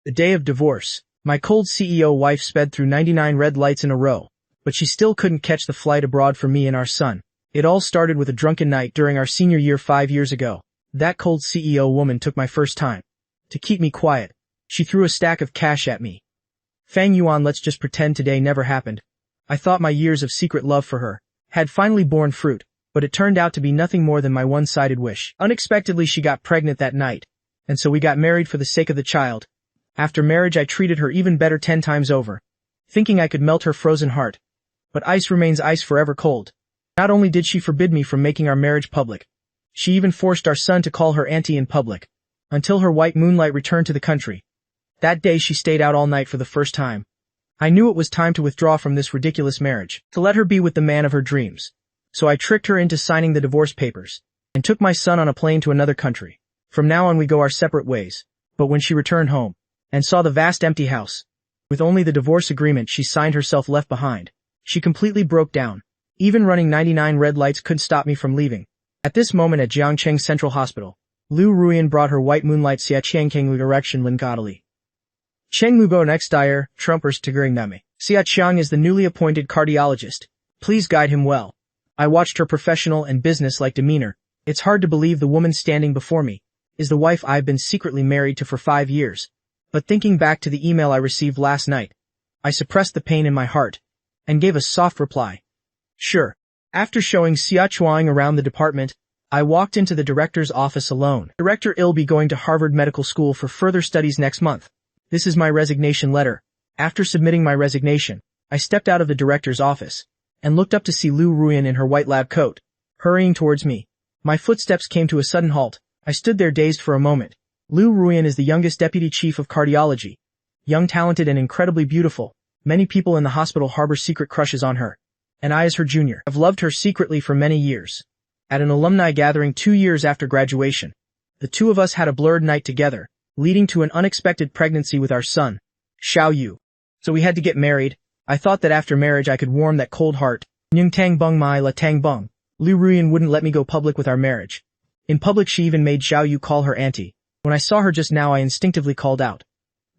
The day of divorce. My cold CEO wife sped through 99 red lights in a row, but she still couldn't catch the flight abroad for me and our son. It all started with a drunken night during our senior year 5 years ago. That cold CEO woman took my first time. To keep me quiet, she threw a stack of cash at me. Fang Yuan, let's just pretend today never happened. I thought my years of secret love for her had finally borne fruit, but it turned out to be nothing more than my one-sided wish. Unexpectedly, she got pregnant that night, and so we got married for the sake of the child. After marriage, I treated her even better 10 times over, thinking I could melt her frozen heart. But ice remains ice, forever cold. Not only did she forbid me from making our marriage public, she even forced our son to call her auntie in public, until her white moonlight returned to the country. That day she stayed out all night for the first time. I knew it was time to withdraw from this ridiculous marriage, to let her be with the man of her dreams. So I tricked her into signing the divorce papers, and took my son on a plane to another country. From now on we go our separate ways. But when she returned home, and saw the vast empty house, with only the divorce agreement she signed herself left behind, she completely broke down. Even running 99 red lights couldn't stop me from leaving. At this moment at Jiangcheng Central Hospital, Liu Ruyan brought her white moonlight Xia Qiangkeng erection lingodily. Cheng Mugo next dire, Trumpers Tigering Nami. Xia Qiang is the newly appointed cardiologist. Please guide him well. I watched her professional and business-like demeanor. It's hard to believe the woman standing before me is the wife I've been secretly married to for 5 years. But thinking back to the email I received last night, I suppressed the pain in my heart and gave a soft reply. Sure. After showing Xia Chuang around the department, I walked into the director's office alone. Director, I'll be going to Harvard Medical School for further studies next month. This is my resignation letter. After submitting my resignation, I stepped out of the director's office and looked up to see Liu Ruyan in her white lab coat, hurrying towards me. My footsteps came to a sudden halt. I stood there dazed for a moment. Liu Ruyan is the youngest deputy chief of cardiology. Young, talented, and incredibly beautiful. Many people in the hospital harbor secret crushes on her. And I, as her junior, have loved her secretly for many years. At an alumni gathering 2 years after graduation, the two of us had a blurred night together, leading to an unexpected pregnancy with our son, Xiao Yu. So we had to get married. I thought that after marriage I could warm that cold heart. Nyung tang bung mai la tang bung. Liu Ruyan wouldn't let me go public with our marriage. In public she even made Xiao Yu call her auntie. When I saw her just now I instinctively called out,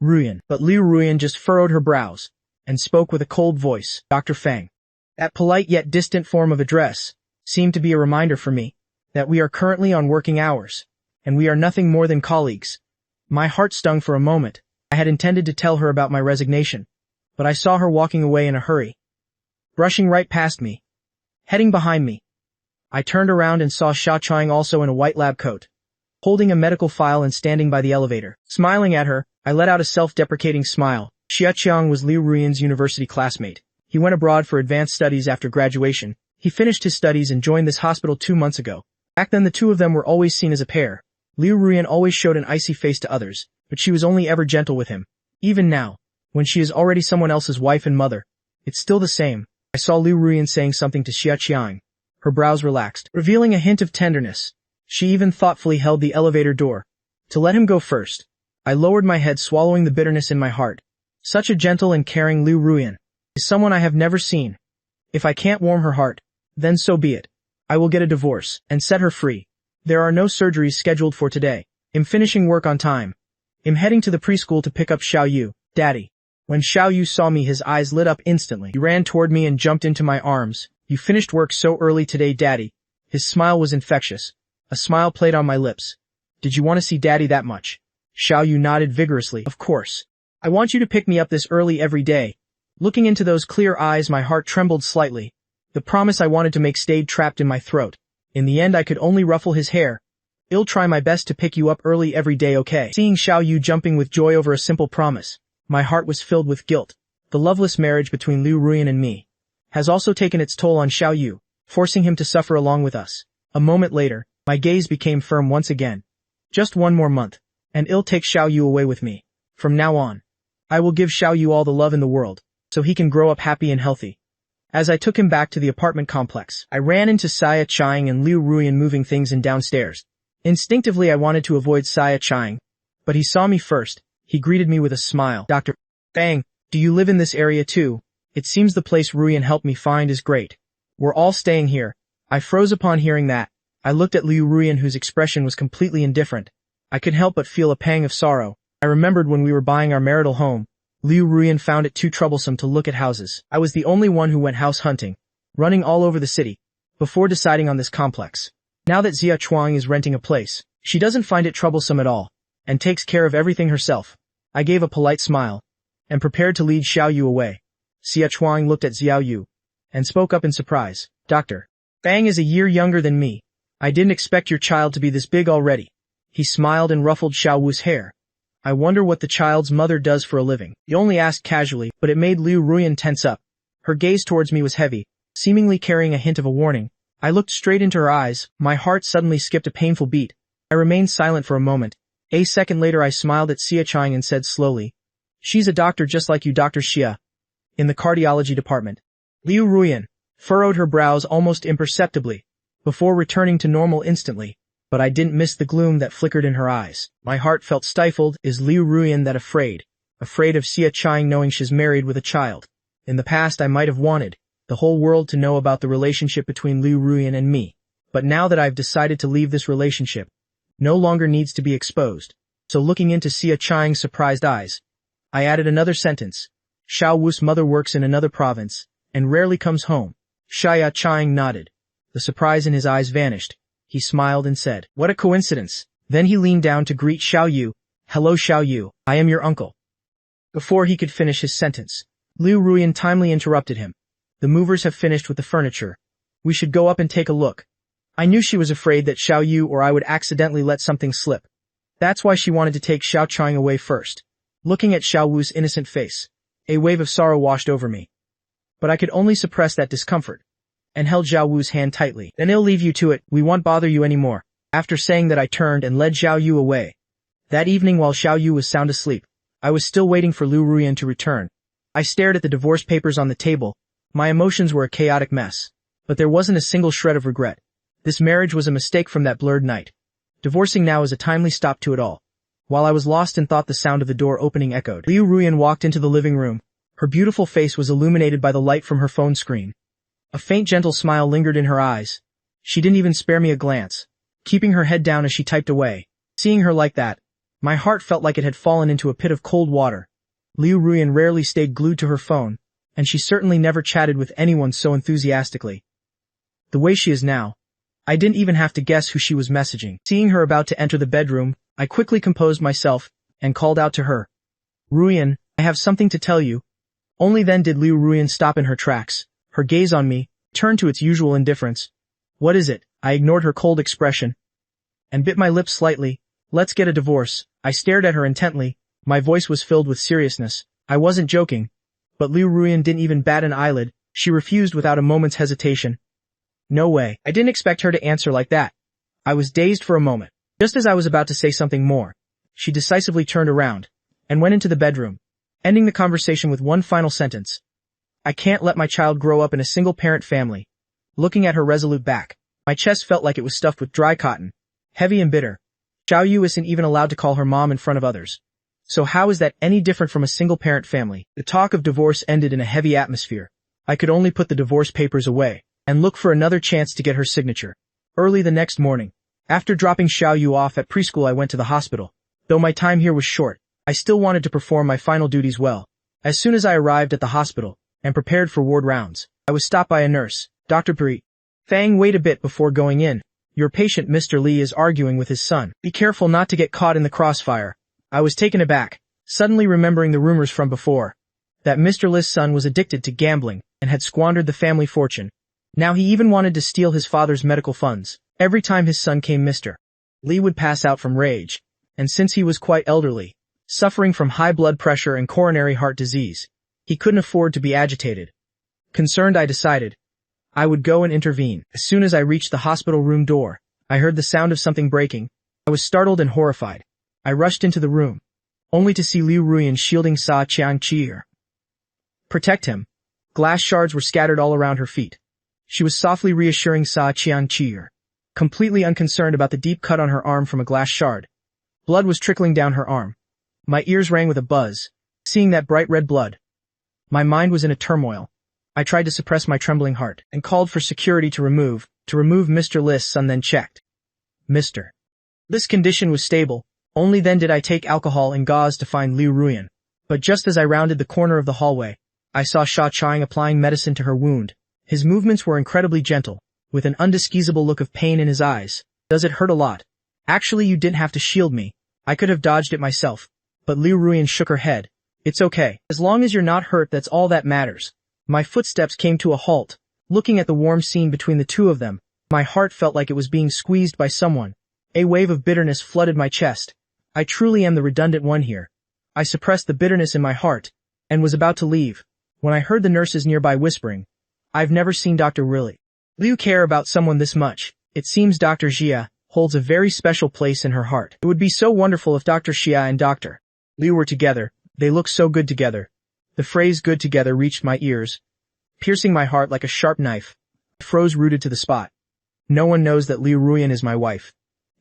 Ruyan. But Liu Ruyan just furrowed her brows and spoke with a cold voice, Dr. Fang. That polite yet distant form of address seemed to be a reminder for me that we are currently on working hours, and we are nothing more than colleagues. My heart stung for a moment. I had intended to tell her about my resignation, but I saw her walking away in a hurry, brushing right past me, heading behind me. I turned around and saw Xia Qiang also in a white lab coat, holding a medical file and standing by the elevator. Smiling at her, I let out a self-deprecating smile. Xia Qiang was Liu Ruyan's university classmate. He went abroad for advanced studies after graduation. He finished his studies and joined this hospital 2 months ago. Back then the two of them were always seen as a pair. Liu Ruyan always showed an icy face to others, but she was only ever gentle with him. Even now, when she is already someone else's wife and mother, it's still the same. I saw Liu Ruyan saying something to Xia Qiang. Her brows relaxed, revealing a hint of tenderness. She even thoughtfully held the elevator door to let him go first. I lowered my head, swallowing the bitterness in my heart. Such a gentle and caring Liu Ruyan is someone I have never seen. If I can't warm her heart, then so be it. I will get a divorce and set her free. There are no surgeries scheduled for today. I'm finishing work on time. I'm heading to the preschool to pick up Xiao Yu. Daddy. When Xiao Yu saw me, his eyes lit up instantly. He ran toward me and jumped into my arms. You finished work so early today, Daddy. His smile was infectious. A smile played on my lips. Did you want to see Daddy that much? Xiao Yu nodded vigorously. Of course. I want you to pick me up this early every day. Looking into those clear eyes, my heart trembled slightly. The promise I wanted to make stayed trapped in my throat. In the end I could only ruffle his hair. I'll try my best to pick you up early every day, okay? Seeing Xiao Yu jumping with joy over a simple promise, my heart was filled with guilt. The loveless marriage between Liu Ruyan and me has also taken its toll on Xiao Yu, forcing him to suffer along with us. A moment later, my gaze became firm once again. Just 1 more month, and I'll take Xiao Yu away with me. From now on, I will give Xiao Yu all the love in the world, so he can grow up happy and healthy. As I took him back to the apartment complex, I ran into Xia Qiang and Liu Ruyan moving things in downstairs. Instinctively I wanted to avoid Xia Qiang, but he saw me first. He greeted me with a smile. Dr. Fang, do you live in this area too? It seems the place Ruyan helped me find is great. We're all staying here. I froze upon hearing that. I looked at Liu Ruyan, whose expression was completely indifferent. I could help but feel a pang of sorrow. I remembered when we were buying our marital home, Liu Ruyan found it too troublesome to look at houses. I was the only one who went house hunting, running all over the city, before deciding on this complex. Now that Xia Chuang is renting a place, she doesn't find it troublesome at all, and takes care of everything herself. I gave a polite smile, and prepared to lead Xiao Yu away. Xia Chuang looked at Xiao Yu, and spoke up in surprise. Doctor, Fang is a year younger than me. I didn't expect your child to be this big already. He smiled and ruffled Xiao Wu's hair. I wonder what the child's mother does for a living. He only asked casually, but it made Liu Ruyan tense up. Her gaze towards me was heavy, seemingly carrying a hint of a warning. I looked straight into her eyes, my heart suddenly skipped a painful beat. I remained silent for a moment. A second later I smiled at Xia Chang and said slowly, "She's a doctor just like you, Dr. Xia, in the cardiology department." Liu Ruyan furrowed her brows almost imperceptibly, before returning to normal instantly, but I didn't miss the gloom that flickered in her eyes. My heart felt stifled. Is Liu Ruyan that afraid? Afraid of Xia Chang knowing she's married with a child? In the past I might have wanted the whole world to know about the relationship between Liu Ruyan and me, but now that I've decided to leave this relationship, no longer needs to be exposed. So looking into Xia Chang's surprised eyes, I added another sentence. Xiao Wu's mother works in another province, and rarely comes home. Xia Chang nodded. The surprise in his eyes vanished. He smiled and said, "What a coincidence." Then he leaned down to greet Xiao Yu. "Hello Xiao Yu, I am your uncle." Before he could finish his sentence, Liu Ruyan timely interrupted him. "The movers have finished with the furniture. We should go up and take a look." I knew she was afraid that Xiao Yu or I would accidentally let something slip. That's why she wanted to take Xiao Chang away first. Looking at Xiao Wu's innocent face, a wave of sorrow washed over me. But I could only suppress that discomfort, and held Xiao Wu's hand tightly. "Then I'll leave you to it, we won't bother you anymore." After saying that I turned and led Xiao Yu away. That evening while Xiao Yu was sound asleep, I was still waiting for Liu Ruyan to return. I stared at the divorce papers on the table. My emotions were a chaotic mess. But there wasn't a single shred of regret. This marriage was a mistake from that blurred night. Divorcing now is a timely stop to it all. While I was lost in thought, the sound of the door opening echoed. Liu Ruyan walked into the living room. Her beautiful face was illuminated by the light from her phone screen. A faint gentle smile lingered in her eyes. She didn't even spare me a glance, keeping her head down as she typed away. Seeing her like that, my heart felt like it had fallen into a pit of cold water. Liu Ruyan rarely stayed glued to her phone, and she certainly never chatted with anyone so enthusiastically. The way she is now, I didn't even have to guess who she was messaging. Seeing her about to enter the bedroom, I quickly composed myself and called out to her. "Ruyan, I have something to tell you." Only then did Liu Ruyan stop in her tracks. Her gaze on me turned to its usual indifference. "What is it?" I ignored her cold expression and bit my lips slightly. "Let's get a divorce." I stared at her intently. My voice was filled with seriousness. I wasn't joking. But Liu Ruyan didn't even bat an eyelid. She refused without a moment's hesitation. No way. I didn't expect her to answer like that. I was dazed for a moment. Just as I was about to say something more, she decisively turned around and went into the bedroom, ending the conversation with one final sentence. "I can't let my child grow up in a single-parent family." Looking at her resolute back, my chest felt like it was stuffed with dry cotton, heavy and bitter. Xiao Yu isn't even allowed to call her mom in front of others. So how is that any different from a single-parent family? The talk of divorce ended in a heavy atmosphere. I could only put the divorce papers away and look for another chance to get her signature. Early the next morning, after dropping Xiao Yu off at preschool, I went to the hospital. Though my time here was short, I still wanted to perform my final duties well. As soon as I arrived at the hospital and prepared for ward rounds, I was stopped by a nurse. "Dr. Pri, Fang, wait a bit before going in. Your patient Mr. Lee is arguing with his son. Be careful not to get caught in the crossfire." I was taken aback, suddenly remembering the rumors from before, that Mr. Li's son was addicted to gambling and had squandered the family fortune. Now he even wanted to steal his father's medical funds. Every time his son came, Mr. Lee would pass out from rage, and since he was quite elderly, suffering from high blood pressure and coronary heart disease, he couldn't afford to be agitated. Concerned, I decided I would go and intervene. As soon as I reached the hospital room door, I heard the sound of something breaking. I was startled and horrified. I rushed into the room, only to see Liu Ruyan shielding Sa Qiangqi. "Protect him." Glass shards were scattered all around her feet. She was softly reassuring Sa Qiangqi, completely unconcerned about the deep cut on her arm from a glass shard. Blood was trickling down her arm. My ears rang with a buzz, seeing that bright red blood. My mind was in a turmoil. I tried to suppress my trembling heart and called for security to remove Mr. Li's son, then checked. Mr. Li's condition was stable, Only then did I take alcohol and gauze to find Liu Ruyan. But just as I rounded the corner of the hallway, I saw Xia Chang applying medicine to her wound. His movements were incredibly gentle, with an undisguisable look of pain in his eyes. Does it hurt a lot? Actually, you didn't have to shield me. I could have dodged it myself. But Liu Ruyan shook her head. It's okay. As long as you're not hurt, that's all that matters. My footsteps came to a halt. Looking at the warm scene between the two of them, my heart felt like it was being squeezed by someone. A wave of bitterness flooded my chest. I truly am the redundant one here. I suppressed the bitterness in my heart, and was about to leave, when I heard the nurses nearby whispering, I've never seen Dr. Liu care about someone this much. It seems Dr. Xia holds a very special place in her heart. It would be so wonderful if Dr. Xia and Dr. Liu were together. They look so good together. The phrase good together reached my ears, piercing my heart like a sharp knife. I froze rooted to the spot. No one knows that Liu Ruyan is my wife.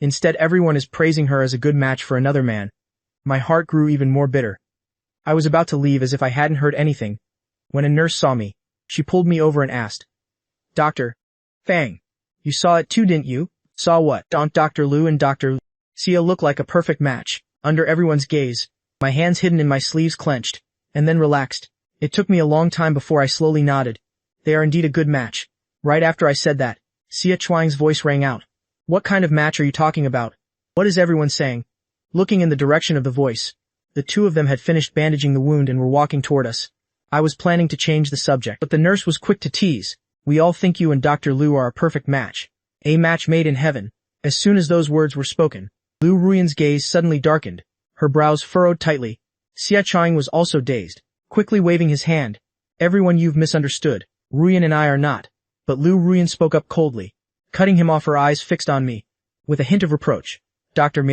Instead, everyone is praising her as a good match for another man. My heart grew even more bitter. I was about to leave as if I hadn't heard anything, when a nurse saw me. She pulled me over and asked, Dr. Fang, you saw it too, didn't you? Saw what? Don't Dr. Liu and Dr. Xia look like a perfect match. Under everyone's gaze, my hands hidden in my sleeves clenched, and then relaxed. It took me a long time before I slowly nodded. They are indeed a good match. Right after I said that, Xia Chuang's voice rang out. What kind of match are you talking about? What is everyone saying? Looking in the direction of the voice, the two of them had finished bandaging the wound and were walking toward us. I was planning to change the subject, but the nurse was quick to tease. We all think you and Dr. Liu are a perfect match. A match made in heaven. As soon as those words were spoken, Liu Ruyan's gaze suddenly darkened. Her brows furrowed tightly. Xia Chang was also dazed, quickly waving his hand. Everyone, you've misunderstood. Ruyan and I are not. But Liu Ruyan spoke up coldly, cutting him off, her eyes fixed on me, with a hint of reproach. Dr.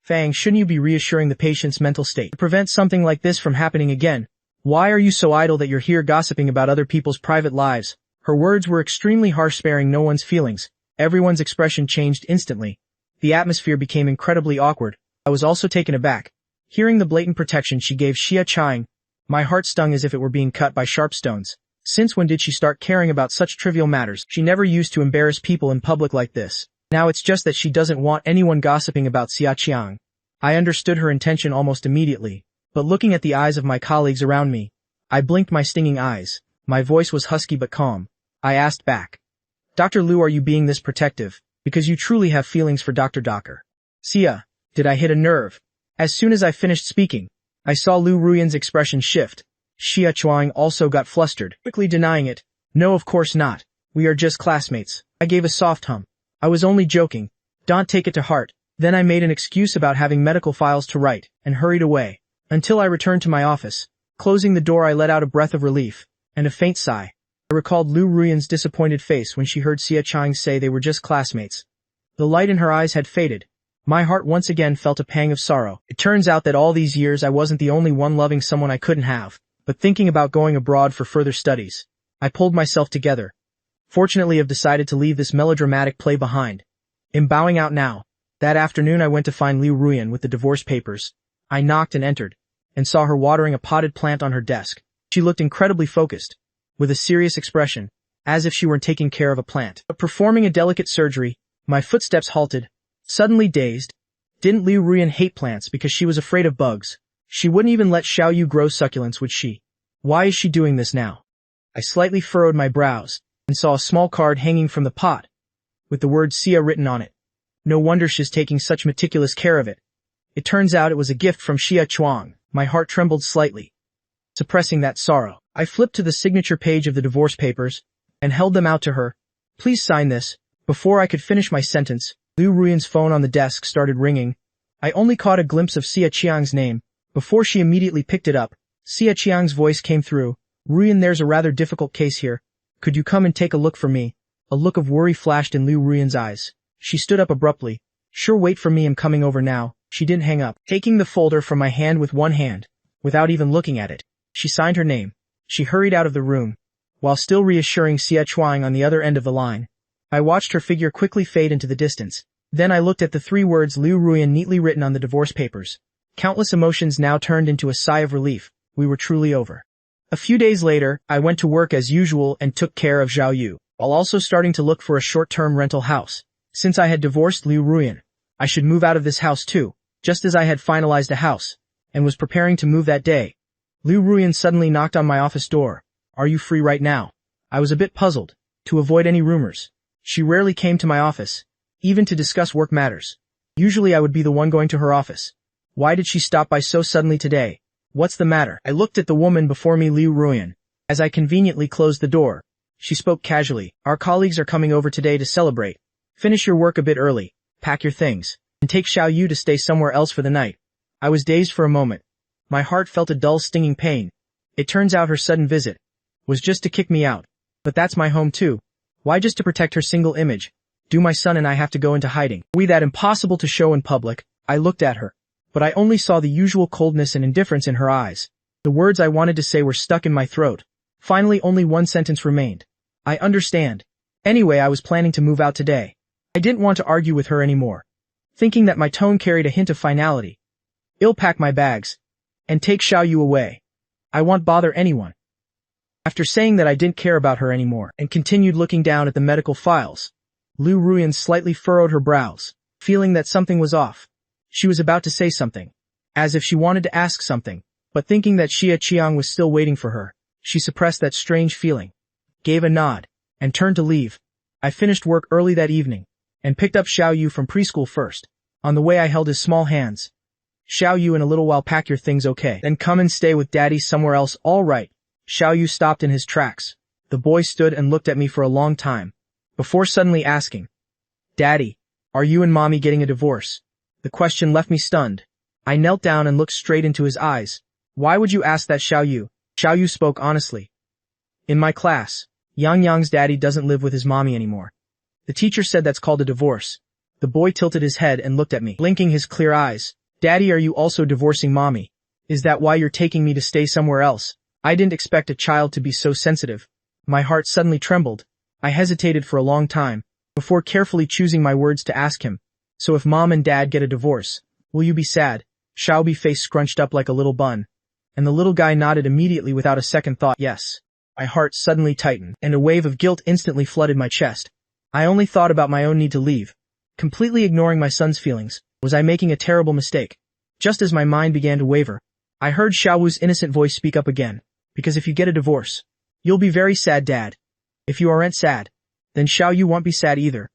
Fang, shouldn't you be reassuring the patient's mental state to prevent something like this from happening again? Why are you so idle that you're here gossiping about other people's private lives? Her words were extremely harsh, sparing no one's feelings. Everyone's expression changed instantly. The atmosphere became incredibly awkward. I was also taken aback. Hearing the blatant protection she gave Xia Chang, my heart stung as if it were being cut by sharp stones. Since when did she start caring about such trivial matters? She never used to embarrass people in public like this. Now it's just that she doesn't want anyone gossiping about Xia Chang. I understood her intention almost immediately, but looking at the eyes of my colleagues around me, I blinked my stinging eyes. My voice was husky but calm. I asked back, Dr. Liu, are you being this protective because you truly have feelings for Dr. Xia? Did I hit a nerve? As soon as I finished speaking, I saw Liu Ruyan's expression shift. Xia Chuang also got flustered, quickly denying it. No, of course not. We are just classmates. I gave a soft hum. I was only joking. Don't take it to heart. Then I made an excuse about having medical files to write, and hurried away. Until I returned to my office. Closing the door, I let out a breath of relief, and a faint sigh. I recalled Liu Ruyan's disappointed face when she heard Xia Chang say they were just classmates. The light in her eyes had faded. My heart once again felt a pang of sorrow. It turns out that all these years I wasn't the only one loving someone I couldn't have, but thinking about going abroad for further studies. I pulled myself together. Fortunately, I've decided to leave this melodramatic play behind. I'm bowing out now. That afternoon I went to find Liu Ruyan with the divorce papers. I knocked and entered, and saw her watering a potted plant on her desk. She looked incredibly focused, with a serious expression, as if she were taking care of a plant. But performing a delicate surgery, my footsteps halted, suddenly dazed. Didn't Liu Ruyan hate plants because she was afraid of bugs? She wouldn't even let Xiaoyu grow succulents, would she? Why is she doing this now? I slightly furrowed my brows, and saw a small card hanging from the pot, with the word Xia written on it. No wonder she's taking such meticulous care of it. It turns out it was a gift from Xia Chuang. My heart trembled slightly. Suppressing that sorrow, I flipped to the signature page of the divorce papers, and held them out to her. Please sign this. Before I could finish my sentence, Liu Ruyan's phone on the desk started ringing. I only caught a glimpse of Xia Chiang's name, before she immediately picked it up. Xia Chiang's voice came through. Ruyan, there's a rather difficult case here. Could you come and take a look for me? A look of worry flashed in Liu Ruyan's eyes. She stood up abruptly. Sure, wait for me, I'm coming over now. She didn't hang up. Taking the folder from my hand with one hand, without even looking at it, she signed her name. She hurried out of the room, while still reassuring Xia Chuang on the other end of the line. I watched her figure quickly fade into the distance. Then I looked at the 3 words Liu Ruyan neatly written on the divorce papers. Countless emotions now turned into a sigh of relief. We were truly over. A few days later, I went to work as usual and took care of Xiaoyu, while also starting to look for a short-term rental house. Since I had divorced Liu Ruyan, I should move out of this house too. just as I had finalized a house, and was preparing to move that day. Liu Ruyan suddenly knocked on my office door. Are you free right now? I was a bit puzzled. To avoid any rumors, she rarely came to my office, even to discuss work matters. Usually I would be the one going to her office. Why did she stop by so suddenly today? What's the matter? I looked at the woman before me, Liu Ruyan. As I conveniently closed the door, she spoke casually. Our colleagues are coming over today to celebrate. Finish your work a bit early, pack your things, and take Xiao Yu to stay somewhere else for the night. I was dazed for a moment. My heart felt a dull stinging pain. It turns out her sudden visit was just to kick me out. But that's my home too. Why just to protect her single image? Do my son and I have to go into hiding? We that impossible to show in public? I looked at her, but I only saw the usual coldness and indifference in her eyes. The words I wanted to say were stuck in my throat. Finally, only one sentence remained. I understand. Anyway, I was planning to move out today. I didn't want to argue with her anymore. Thinking that my tone carried a hint of finality, I'll pack my bags and take Xiao Yu away. I won't bother anyone. After saying that I didn't care about her anymore and continued looking down at the medical files, Liu Ruyan slightly furrowed her brows, feeling that something was off. She was about to say something, as if she wanted to ask something, but thinking that Xia Qiang was still waiting for her, she suppressed that strange feeling, gave a nod, and turned to leave. I finished work early that evening, and picked up Xiao Yu from preschool first. On the way I held his small hands. Xiao Yu, in a little while pack your things, okay? Then come and stay with daddy somewhere else. All right. Xiao Yu stopped in his tracks. The boy stood and looked at me for a long time, before suddenly asking, Daddy, are you and mommy getting a divorce? The question left me stunned. I knelt down and looked straight into his eyes. Why would you ask that, Xiao Yu? Xiao Yu spoke honestly. In my class, Yang Yang's daddy doesn't live with his mommy anymore. The teacher said that's called a divorce. The boy tilted his head and looked at me, blinking his clear eyes. Daddy, are you also divorcing mommy? Is that why you're taking me to stay somewhere else? I didn't expect a child to be so sensitive. My heart suddenly trembled. I hesitated for a long time, before carefully choosing my words to ask him. So if mom and dad get a divorce, will you be sad? Xiaobi's face scrunched up like a little bun, and the little guy nodded immediately without a second thought. Yes. My heart suddenly tightened, and a wave of guilt instantly flooded my chest. I only thought about my own need to leave, completely ignoring my son's feelings. Was I making a terrible mistake? Just as my mind began to waver, I heard Xiao Wu's innocent voice speak up again. Because if you get a divorce, you'll be very sad, Dad. If you aren't sad, then Xiao Yu won't be sad either.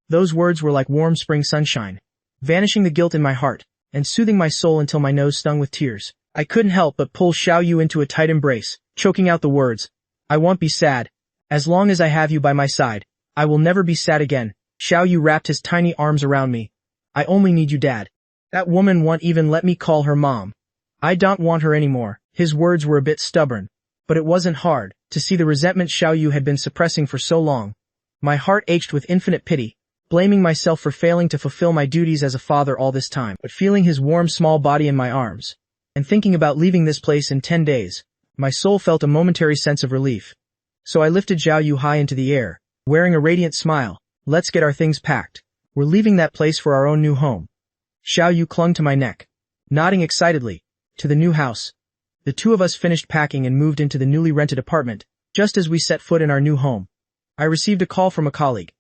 Those words were like warm spring sunshine, vanishing the guilt in my heart, and soothing my soul until my nose stung with tears. I couldn't help but pull Xiao Yu into a tight embrace, choking out the words, I won't be sad. As long as I have you by my side, I will never be sad again. Xiao Yu wrapped his tiny arms around me. I only need you, Dad. That woman won't even let me call her mom. I don't want her anymore. His words were a bit stubborn, but it wasn't hard to see the resentment Xiao Yu had been suppressing for so long. My heart ached with infinite pity, blaming myself for failing to fulfill my duties as a father all this time. But feeling his warm small body in my arms, and thinking about leaving this place in 10 days, my soul felt a momentary sense of relief. So I lifted Xiao Yu high into the air, wearing a radiant smile. Let's get our things packed. We're leaving that place for our own new home. Xiao Yu clung to my neck, nodding excitedly. To the new house. The two of us finished packing and moved into the newly rented apartment. Just as we set foot in our new home, I received a call from a colleague.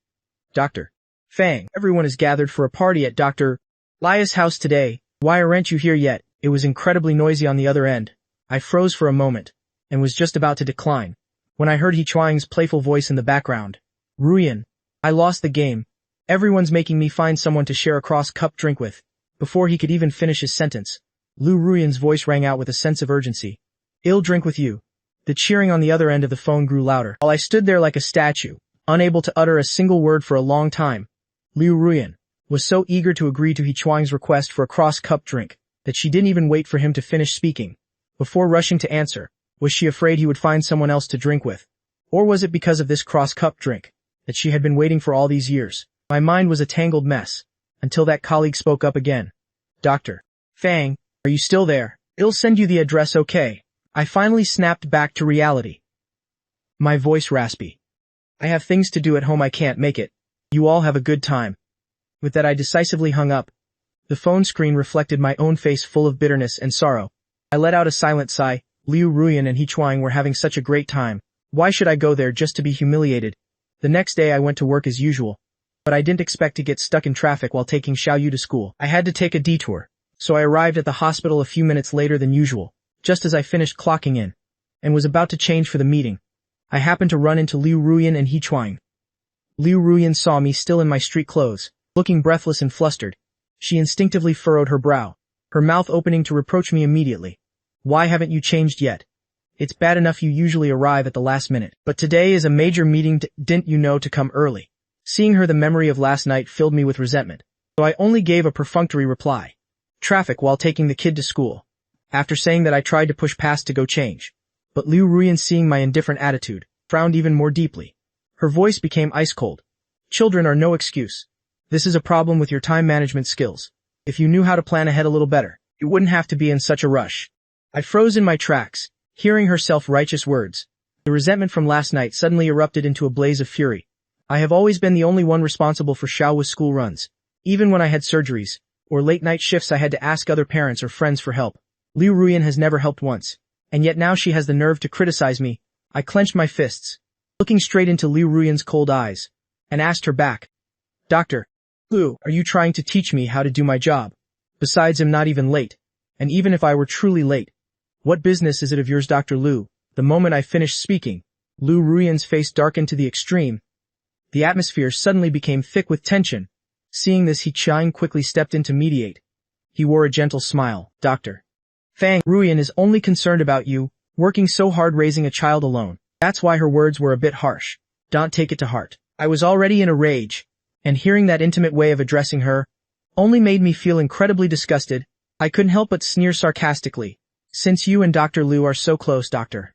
Dr. Fang, everyone is gathered for a party at Dr. Lia's house today. Why aren't you here yet? It was incredibly noisy on the other end. I froze for a moment, and was just about to decline, when I heard He Chuang's playful voice in the background. Ruyan, I lost the game. Everyone's making me find someone to share a cross-cup drink with. Before he could even finish his sentence, Liu Ruyan's voice rang out with a sense of urgency. I'll drink with you. The cheering on the other end of the phone grew louder. While I stood there like a statue, unable to utter a single word for a long time, Liu Ruyan was so eager to agree to He Chuang's request for a cross-cup drink that she didn't even wait for him to finish speaking. Before rushing to answer, was she afraid he would find someone else to drink with? Or was it because of this cross-cup drink that she had been waiting for all these years? My mind was a tangled mess, until that colleague spoke up again. Dr. Fang, are you still there? I'll send you the address, okay? I finally snapped back to reality. My voice raspy. I have things to do at home, I can't make it. You all have a good time. With that I decisively hung up. The phone screen reflected my own face full of bitterness and sorrow. I let out a silent sigh. Liu Ruyan and He Chuang were having such a great time. Why should I go there just to be humiliated? The next day I went to work as usual. But I didn't expect to get stuck in traffic while taking Xiao Yu to school. I had to take a detour. so I arrived at the hospital a few minutes later than usual, just as I finished clocking in, and was about to change for the meeting. I happened to run into Liu Ruyan and He Chuang. Liu Ruyan saw me still in my street clothes, looking breathless and flustered. She instinctively furrowed her brow, her mouth opening to reproach me immediately. Why haven't you changed yet? It's bad enough you usually arrive at the last minute, but today is a major meeting, didn't you know to come early? Seeing her, the memory of last night filled me with resentment, so I only gave a perfunctory reply. Traffic while taking the kid to school. After saying that, I tried to push past to go change. But Liu Ruyan, seeing my indifferent attitude, frowned even more deeply. Her voice became ice cold. Children are no excuse. This is a problem with your time management skills. If you knew how to plan ahead a little better, you wouldn't have to be in such a rush. I froze in my tracks, hearing her self-righteous words. The resentment from last night suddenly erupted into a blaze of fury. I have always been the only one responsible for Xiaowa's school runs. Even when I had surgeries, or late-night shifts, I had to ask other parents or friends for help. Liu Ruyan has never helped once, and yet now she has the nerve to criticize me. I clenched my fists, looking straight into Liu Ruyan's cold eyes, and asked her back, Dr. Liu, are you trying to teach me how to do my job? Besides, I'm not even late, and even if I were truly late, what business is it of yours, Dr. Liu? The moment I finished speaking, Liu Ruyan's face darkened to the extreme. The atmosphere suddenly became thick with tension. Seeing this, He Chuang quickly stepped in to mediate. He wore a gentle smile. Dr. Fang, Ruyan is only concerned about you, working so hard raising a child alone. That's why her words were a bit harsh. Don't take it to heart. I was already in a rage, and hearing that intimate way of addressing her only made me feel incredibly disgusted. I couldn't help but sneer sarcastically. Since you and Dr. Liu are so close, Dr.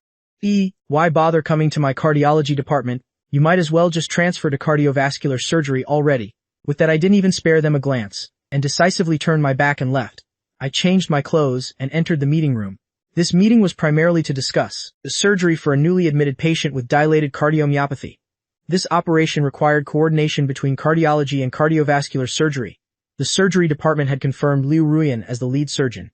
Why bother coming to my cardiology department? You might as well just transfer to cardiovascular surgery already. With that, I didn't even spare them a glance, and decisively turned my back and left. I changed my clothes and entered the meeting room. This meeting was primarily to discuss the surgery for a newly admitted patient with dilated cardiomyopathy. This operation required coordination between cardiology and cardiovascular surgery. The surgery department had confirmed Liu Ruyan as the lead surgeon.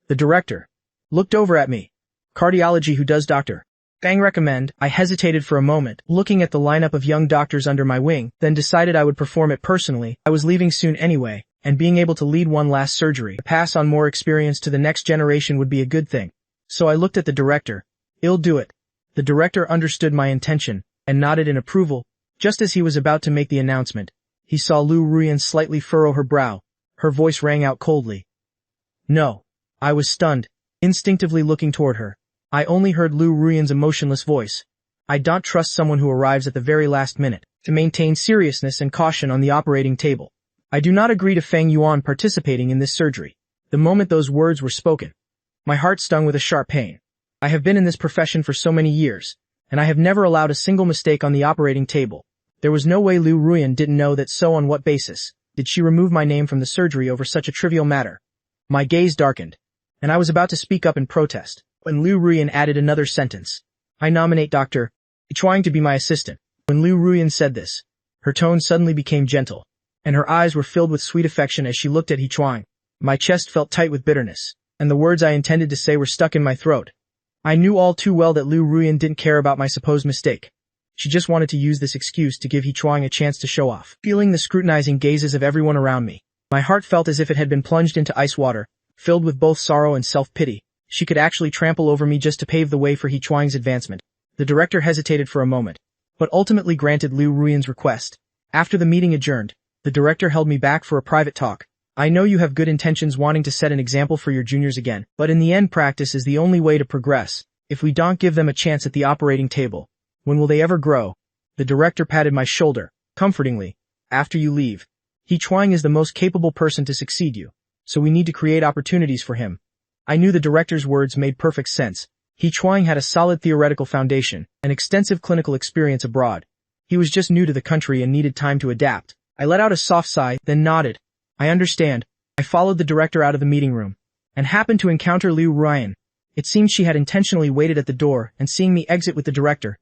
The director looked over at me. Cardiology, who does Dr. Fang recommend? I hesitated for a moment, looking at the lineup of young doctors under my wing, then decided I would perform it personally. I was leaving soon anyway, and being able to lead one last surgery, to pass on more experience to the next generation, would be a good thing. So I looked at the director. I'll do it. The director understood my intention, and nodded in approval. Just as he was about to make the announcement, he saw Liu Ruyan slightly furrow her brow. Her voice rang out coldly. No. I was stunned, instinctively looking toward her. I only heard Liu Ruyan's emotionless voice. I don't trust someone who arrives at the very last minute to maintain seriousness and caution on the operating table. I do not agree to Feng Yuan participating in this surgery. The moment those words were spoken, my heart stung with a sharp pain. I have been in this profession for so many years, and I have never allowed a single mistake on the operating table. There was no way Liu Ruyan didn't know that, so on what basis did she remove my name from the surgery over such a trivial matter? My gaze darkened, and I was about to speak up in protest, when Liu Ruyan added another sentence. I nominate Dr. He Chuang to be my assistant. When Liu Ruyan said this, her tone suddenly became gentle, and her eyes were filled with sweet affection as she looked at He Chuang. My chest felt tight with bitterness, and the words I intended to say were stuck in my throat. I knew all too well that Liu Ruyan didn't care about my supposed mistake. She just wanted to use this excuse to give He Chuang a chance to show off. Feeling the scrutinizing gazes of everyone around me, my heart felt as if it had been plunged into ice water, filled with both sorrow and self-pity. She could actually trample over me just to pave the way for He Chuang's advancement. The director hesitated for a moment, but ultimately granted Liu Ruyan's request. After the meeting adjourned, the director held me back for a private talk. I know you have good intentions, wanting to set an example for your juniors again, but in the end, practice is the only way to progress. If we don't give them a chance at the operating table, when will they ever grow? The director patted my shoulder, comfortingly. After you leave, He Chuang is the most capable person to succeed you, so we need to create opportunities for him. I knew the director's words made perfect sense. He Chuang had a solid theoretical foundation, and extensive clinical experience abroad. He was just new to the country and needed time to adapt. I let out a soft sigh, then nodded. I understand. I followed the director out of the meeting room, and happened to encounter Liu Ruyan. It seemed she had intentionally waited at the door, and seeing me exit with the director,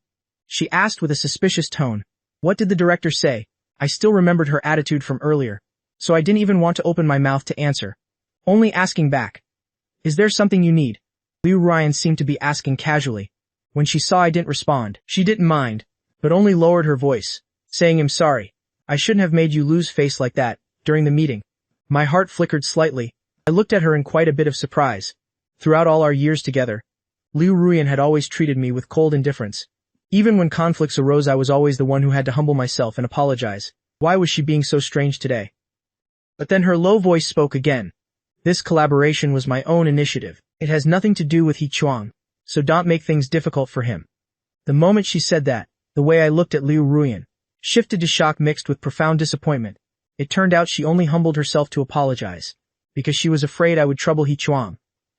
she asked with a suspicious tone, "What did the director say?" I still remembered her attitude from earlier, so I didn't even want to open my mouth to answer, only asking back, "Is there something you need?" Liu Ruyan seemed to be asking casually. When she saw I didn't respond, she didn't mind, but only lowered her voice, saying, "I'm sorry. I shouldn't have made you lose face like that during the meeting." My heart flickered slightly. I looked at her in quite a bit of surprise. Throughout all our years together, Liu Ruyan had always treated me with cold indifference. Even when conflicts arose, I was always the one who had to humble myself and apologize. Why was she being so strange today? But then her low voice spoke again. This collaboration was my own initiative. It has nothing to do with He Chuang, so don't make things difficult for him. The moment she said that, the way I looked at Liu Ruyan shifted to shock mixed with profound disappointment. It turned out she only humbled herself to apologize, because she was afraid I would trouble He Chuang.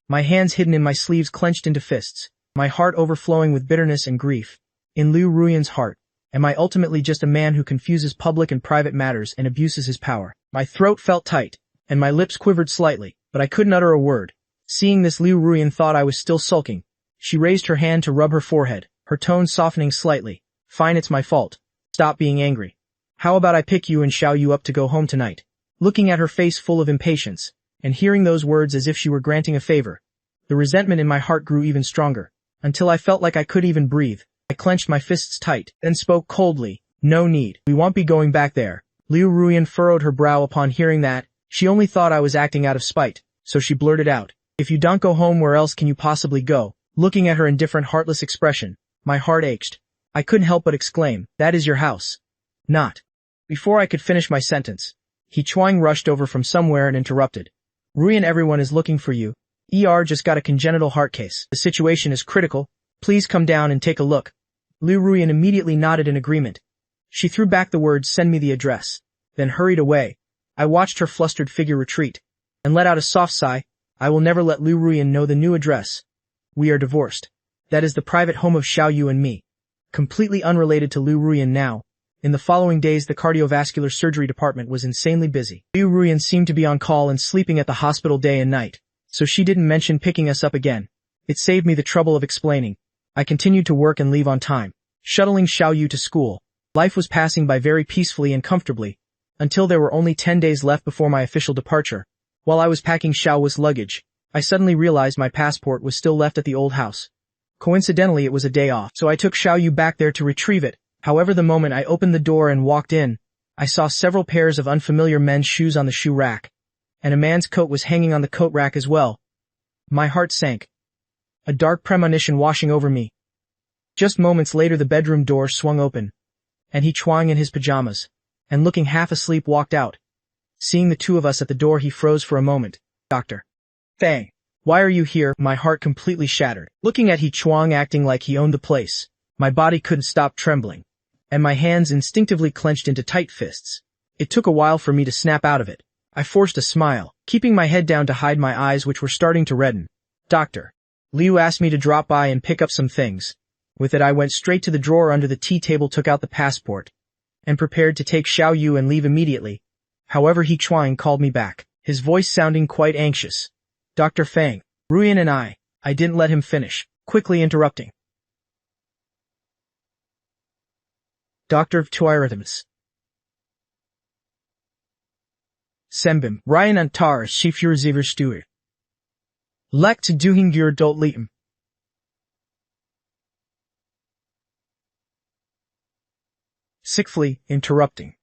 My hands hidden in my sleeves clenched into fists, my heart overflowing with bitterness and grief. In Liu Ruyan's heart, am I ultimately just a man who confuses public and private matters and abuses his power? My throat felt tight, and my lips quivered slightly, but I couldn't utter a word. Seeing this, Liu Ruyan thought I was still sulking. She raised her hand to rub her forehead, her tone softening slightly. Fine, it's my fault. Stop being angry. How about I pick you and Xiao Yu up to go home tonight? Looking at her face full of impatience, and hearing those words as if she were granting a favor, the resentment in my heart grew even stronger, until I felt like I couldn't even breathe. I clenched my fists tight, then spoke coldly. No need. We won't be going back there. Liu Ruyan furrowed her brow upon hearing that. She only thought I was acting out of spite, so she blurted out, if you don't go home, where else can you possibly go? Looking at her indifferent, heartless expression, my heart ached. I couldn't help but exclaim, that is your house. Not. Before I could finish my sentence, He Chuang rushed over from somewhere and interrupted. Ruyan, everyone is looking for you. Just got a congenital heart case. The situation is critical. Please come down and take a look. Liu Ruyan immediately nodded in agreement. She threw back the words, send me the address, then hurried away. I watched her flustered figure retreat, and let out a soft sigh. I will never let Liu Ruyan know the new address. We are divorced. That is the private home of Xiao Yu and me. Completely unrelated to Liu Ruyan now. In the following days, the cardiovascular surgery department was insanely busy. Liu Ruyan seemed to be on call and sleeping at the hospital day and night, so she didn't mention picking us up again. It saved me the trouble of explaining. I continued to work and leave on time, shuttling Xiao Yu to school. Life was passing by very peacefully and comfortably, until there were only 10 days left before my official departure. While I was packing Xiao Yu's luggage, I suddenly realized my passport was still left at the old house. Coincidentally, it was a day off, so I took Xiao Yu back there to retrieve it. However, the moment I opened the door and walked in, I saw several pairs of unfamiliar men's shoes on the shoe rack, and a man's coat was hanging on the coat rack as well. My heart sank, a dark premonition washing over me. Just moments later, the bedroom door swung open, and He Chuang in his pajamas, and looking half asleep, walked out. Seeing the two of us at the door, he froze for a moment. Dr. Fang, why are you here? My heart completely shattered. Looking at He Chuang acting like he owned the place, my body couldn't stop trembling, and my hands instinctively clenched into tight fists. It took a while for me to snap out of it. I forced a smile, keeping my head down to hide my eyes, which were starting to redden. Dr. Liu asked me to drop by and pick up some things. With it, I went straight to the drawer under the tea table, took out the passport, and prepared to take Xiao Yu and leave immediately. However, He Chuang called me back, his voice sounding quite anxious. Dr. Fang, Ruyan and I didn't let him finish, quickly interrupting. Dr. Tuiratimus. Sembim, Ryan Antar, Shifur Ziverstuer. Lek to Duhingur Dot Liam. Sickfully interrupting.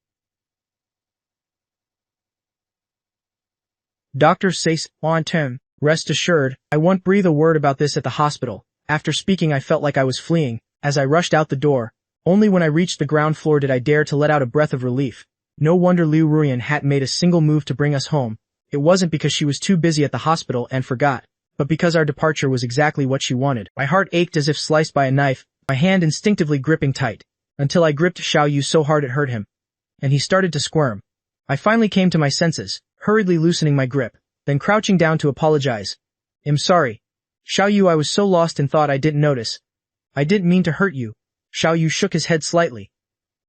Doctor says, Wanton, rest assured, I won't breathe a word about this at the hospital. After speaking, I felt like I was fleeing, as I rushed out the door. Only when I reached the ground floor did I dare to let out a breath of relief. No wonder Liu Ruyan hadn't made a single move to bring us home. It wasn't because she was too busy at the hospital and forgot, but because our departure was exactly what she wanted. My heart ached as if sliced by a knife, my hand instinctively gripping tight, until I gripped Xiao Yu so hard it hurt him, and he started to squirm. I finally came to my senses, hurriedly loosening my grip, then crouching down to apologize. I'm sorry. Xiao Yu, I was so lost in thought I didn't notice. I didn't mean to hurt you. Xiao Yu shook his head slightly,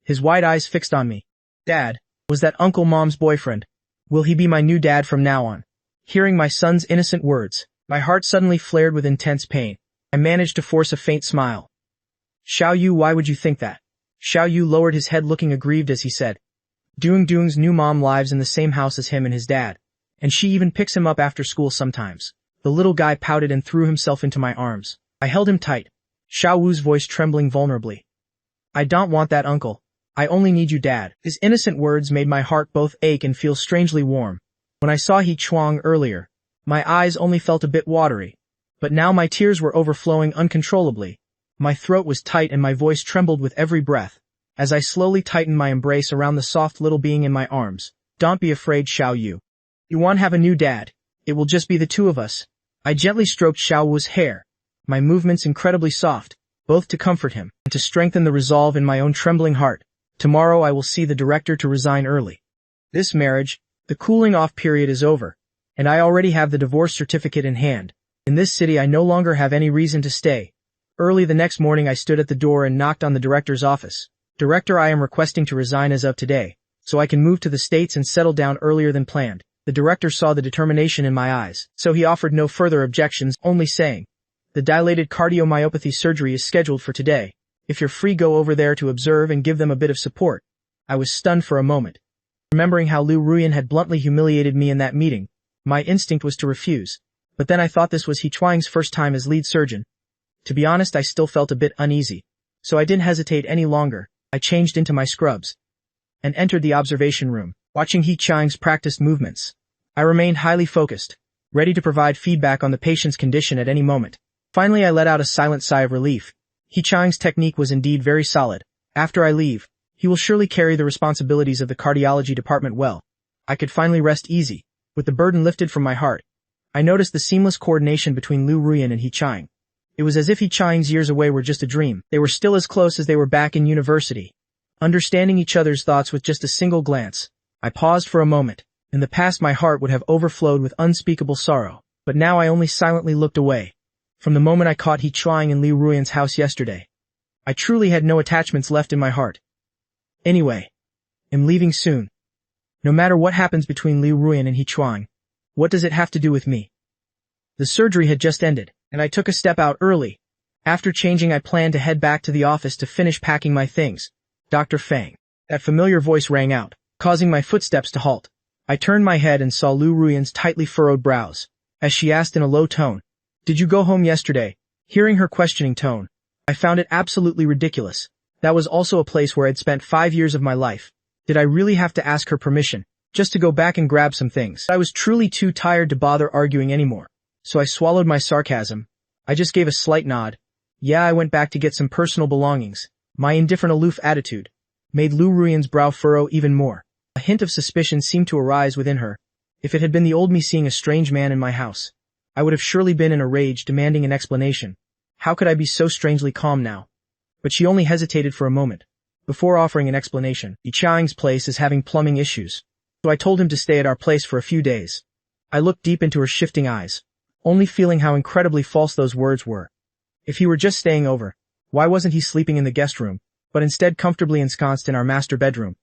his wide eyes fixed on me. Dad, was that Uncle Mom's boyfriend? Will he be my new dad from now on? Hearing my son's innocent words, my heart suddenly flared with intense pain. I managed to force a faint smile. Xiao Yu, why would you think that? Xiao Yu lowered his head, looking aggrieved as he said, Doong's new mom lives in the same house as him and his dad, and she even picks him up after school sometimes. The little guy pouted and threw himself into my arms. I held him tight, Xiao Wu's voice trembling vulnerably. I don't want that, uncle. I only need you, Dad. His innocent words made my heart both ache and feel strangely warm. When I saw He Chuang earlier, My eyes only felt a bit watery. But now my tears were overflowing uncontrollably. My throat was tight and my voice trembled with every breath. As I slowly tightened my embrace around the soft little being in my arms. Don't be afraid, Xiao Yu. You won't have a new dad. It will just be the two of us. I gently stroked Xiao Wu's hair. My movements incredibly soft, both to comfort him and to strengthen the resolve in my own trembling heart. Tomorrow I will see the director to resign early. This marriage, the cooling off period is over, and I already have the divorce certificate in hand. In this city I no longer have any reason to stay. Early the next morning I stood at the door and knocked on the director's office. Director, I am requesting to resign as of today, so I can move to the States and settle down earlier than planned. The director saw the determination in my eyes, so he offered no further objections, only saying, the dilated cardiomyopathy surgery is scheduled for today. If you're free, go over there to observe and give them a bit of support. I was stunned for a moment. Remembering how Liu Ruyan had bluntly humiliated me in that meeting, my instinct was to refuse. But then I thought this was He Chuang's first time as lead surgeon. To be honest, I still felt a bit uneasy. So I didn't hesitate any longer. I changed into my scrubs and entered the observation room, watching He Chuang's practiced movements. I remained highly focused, ready to provide feedback on the patient's condition at any moment. Finally, I let out a silent sigh of relief. He Chuang's technique was indeed very solid. After I leave, he will surely carry the responsibilities of the cardiology department well. I could finally rest easy, with the burden lifted from my heart. I noticed the seamless coordination between Liu Ruyan and He Chuang. It was as if He Chuang's years away were just a dream. They were still as close as they were back in university. Understanding each other's thoughts with just a single glance, I paused for a moment. In the past my heart would have overflowed with unspeakable sorrow, but now I only silently looked away. From the moment I caught He Chuang in Liu Ruyan's house yesterday, I truly had no attachments left in my heart. Anyway, I'm leaving soon. No matter what happens between Liu Ruyan and He Chuang, what does it have to do with me? The surgery had just ended, and I took a step out early. After changing, I planned to head back to the office to finish packing my things. Dr. Fang. That familiar voice rang out, causing my footsteps to halt. I turned my head and saw Liu Ruyan's tightly furrowed brows, as she asked in a low tone, "Did you go home yesterday?" Hearing her questioning tone, I found it absolutely ridiculous. That was also a place where I'd spent 5 years of my life. Did I really have to ask her permission, just to go back and grab some things? I was truly too tired to bother arguing anymore. So I swallowed my sarcasm. I just gave a slight nod. Yeah, I went back to get some personal belongings. My indifferent aloof attitude made Liu Ruyan's brow furrow even more. A hint of suspicion seemed to arise within her. If it had been the old me seeing a strange man in my house, I would have surely been in a rage demanding an explanation. How could I be so strangely calm now? But she only hesitated for a moment before offering an explanation. He Chuang's place is having plumbing issues, so I told him to stay at our place for a few days. I looked deep into her shifting eyes, only feeling how incredibly false those words were. If he were just staying over, why wasn't he sleeping in the guest room, but instead comfortably ensconced in our master bedroom?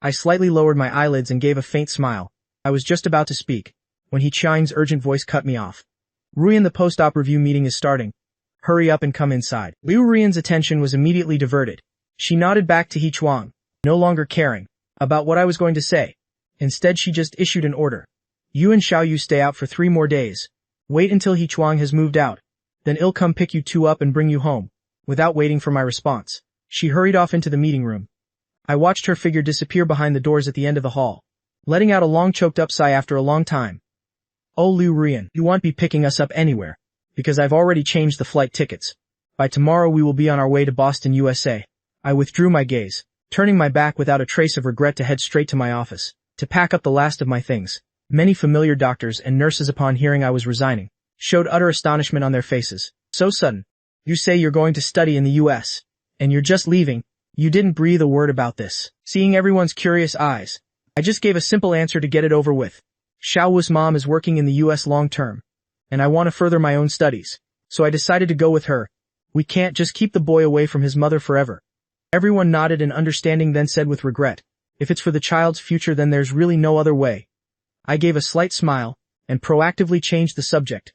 I slightly lowered my eyelids and gave a faint smile. I was just about to speak, when He Chuang's urgent voice cut me off. Ruyan, the post-op review meeting is starting. Hurry up and come inside. Liu Ruyan's attention was immediately diverted. She nodded back to He Chuang, no longer caring about what I was going to say. Instead, she just issued an order. You and Xiao Yu stay out for 3 more days. Wait until He Chuang has moved out. Then I'll come pick you two up and bring you home. Without waiting for my response, she hurried off into the meeting room. I watched her figure disappear behind the doors at the end of the hall, letting out a long choked-up sigh after a long time. Oh, Liu Ruyan, you won't be picking us up anywhere, because I've already changed the flight tickets. By tomorrow we will be on our way to Boston, USA. I withdrew my gaze, turning my back without a trace of regret to head straight to my office, to pack up the last of my things. Many familiar doctors and nurses, upon hearing I was resigning, showed utter astonishment on their faces. So sudden. You say you're going to study in the US, and you're just leaving. You didn't breathe a word about this. Seeing everyone's curious eyes, I just gave a simple answer to get it over with. Xiao Wu's mom is working in the US long term, and I want to further my own studies, so I decided to go with her. We can't just keep the boy away from his mother forever. Everyone nodded in understanding, then said with regret, if it's for the child's future, then there's really no other way. I gave a slight smile, and proactively changed the subject.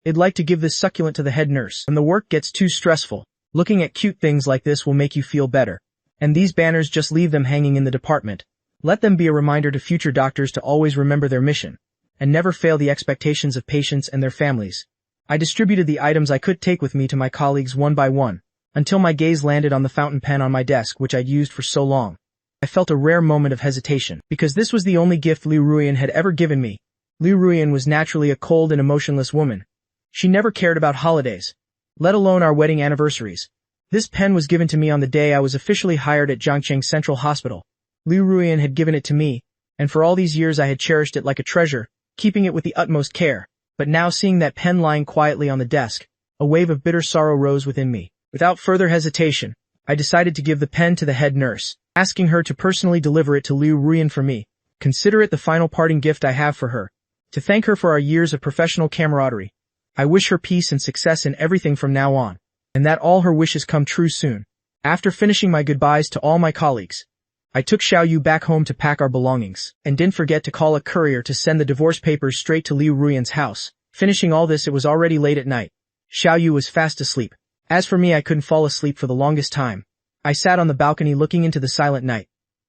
I'd like to give this succulent to the head nurse. When the work gets too stressful, looking at cute things like this will make you feel better. And these banners, just leave them hanging in the department. Let them be a reminder to future doctors to always remember their mission, and never fail the expectations of patients and their families. I distributed the items I could take with me to my colleagues one by one, until my gaze landed on the fountain pen on my desk, which I'd used for so long. I felt a rare moment of hesitation, because this was the only gift Liu Ruyan had ever given me. Liu Ruyan was naturally a cold and emotionless woman. She never cared about holidays, let alone our wedding anniversaries. This pen was given to me on the day I was officially hired at Zhangcheng Central Hospital. Liu Ruyan had given it to me, and for all these years I had cherished it like a treasure, keeping it with the utmost care. But now seeing that pen lying quietly on the desk, a wave of bitter sorrow rose within me. Without further hesitation, I decided to give the pen to the head nurse, asking her to personally deliver it to Liu Ruyan for me. Consider it the final parting gift I have for her, to thank her for our years of professional camaraderie. I wish her peace and success in everything from now on, and that all her wishes come true soon. After finishing my goodbyes to all my colleagues, I took Xiaoyu back home to pack our belongings, and didn't forget to call a courier to send the divorce papers straight to Liu Ruyan's house. Finishing all this, it was already late at night. Xiaoyu was fast asleep. As for me, I couldn't fall asleep for the longest time. I sat on the balcony looking into the silent night,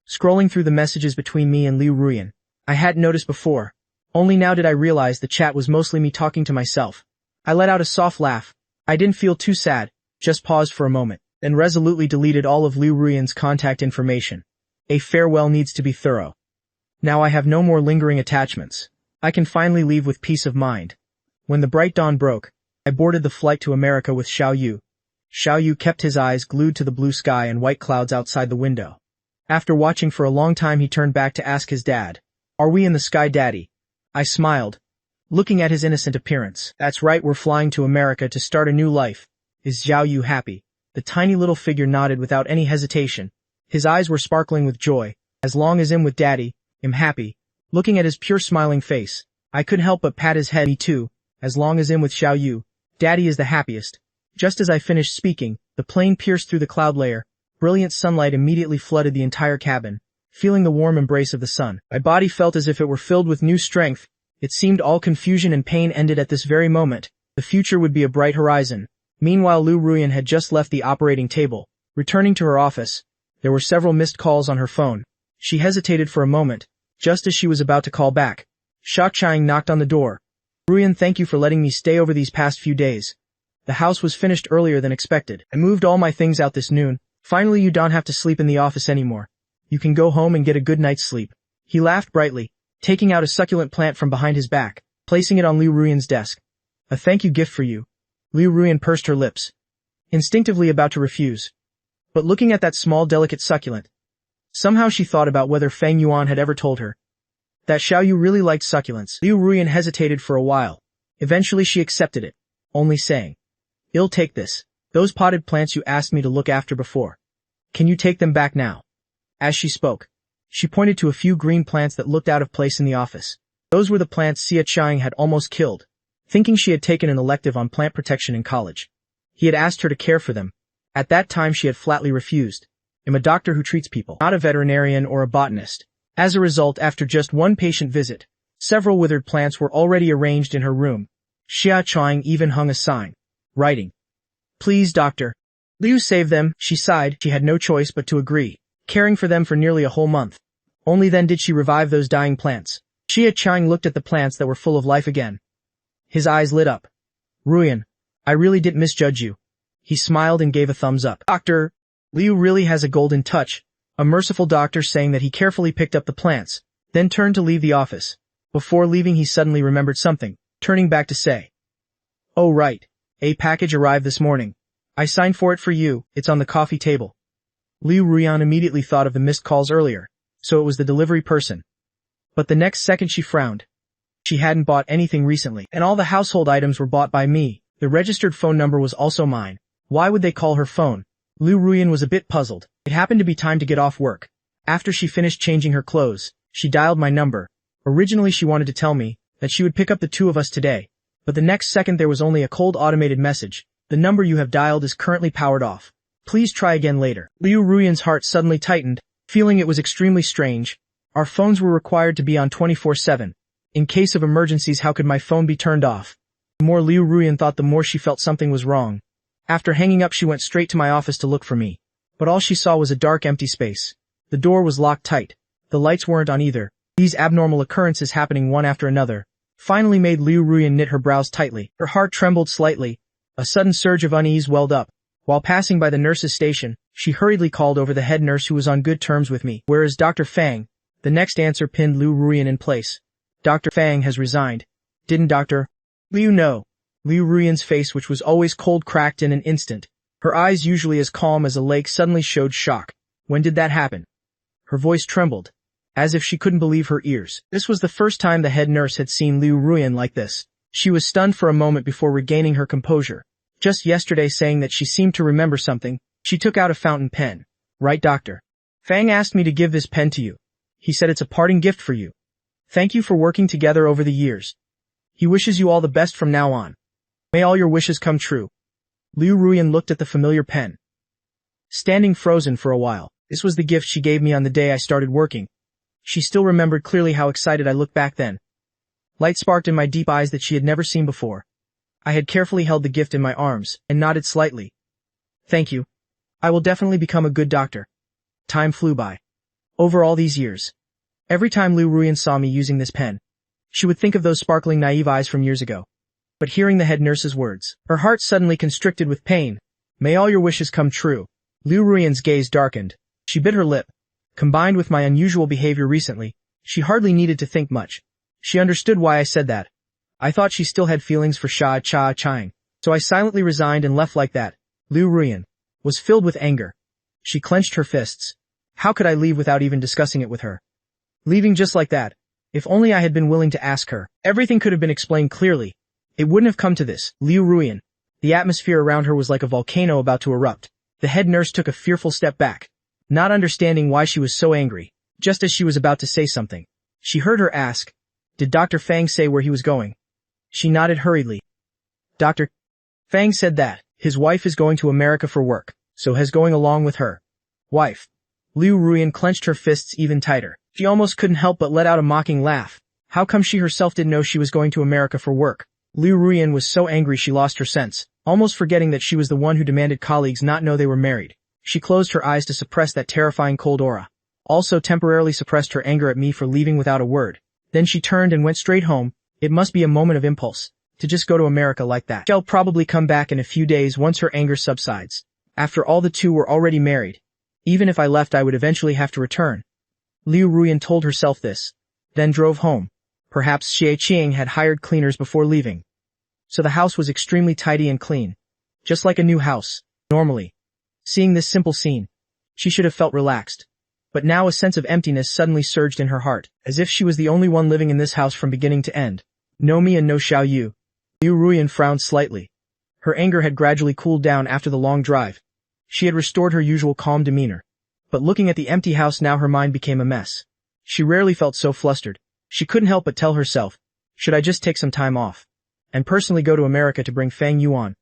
scrolling through the messages between me and Liu Ruyan. I hadn't noticed before. Only now did I realize the chat was mostly me talking to myself. I let out a soft laugh. I didn't feel too sad, just paused for a moment, then resolutely deleted all of Liu Ruyan's contact information. A farewell needs to be thorough. Now I have no more lingering attachments. I can finally leave with peace of mind. When the bright dawn broke, I boarded the flight to America with Xiaoyu. Xiaoyu kept his eyes glued to the blue sky and white clouds outside the window. After watching for a long time, he turned back to ask his dad, "Are we in the sky, Daddy?" I smiled, looking at his innocent appearance. "That's right, we're flying to America to start a new life." Is Xiaoyu happy? The tiny little figure nodded without any hesitation. His eyes were sparkling with joy. "As long as I'm with Daddy, I'm happy." Looking at his pure smiling face, I couldn't help but pat his head. "Me too, as long as I'm with Xiaoyu, Daddy is the happiest." Just as I finished speaking, the plane pierced through the cloud layer. Brilliant sunlight immediately flooded the entire cabin. Feeling the warm embrace of the sun, my body felt as if it were filled with new strength. It seemed all confusion and pain ended at this very moment. The future would be a bright horizon. Meanwhile, Liu Ruyan had just left the operating table. Returning to her office, there were several missed calls on her phone. She hesitated for a moment, just as she was about to call back. Sha Qiang knocked on the door. "Ruyan, thank you for letting me stay over these past few days. The house was finished earlier than expected. I moved all my things out this noon. Finally, you don't have to sleep in the office anymore. You can go home and get a good night's sleep." He laughed brightly, taking out a succulent plant from behind his back, placing it on Liu Ruyan's desk. "A thank you gift for you." Liu Ruyan pursed her lips, instinctively about to refuse. But looking at that small delicate succulent, somehow she thought about whether Feng Yuan had ever told her that Xiaoyu really liked succulents. Liu Ruyan hesitated for a while. Eventually she accepted it, only saying, "I'll take this. Those potted plants you asked me to look after before. Can you take them back now?" As she spoke, she pointed to a few green plants that looked out of place in the office. Those were the plants Xia Qiang had almost killed, thinking she had taken an elective on plant protection in college. He had asked her to care for them. At that time she had flatly refused. "I'm a doctor who treats people, not a veterinarian or a botanist." As a result, after just one patient visit, several withered plants were already arranged in her room. Xia Qiang even hung a sign, writing, "Please, doctor, Liu, save them." She sighed. She had no choice but to agree, caring for them for nearly a whole month. Only then did she revive those dying plants. Xia Qiang looked at the plants that were full of life again. His eyes lit up. "Ruyan, I really didn't misjudge you." He smiled and gave a thumbs up. "Doctor, Liu really has a golden touch." A merciful doctor saying that he carefully picked up the plants, then turned to leave the office. Before leaving, he suddenly remembered something, turning back to say, "Oh right, a package arrived this morning. I signed for it for you, it's on the coffee table." Liu Ruyan immediately thought of the missed calls earlier, so it was the delivery person. But the next second she frowned. She hadn't bought anything recently, and all the household items were bought by me. The registered phone number was also mine. Why would they call her phone? Liu Ruyan was a bit puzzled. It happened to be time to get off work. After she finished changing her clothes, she dialed my number. Originally she wanted to tell me that she would pick up the two of us today, but the next second there was only a cold automated message. "The number you have dialed is currently powered off. Please try again later." Liu Ruyan's heart suddenly tightened, feeling it was extremely strange. Our phones were required to be on 24/7. In case of emergencies, how could my phone be turned off? The more Liu Ruyan thought, the more she felt something was wrong. After hanging up, she went straight to my office to look for me. But all she saw was a dark, empty space. The door was locked tight. The lights weren't on either. These abnormal occurrences happening one after another finally made Liu Ruyan knit her brows tightly. Her heart trembled slightly. A sudden surge of unease welled up. While passing by the nurse's station, she hurriedly called over the head nurse, who was on good terms with me. "Where is Dr. Fang?" The next answer pinned Liu Ruyan in place. Dr. Fang has resigned. Didn't Dr. Liu know? Liu Ruyan's face, which was always cold, cracked in an instant. Her eyes, usually as calm as a lake, suddenly showed shock. When did that happen? Her voice trembled, as if she couldn't believe her ears. This was the first time the head nurse had seen Liu Ruyan like this. She was stunned for a moment before regaining her composure. Just yesterday saying that she seemed to remember something, she took out a fountain pen. Right, Doctor? Fang asked me to give this pen to you. He said it's a parting gift for you. Thank you for working together over the years. He wishes you all the best from now on. May all your wishes come true. Liu Ruyan looked at the familiar pen, standing frozen for a while. This was the gift she gave me on the day I started working. She still remembered clearly how excited I looked back then. Light sparked in my deep eyes that she had never seen before. I had carefully held the gift in my arms and nodded slightly. Thank you. I will definitely become a good doctor. Time flew by. Over all these years, every time Liu Ruyan saw me using this pen, she would think of those sparkling naive eyes from years ago. But hearing the head nurse's words, her heart suddenly constricted with pain. May all your wishes come true. Liu Ruyan's gaze darkened. She bit her lip. Combined with my unusual behavior recently, she hardly needed to think much. She understood why I said that. I thought she still had feelings for Sha Cha Chang, so I silently resigned and left like that. Liu Ruyan was filled with anger. She clenched her fists. How could I leave without even discussing it with her? Leaving just like that. If only I had been willing to ask her, everything could have been explained clearly. It wouldn't have come to this. Liu Ruyan. The atmosphere around her was like a volcano about to erupt. The head nurse took a fearful step back, not understanding why she was so angry. Just as she was about to say something, she heard her ask, "Did Dr. Fang say where he was going?" She nodded hurriedly. Dr. Fang said that his wife is going to America for work, so has going along with her. Wife. Liu Ruyan clenched her fists even tighter. She almost couldn't help but let out a mocking laugh. How come she herself didn't know she was going to America for work? Liu Ruyan was so angry she lost her sense, almost forgetting that she was the one who demanded colleagues not know they were married. She closed her eyes to suppress that terrifying cold aura. Also temporarily suppressed her anger at me for leaving without a word. Then she turned and went straight home. It must be a moment of impulse, to just go to America like that. She'll probably come back in a few days once her anger subsides. After all, the two were already married. Even if I left, I would eventually have to return. Liu Ruyan told herself this, then drove home. Perhaps Xie Qing had hired cleaners before leaving. So the house was extremely tidy and clean. Just like a new house, normally. Seeing this simple scene, she should have felt relaxed. But now a sense of emptiness suddenly surged in her heart, as if she was the only one living in this house from beginning to end. No me and no Xiao Yu. Liu Ruyan frowned slightly. Her anger had gradually cooled down after the long drive. She had restored her usual calm demeanor. But looking at the empty house now, her mind became a mess. She rarely felt so flustered. She couldn't help but tell herself, should I just take some time off and personally go to America to bring Fang Yuan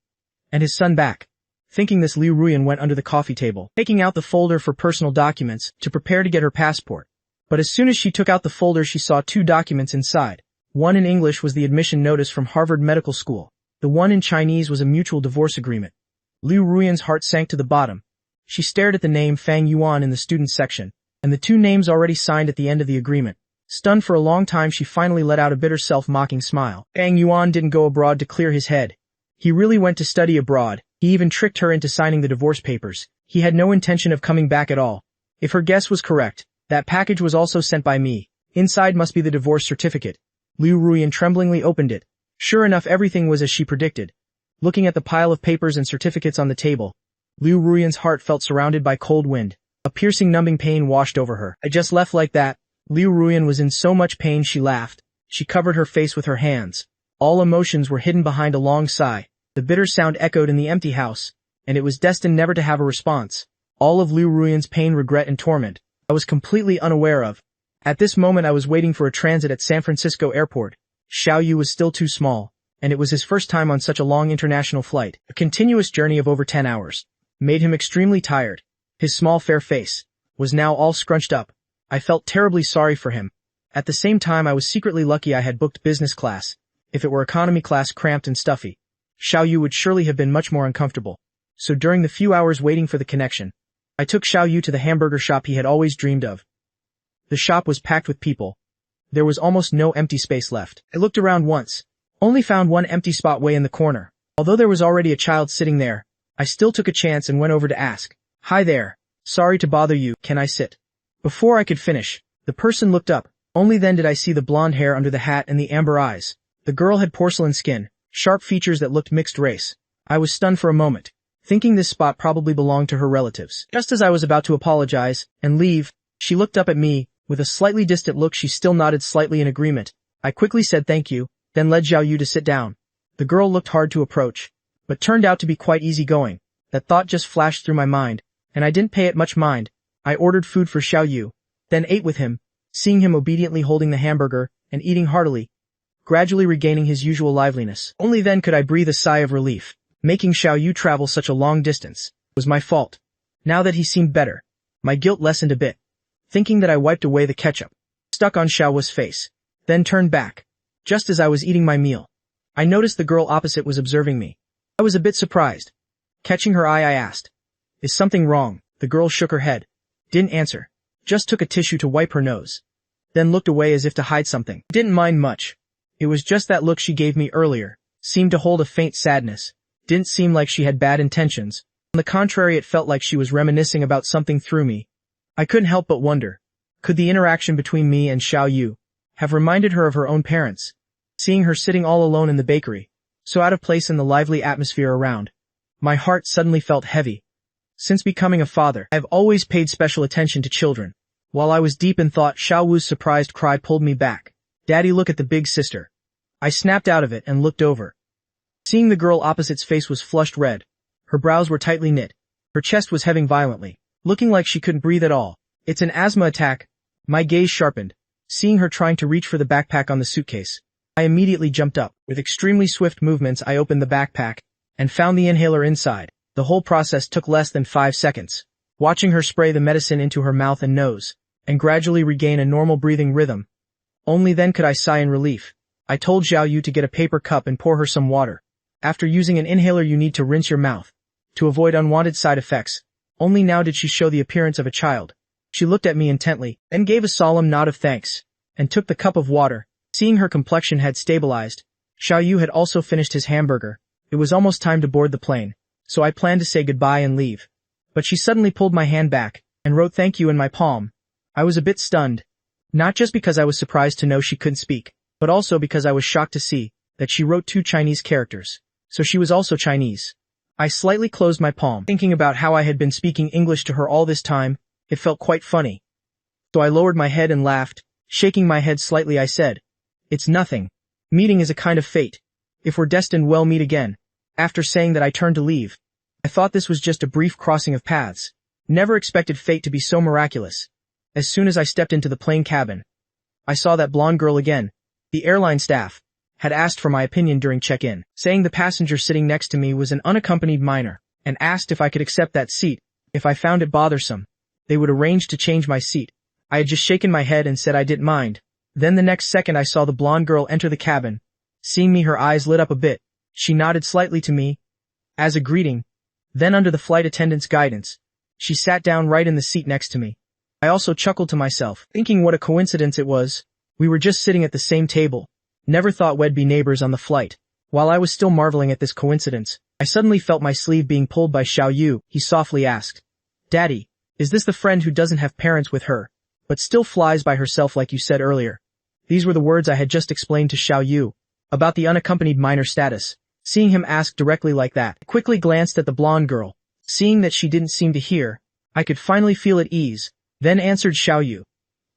and his son back? Thinking this, Liu Ruyan went under the coffee table, taking out the folder for personal documents to prepare to get her passport. But as soon as she took out the folder, she saw two documents inside. One in English was the admission notice from Harvard Medical School. The one in Chinese was a mutual divorce agreement. Liu Ruyan's heart sank to the bottom. She stared at the name Fang Yuan in the students section, and the two names already signed at the end of the agreement. Stunned for a long time, she finally let out a bitter self-mocking smile. Fang Yuan didn't go abroad to clear his head. He really went to study abroad. He even tricked her into signing the divorce papers. He had no intention of coming back at all. If her guess was correct, that package was also sent by me. Inside must be the divorce certificate. Liu Ruyan tremblingly opened it. Sure enough, everything was as she predicted. Looking at the pile of papers and certificates on the table, Liu Ruyan's heart felt surrounded by cold wind. A piercing, numbing pain washed over her. I just left like that. Liu Ruyan was in so much pain she laughed. She covered her face with her hands. All emotions were hidden behind a long sigh. The bitter sound echoed in the empty house, and it was destined never to have a response. All of Liu Ruyan's pain, regret, and torment, I was completely unaware of. At this moment I was waiting for a transit at San Francisco Airport. Xiao Yu was still too small, and it was his first time on such a long international flight. A continuous journey of over 10 hours made him extremely tired. His small fair face was now all scrunched up. I felt terribly sorry for him. At the same time, I was secretly lucky I had booked business class. If it were economy class, cramped and stuffy, Xiao Yu would surely have been much more uncomfortable. So during the few hours waiting for the connection, I took Xiao Yu to the hamburger shop he had always dreamed of. The shop was packed with people. There was almost no empty space left. I looked around once, only found one empty spot way in the corner. Although there was already a child sitting there, I still took a chance and went over to ask, "Hi there. Sorry to bother you, can I sit?" Before I could finish, the person looked up, Only then did I see the blonde hair under the hat and the amber eyes. The girl had porcelain skin, sharp features that looked mixed race. I was stunned for a moment, thinking this spot probably belonged to her relatives. Just as I was about to apologize and leave, she looked up at me. With a slightly distant look, she still nodded slightly in agreement. I quickly said thank you, then led Xiao Yu to sit down. The girl looked hard to approach, but turned out to be quite easygoing. That thought just flashed through my mind, and I didn't pay it much mind. I ordered food for Xiao Yu, then ate with him, seeing him obediently holding the hamburger and eating heartily, gradually regaining his usual liveliness. Only then could I breathe a sigh of relief. Making Xiao Yu travel such a long distance was my fault. Now that he seemed better, my guilt lessened a bit. Thinking that I wiped away the ketchup stuck on Xiao Yu's face, then turned back. Just as I was eating my meal, I noticed the girl opposite was observing me. I was a bit surprised. Catching her eye, I asked, "Is something wrong?" The girl shook her head, didn't answer, just took a tissue to wipe her nose, then looked away as if to hide something. Didn't mind much. It was just that look she gave me earlier, seemed to hold a faint sadness. Didn't seem like she had bad intentions. On the contrary, it felt like she was reminiscing about something through me. I couldn't help but wonder, could the interaction between me and Xiao Yu have reminded her of her own parents? Seeing her sitting all alone in the bakery, so out of place in the lively atmosphere around, my heart suddenly felt heavy. Since becoming a father, I have always paid special attention to children. While I was deep in thought, Xiao Yu's surprised cry pulled me back. "Daddy, look at the big sister." I snapped out of it and looked over. Seeing the girl opposite's face was flushed red. Her brows were tightly knit. Her chest was heaving violently, looking like she couldn't breathe at all. "It's an asthma attack." My gaze sharpened, seeing her trying to reach for the backpack on the suitcase. I immediately jumped up. With extremely swift movements, I opened the backpack and found the inhaler inside. The whole process took less than 5 seconds. Watching her spray the medicine into her mouth and nose, and gradually regain a normal breathing rhythm. Only then could I sigh in relief. I told Xiao Yu to get a paper cup and pour her some water. After using an inhaler, you need to rinse your mouth to avoid unwanted side effects. Only now did she show the appearance of a child. She looked at me intently, then gave a solemn nod of thanks, and took the cup of water. Seeing her complexion had stabilized, Xiao Yu had also finished his hamburger. It was almost time to board the plane, so I planned to say goodbye and leave. But she suddenly pulled my hand back, and wrote "thank you" in my palm. I was a bit stunned. Not just because I was surprised to know she couldn't speak, but also because I was shocked to see that she wrote 2 Chinese characters. So she was also Chinese. I slightly closed my palm, thinking about how I had been speaking English to her all this time. It felt quite funny. So I lowered my head and laughed. Shaking my head slightly, I said, "It's nothing. Meeting is a kind of fate. If we're destined, we'll meet again." After saying that, I turned to leave. I thought this was just a brief crossing of paths. Never expected fate to be so miraculous. As soon as I stepped into the plane cabin, I saw that blonde girl again. The airline staff had asked for my opinion during check-in, saying the passenger sitting next to me was an unaccompanied minor, and asked if I could accept that seat. If I found it bothersome, they would arrange to change my seat. I had just shaken my head and said I didn't mind. Then the next second I saw the blonde girl enter the cabin. Seeing me, her eyes lit up a bit. She nodded slightly to me as a greeting. Then, under the flight attendant's guidance, she sat down right in the seat next to me. I also chuckled to myself, thinking what a coincidence it was. We were just sitting at the same table. Never thought we'd be neighbors on the flight. While I was still marveling at this coincidence, I suddenly felt my sleeve being pulled by Xiao Yu. He softly asked, "Daddy, is this the friend who doesn't have parents with her, but still flies by herself like you said earlier?" These were the words I had just explained to Xiao Yu about the unaccompanied minor status. Seeing him ask directly like that, I quickly glanced at the blonde girl. Seeing that she didn't seem to hear, I could finally feel at ease, then answered Xiao Yu.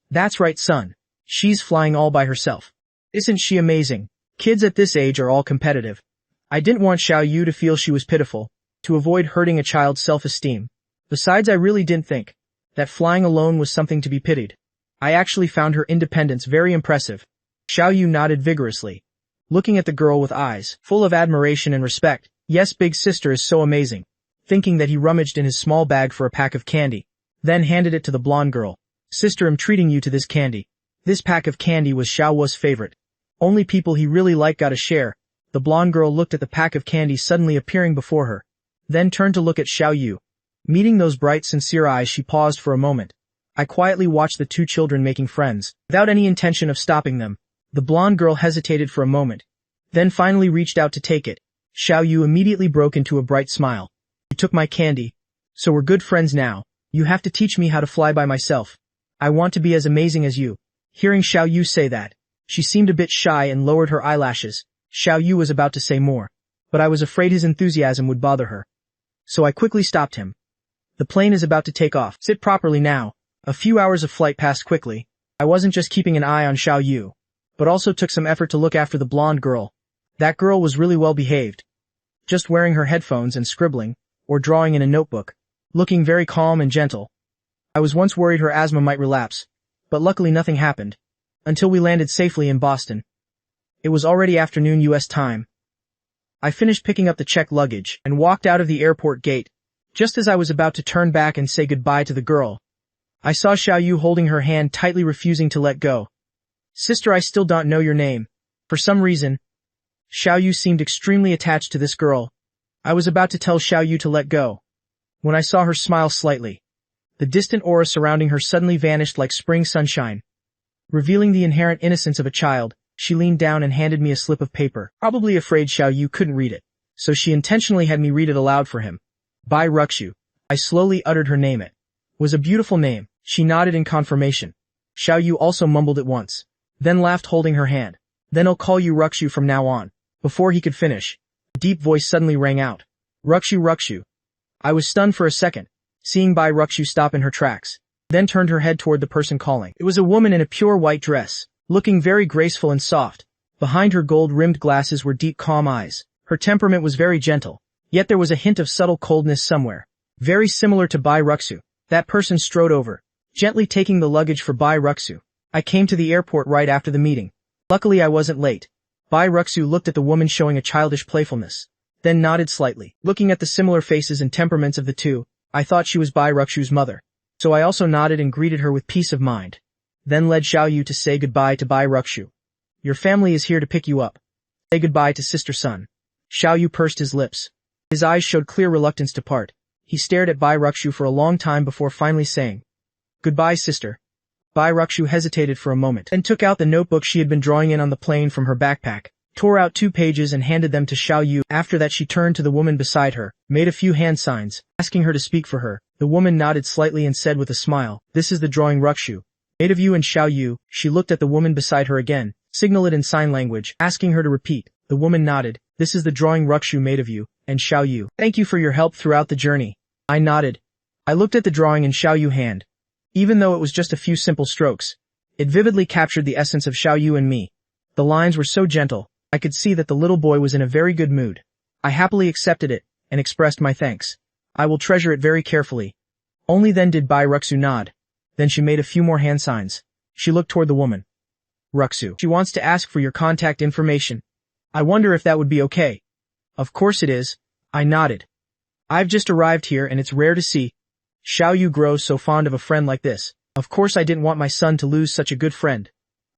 "That's right, son. She's flying all by herself. Isn't she amazing? Kids at this age are all competitive." I didn't want Xiao Yu to feel she was pitiful, to avoid hurting a child's self-esteem. Besides, I really didn't think that flying alone was something to be pitied. I actually found her independence very impressive. Xiao Yu nodded vigorously, looking at the girl with eyes full of admiration and respect. "Yes, big sister is so amazing." Thinking that, he rummaged in his small bag for a pack of candy, then handed it to the blonde girl. "Sister, I'm treating you to this candy." This pack of candy was Xiao Yu's favorite. Only people he really liked got a share. The blonde girl looked at the pack of candy suddenly appearing before her, then turned to look at Xiao Yu. Meeting those bright, sincere eyes, she paused for a moment. I quietly watched the 2 children making friends, without any intention of stopping them. The blonde girl hesitated for a moment, then finally reached out to take it. Xiao Yu immediately broke into a bright smile. "You took my candy. So we're good friends now. You have to teach me how to fly by myself. I want to be as amazing as you." Hearing Xiao Yu say that, she seemed a bit shy and lowered her eyelashes. Xiao Yu was about to say more, but I was afraid his enthusiasm would bother her. So I quickly stopped him. The plane is about to take off. Sit properly now. A few hours of flight passed quickly. I wasn't just keeping an eye on Xiao Yu, but also took some effort to look after the blonde girl. That girl was really well behaved. Just wearing her headphones and scribbling, or drawing in a notebook, looking very calm and gentle. I was once worried her asthma might relapse, but luckily nothing happened, until we landed safely in Boston. It was already afternoon US time. I finished picking up the checked luggage and walked out of the airport gate. Just as I was about to turn back and say goodbye to the girl, I saw Xiao Yu holding her hand tightly, refusing to let go. Sister, I still don't know your name. For some reason, Xiao Yu seemed extremely attached to this girl. I was about to tell Xiao Yu to let go, when I saw her smile slightly. The distant aura surrounding her suddenly vanished like spring sunshine. Revealing the inherent innocence of a child, she leaned down and handed me a slip of paper, probably afraid Xiao Yu couldn't read it, so she intentionally had me read it aloud for him. Bai Ruxu. I slowly uttered her name. It was a beautiful name. She nodded in confirmation. Xiao Yu also mumbled it once, then laughed, holding her hand. Then I'll call you Ruxu from now on. Before he could finish, a deep voice suddenly rang out. Ruxu, Ruxu. I was stunned for a second, seeing Bai Ruxu stop in her tracks, then turned her head toward the person calling. It was a woman in a pure white dress, looking very graceful and soft. Behind her gold-rimmed glasses were deep, calm eyes. Her temperament was very gentle, yet there was a hint of subtle coldness somewhere, very similar to Bai Ruxu. That person strode over, gently taking the luggage for Bai Ruxu. I came to the airport right after the meeting. Luckily I wasn't late. Bai Ruxu looked at the woman, showing a childish playfulness, then nodded slightly. Looking at the similar faces and temperaments of the two, I thought she was Bai Ruxu's mother, so I also nodded and greeted her with peace of mind. Then led Xiao Yu to say goodbye to Bai Ruxu. Your family is here to pick you up. Say goodbye to sister son. Xiao Yu pursed his lips. His eyes showed clear reluctance to part. He stared at Bai Ruxu for a long time before finally saying, Goodbye, sister. Bai Ruxu hesitated for a moment and took out the notebook she had been drawing in on the plane from her backpack, tore out 2 pages and handed them to Xiao Yu. After that she turned to the woman beside her, made a few hand signs, asking her to speak for her. The woman nodded slightly and said with a smile, This is the drawing Ruxu made of you and Xiao Yu. She looked at the woman beside her again, signaled it in sign language, asking her to repeat. The woman nodded. This is the drawing Ruxu made of you and Xiao Yu. Thank you for your help throughout the journey. I nodded. I looked at the drawing in Xiao Yu's hand. Even though it was just a few simple strokes, it vividly captured the essence of Xiao Yu and me. The lines were so gentle, I could see that the little boy was in a very good mood. I happily accepted it and expressed my thanks. I will treasure it very carefully. Only then did Bai Ruxu nod. Then she made a few more hand signs. She looked toward the woman. Ruxu. She wants to ask for your contact information. I wonder if that would be okay. Of course it is. I nodded. I've just arrived here and it's rare to see Xiao Yu grows so fond of a friend like this. Of course I didn't want my son to lose such a good friend.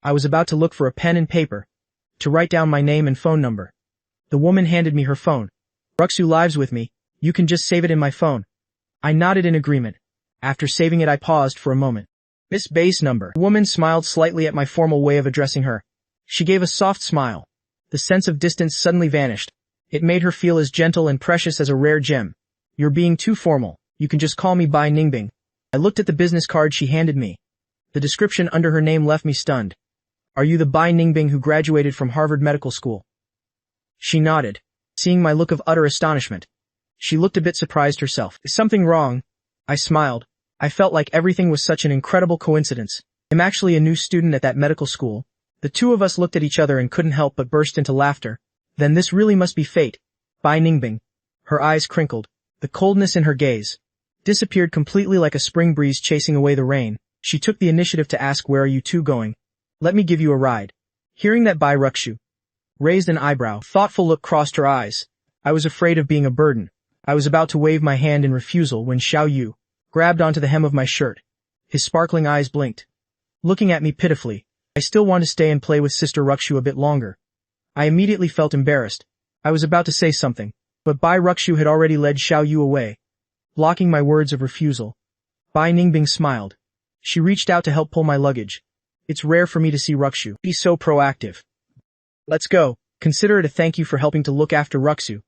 I was about to look for a pen and paper to write down my name and phone number. The woman handed me her phone. Ruxu lives with me. You can just save it in my phone. I nodded in agreement. After saving it I paused for a moment. Miss Base number. The woman smiled slightly at my formal way of addressing her. She gave a soft smile. The sense of distance suddenly vanished. It made her feel as gentle and precious as a rare gem. You're being too formal. You can just call me Bai Ningbing. I looked at the business card she handed me. The description under her name left me stunned. Are you the Bai Ningbing who graduated from Harvard Medical School? She nodded, seeing my look of utter astonishment. She looked a bit surprised herself. Is something wrong? I smiled. I felt like everything was such an incredible coincidence. I'm actually a new student at that medical school. The two of us looked at each other and couldn't help but burst into laughter. Then this really must be fate. Bai Ningbing. Her eyes crinkled. The coldness in her gaze disappeared completely like a spring breeze chasing away the rain. She took the initiative to ask, where are you two going? Let me give you a ride. Hearing that, Bai Ruxu raised an eyebrow. Thoughtful look crossed her eyes. I was afraid of being a burden. I was about to wave my hand in refusal when Xiao Yu grabbed onto the hem of my shirt. His sparkling eyes blinked, looking at me pitifully. I still want to stay and play with Sister Ruxu a bit longer. I immediately felt embarrassed. I was about to say something, but Bai Ruxu had already led Xiao Yu away, blocking my words of refusal. Bai Ningbing smiled. She reached out to help pull my luggage. It's rare for me to see Ruxu be so proactive. Let's go. Consider it a thank you for helping to look after Ruxu.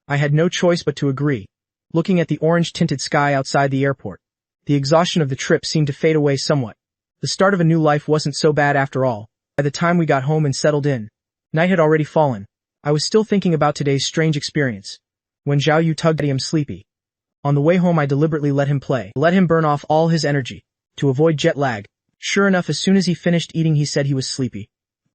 I had no choice but to agree. Looking at the orange-tinted sky outside the airport, the exhaustion of the trip seemed to fade away somewhat. The start of a new life wasn't so bad after all. By the time we got home and settled in, night had already fallen. I was still thinking about today's strange experience. When Xiao Yu tugged at him sleepy. On the way home I deliberately let him play. Let him burn off all his energy. To avoid jet lag. Sure enough, as soon as he finished eating he said he was sleepy.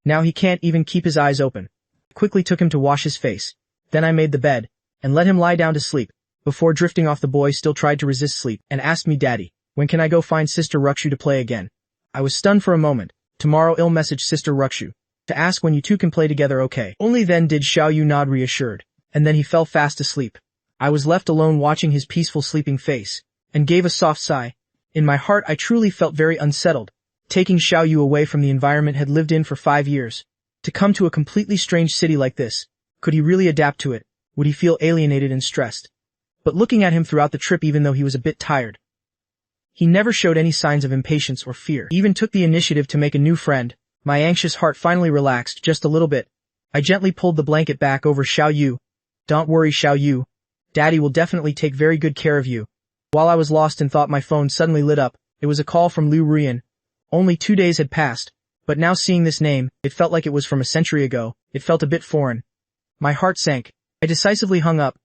Now he can't even keep his eyes open. I quickly took him to wash his face. Then I made the bed, and let him lie down to sleep. Before drifting off the boy still tried to resist sleep, and asked me, "Daddy, when can I go find Sister Rukshu to play again?" I was stunned for a moment. Tomorrow I'll message Sister Rukshu to ask when you two can play together, okay? Only then did Xiao Yu nod reassured, and then he fell fast asleep. I was left alone watching his peaceful sleeping face, and gave a soft sigh. In my heart I truly felt very unsettled. Taking Xiao Yu away from the environment had lived in for 5 years. To come to a completely strange city like this, could he really adapt to it? Would he feel alienated and stressed? But looking at him throughout the trip, even though he was a bit tired, he never showed any signs of impatience or fear. He even took the initiative to make a new friend. My anxious heart finally relaxed just a little bit. I gently pulled the blanket back over Xiao Yu. "Don't worry, Xiao Yu. Daddy will definitely take very good care of you." While I was lost in thought, my phone suddenly lit up. It was a call from Liu Ruyan. Only 2 days had passed, but now seeing this name, it felt like it was from a century ago. It felt a bit foreign. My heart sank. I decisively hung up,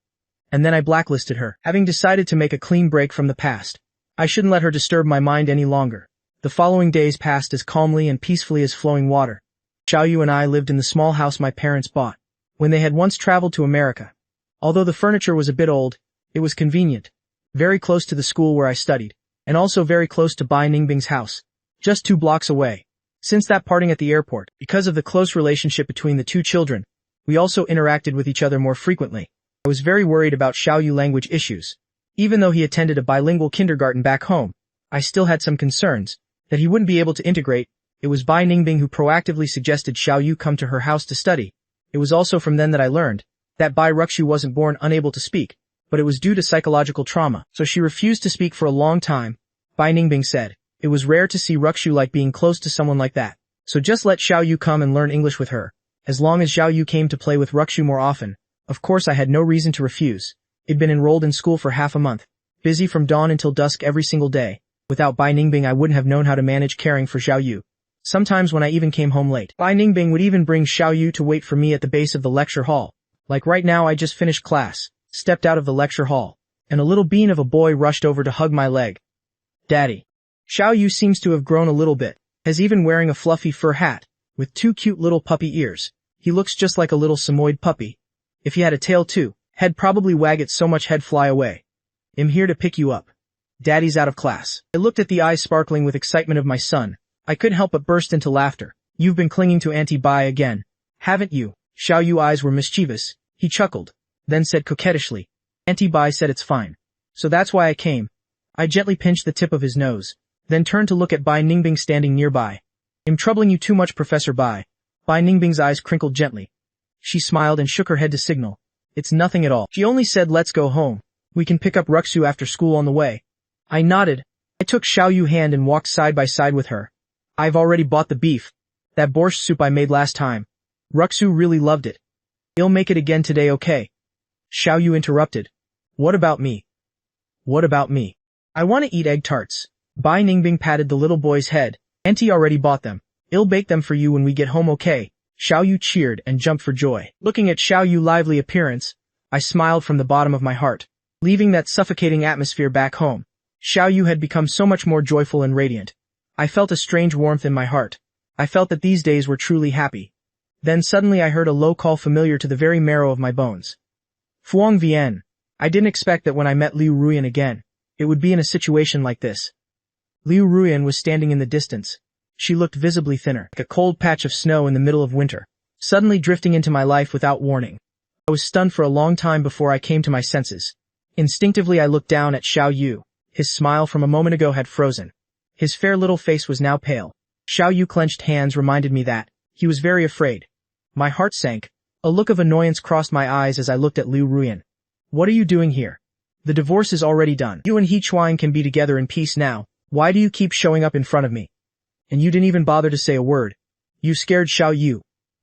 and then I blacklisted her, having decided to make a clean break from the past. I shouldn't let her disturb my mind any longer. The following days passed as calmly and peacefully as flowing water. Xiao Yu and I lived in the small house my parents bought when they had once traveled to America. Although the furniture was a bit old, it was convenient. Very close to the school where I studied, and also very close to Bai Ningbing's house, just 2 blocks away. Since that parting at the airport, because of the close relationship between the two children, we also interacted with each other more frequently. I was very worried about Xiao Yu language issues. Even though he attended a bilingual kindergarten back home, I still had some concerns that he wouldn't be able to integrate. It was Bai Ningbing who proactively suggested Xiao Yu come to her house to study. It was also from then that I learned that Bai Rukshu wasn't born unable to speak, but it was due to psychological trauma, so she refused to speak for a long time. Bai Ningbing said it was rare to see Rukshu like being close to someone like that, so just let Xiao Yu come and learn English with her. As long as Xiao Yu came to play with Rukshu more often, of course I had no reason to refuse. I'd been enrolled in school for half a month, busy from dawn until dusk every single day. Without Bai Ningbing I wouldn't have known how to manage caring for Xiao Yu. Sometimes when I even came home late, Bai Ningbing would even bring Xiao Yu to wait for me at the base of the lecture hall. Like right now, I just finished class, stepped out of the lecture hall, and a little bean of a boy rushed over to hug my leg. "Daddy." Xiao Yu seems to have grown a little bit, is even wearing a fluffy fur hat, with 2 cute little puppy ears. He looks just like a little Samoyed puppy. If he had a tail too, he'd probably wag it so much he'd fly away. "I'm here to pick you up. Daddy's out of class." I looked at the eyes sparkling with excitement of my son. I couldn't help but burst into laughter. "You've been clinging to Auntie Bai again, haven't you?" Xiao Yu's eyes were mischievous. He chuckled, then said coquettishly, "Auntie Bai said it's fine. So that's why I came." I gently pinched the tip of his nose, then turned to look at Bai Ningbing standing nearby. "I'm troubling you too much, Professor Bai." Bai Ningbing's eyes crinkled gently. She smiled and shook her head to signal. "It's nothing at all." She only said, "Let's go home. We can pick up Rukshu after school on the way." I nodded. I took Xiao Yu's hand and walked side by side with her. "I've already bought the beef. That borscht soup I made last time. Rukshu really loved it. I'll make it again today, okay?" Xiao Yu interrupted. "What about me? What about me? I want to eat egg tarts." Bai Ningbing patted the little boy's head. "Auntie already bought them. I'll bake them for you when we get home, okay?" Xiao Yu cheered and jumped for joy. Looking at Xiao Yu's lively appearance, I smiled from the bottom of my heart. Leaving that suffocating atmosphere back home, Xiao Yu had become so much more joyful and radiant. I felt a strange warmth in my heart. I felt that these days were truly happy. Then suddenly I heard a low call familiar to the very marrow of my bones. "Fuang Vien." I didn't expect that when I met Liu Ruyan again, it would be in a situation like this. Liu Ruyan was standing in the distance. She looked visibly thinner, like a cold patch of snow in the middle of winter, suddenly drifting into my life without warning. I was stunned for a long time before I came to my senses. Instinctively I looked down at Xiao Yu. His smile from a moment ago had frozen. His fair little face was now pale. Xiao Yu's clenched hands reminded me that he was very afraid. My heart sank. A look of annoyance crossed my eyes as I looked at Liu Ruyan. "What are you doing here? The divorce is already done. You and He Chuan can be together in peace now. Why do you keep showing up in front of me? And you didn't even bother to say a word. You scared Xiao Yu."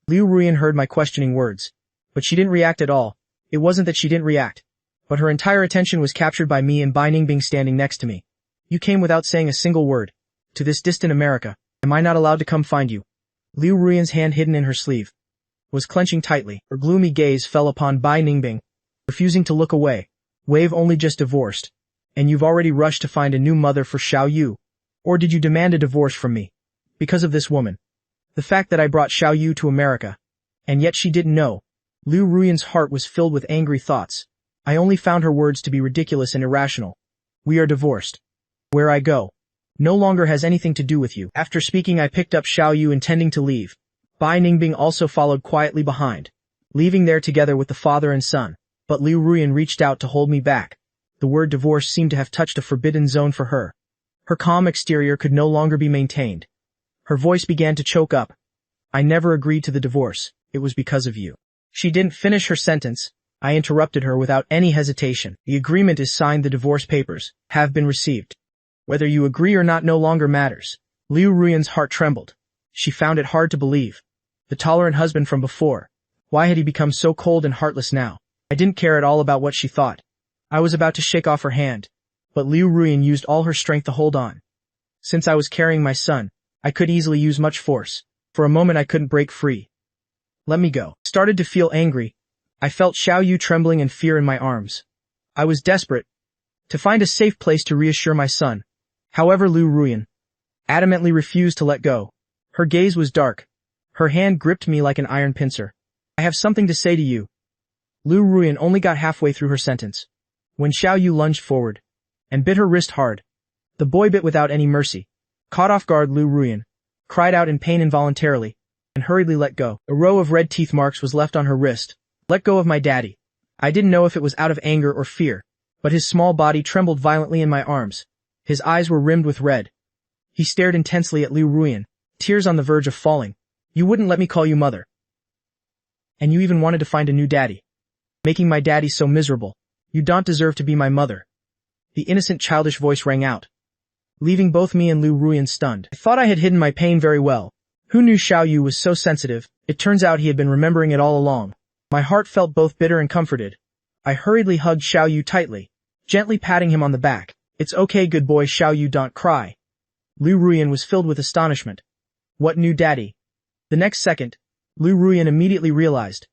Liu Ruyan heard my questioning words, but she didn't react at all. It wasn't that she didn't react, but her entire attention was captured by me and Bai Ningbing standing next to me. "You came without saying a single word. to this distant America. Am I not allowed to come find you? Liu Ruyan's hand hidden in her sleeve was clenching tightly. Her gloomy gaze fell upon Bai Ningbing, refusing to look away. Wave only just divorced, and you've already rushed to find a new mother for Xiao Yu. Or did you demand a divorce from me? Because of this woman. The fact that I brought Xiao Yu to America. And yet she didn't know. Liu Ruyan's heart was filled with angry thoughts. I only found her words to be ridiculous and irrational. We are divorced. Where I go no longer has anything to do with you. After speaking, I picked up Xiao Yu intending to leave. Bai Ningbing also followed quietly behind, leaving there together with the father and son. But Liu Ruyan reached out to hold me back. The word divorce seemed to have touched a forbidden zone for her. Her calm exterior could no longer be maintained. Her voice began to choke up. I never agreed to the divorce. It was because of you. She didn't finish her sentence. I interrupted her without any hesitation. The agreement is signed. The divorce papers have been received. Whether you agree or not no longer matters. Liu Ruyan's heart trembled. She found it hard to believe. The tolerant husband from before. Why had he become so cold and heartless now? I didn't care at all about what she thought. I was about to shake off her hand, but Liu Ruyan used all her strength to hold on. Since I was carrying my son, I could easily use much force. For a moment I couldn't break free. Let me go. Started to feel angry. I felt Xiao Yu trembling in fear in my arms. I was desperate to find a safe place to reassure my son. However, Liu Ruyan adamantly refused to let go. Her gaze was dark. Her hand gripped me like an iron pincer. I have something to say to you. Liu Ruyan only got halfway through her sentence when Xiao Yu lunged forward and bit her wrist hard. The boy bit without any mercy. Caught off guard, Liu Ruyan cried out in pain involuntarily and hurriedly let go. A row of red teeth marks was left on her wrist. Let go of my daddy. I didn't know if it was out of anger or fear, but his small body trembled violently in my arms. His eyes were rimmed with red. He stared intensely at Liu Ruyan, tears on the verge of falling. You wouldn't let me call you mother. And you even wanted to find a new daddy. Making my daddy so miserable. You don't deserve to be my mother. The innocent childish voice rang out, leaving both me and Liu Ruyan stunned. I thought I had hidden my pain very well. Who knew Xiao Yu was so sensitive? It turns out he had been remembering it all along. My heart felt both bitter and comforted. I hurriedly hugged Xiao Yu tightly, gently patting him on the back. It's okay, good boy, Xiao Yu, don't cry. Liu Ruyan was filled with astonishment. What new daddy? The next second, Liu Ruyan immediately realized.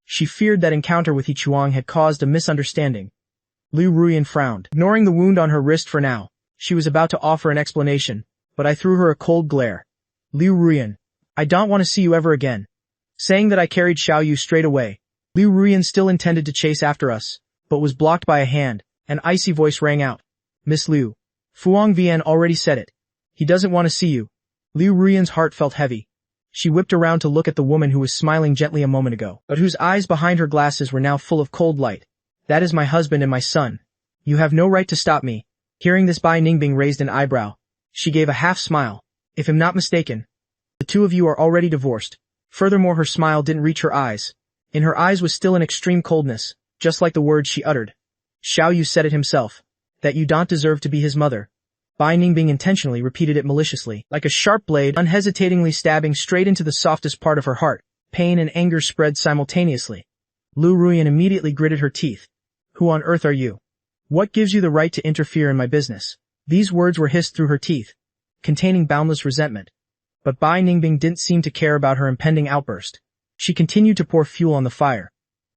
She feared that encounter with He Chuang had caused a misunderstanding. Liu Ruyan frowned, ignoring the wound on her wrist for now. She was about to offer an explanation, but I threw her a cold glare. Liu Ruyan, I don't want to see you ever again. Saying that, I carried Xiao Yu straight away. Liu Ruyan still intended to chase after us, but was blocked by a hand. An icy voice rang out. Miss Liu. Fuang Vian already said it. He doesn't want to see you. Liu Ruyan's heart felt heavy. She whipped around to look at the woman who was smiling gently a moment ago, but whose eyes behind her glasses were now full of cold light. That is my husband and my son. You have no right to stop me. Hearing this, Bai Ningbing raised an eyebrow. She gave a half smile. If I'm not mistaken, the two of you are already divorced. Furthermore, her smile didn't reach her eyes. In her eyes was still an extreme coldness, just like the words she uttered. Xiao Yu said it himself. That you don't deserve to be his mother. Bai Ningbing intentionally repeated it maliciously, like a sharp blade unhesitatingly stabbing straight into the softest part of her heart. Pain and anger spread simultaneously. Liu Ruyan immediately gritted her teeth. Who on earth are you? What gives you the right to interfere in my business? These words were hissed through her teeth, containing boundless resentment. But Bai Ningbing didn't seem to care about her impending outburst. She continued to pour fuel on the fire.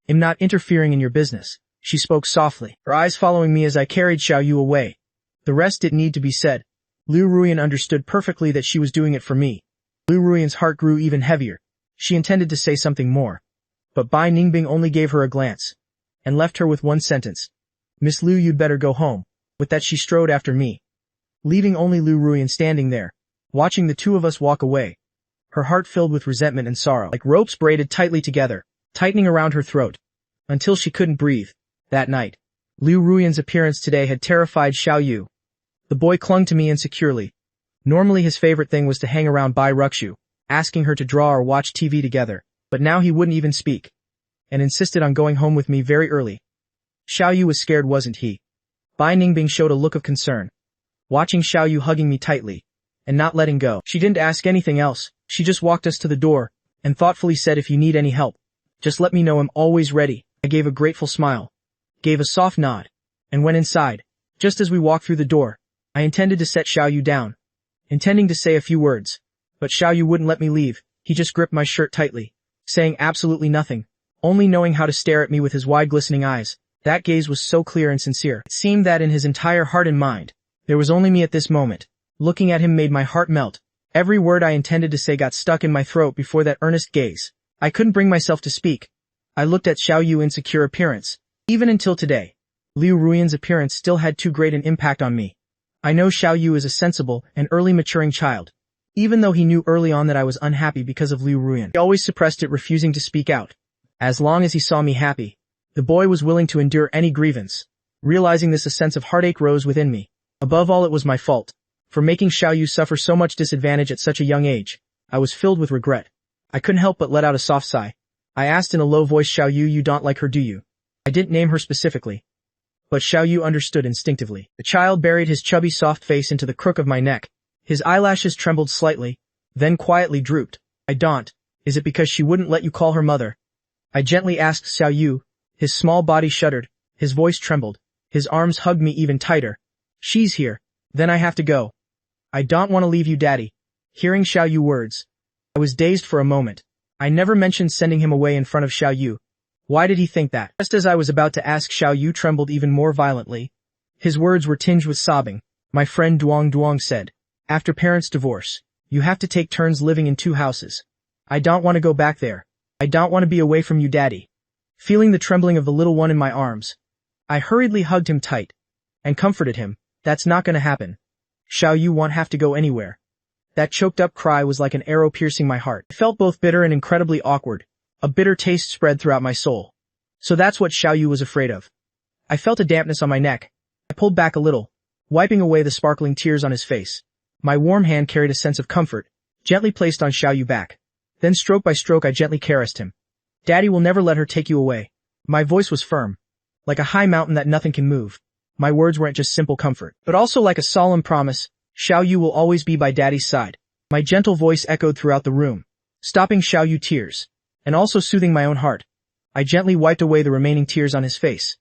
I'm not interfering in your business. She spoke softly, her eyes following me as I carried Xiao Yu away. The rest didn't need to be said. Liu Ruyan understood perfectly that she was doing it for me. Liu Ruyan's heart grew even heavier. She intended to say something more, but Bai Ningbing only gave her a glance and left her with one sentence. Miss Liu, you'd better go home. With that, she strode after me, leaving only Liu Ruyan standing there, watching the two of us walk away. Her heart filled with resentment and sorrow, like ropes braided tightly together, tightening around her throat, until she couldn't breathe. That night, Liu Ruyan's appearance today had terrified Xiao Yu. The boy clung to me insecurely. Normally his favorite thing was to hang around Bai Ruxu, asking her to draw or watch TV together, but now he wouldn't even speak, and insisted on going home with me very early. Xiao Yu was scared, wasn't he? Bai Ningbing showed a look of concern, watching Xiao Yu hugging me tightly, and not letting go. She didn't ask anything else. She just walked us to the door, and thoughtfully said, if you need any help, just let me know, I'm always ready. I gave a grateful smile, gave a soft nod, and went inside. Just as we walked through the door, I intended to set Xiao Yu down, intending to say a few words. But Xiao Yu wouldn't let me leave. He just gripped my shirt tightly, saying absolutely nothing, only knowing how to stare at me with his wide glistening eyes. That gaze was so clear and sincere. It seemed that in his entire heart and mind, there was only me at this moment. Looking at him made my heart melt. Every word I intended to say got stuck in my throat before that earnest gaze. I couldn't bring myself to speak. I looked at Xiao Yu's insecure appearance. Even until today, Liu Ruiyan's appearance still had too great an impact on me. I know Xiao Yu is a sensible and early maturing child. Even though he knew early on that I was unhappy because of Liu Ruiyan, he always suppressed it, refusing to speak out. As long as he saw me happy, the boy was willing to endure any grievance. Realizing this, a sense of heartache rose within me. Above all, it was my fault for making Xiao Yu suffer so much disadvantage at such a young age. I was filled with regret. I couldn't help but let out a soft sigh. I asked in a low voice, Xiao Yu, you don't like her, do you? I didn't name her specifically, but Xiao Yu understood instinctively. The child buried his chubby soft face into the crook of my neck. His eyelashes trembled slightly, then quietly drooped. I don't. Is it because she wouldn't let you call her mother? I gently asked Xiao Yu. His small body shuddered. His voice trembled. His arms hugged me even tighter. She's here. Then I have to go. I don't want to leave you, Daddy. Hearing Xiao Yu's words, I was dazed for a moment. I never mentioned sending him away in front of Xiao Yu. Why did he think that? Just as I was about to ask, Xiao Yu trembled even more violently. His words were tinged with sobbing. My friend Duong said, after parents' divorce, you have to take turns living in 2 houses. I don't want to go back there. I don't want to be away from you, Daddy. Feeling the trembling of the little one in my arms, I hurriedly hugged him tight and comforted him. That's not going to happen. Xiao Yu won't have to go anywhere. That choked-up cry was like an arrow piercing my heart. It felt both bitter and incredibly awkward. A bitter taste spread throughout my soul. So that's what Xiao Yu was afraid of. I felt a dampness on my neck. I pulled back a little, wiping away the sparkling tears on his face. My warm hand carried a sense of comfort, gently placed on Xiao Yu back. Then stroke by stroke I gently caressed him. Daddy will never let her take you away. My voice was firm, like a high mountain that nothing can move. My words weren't just simple comfort, but also like a solemn promise. Xiao Yu will always be by Daddy's side. My gentle voice echoed throughout the room, stopping Xiao Yu's tears, and also soothing my own heart. I gently wiped away the remaining tears on his face.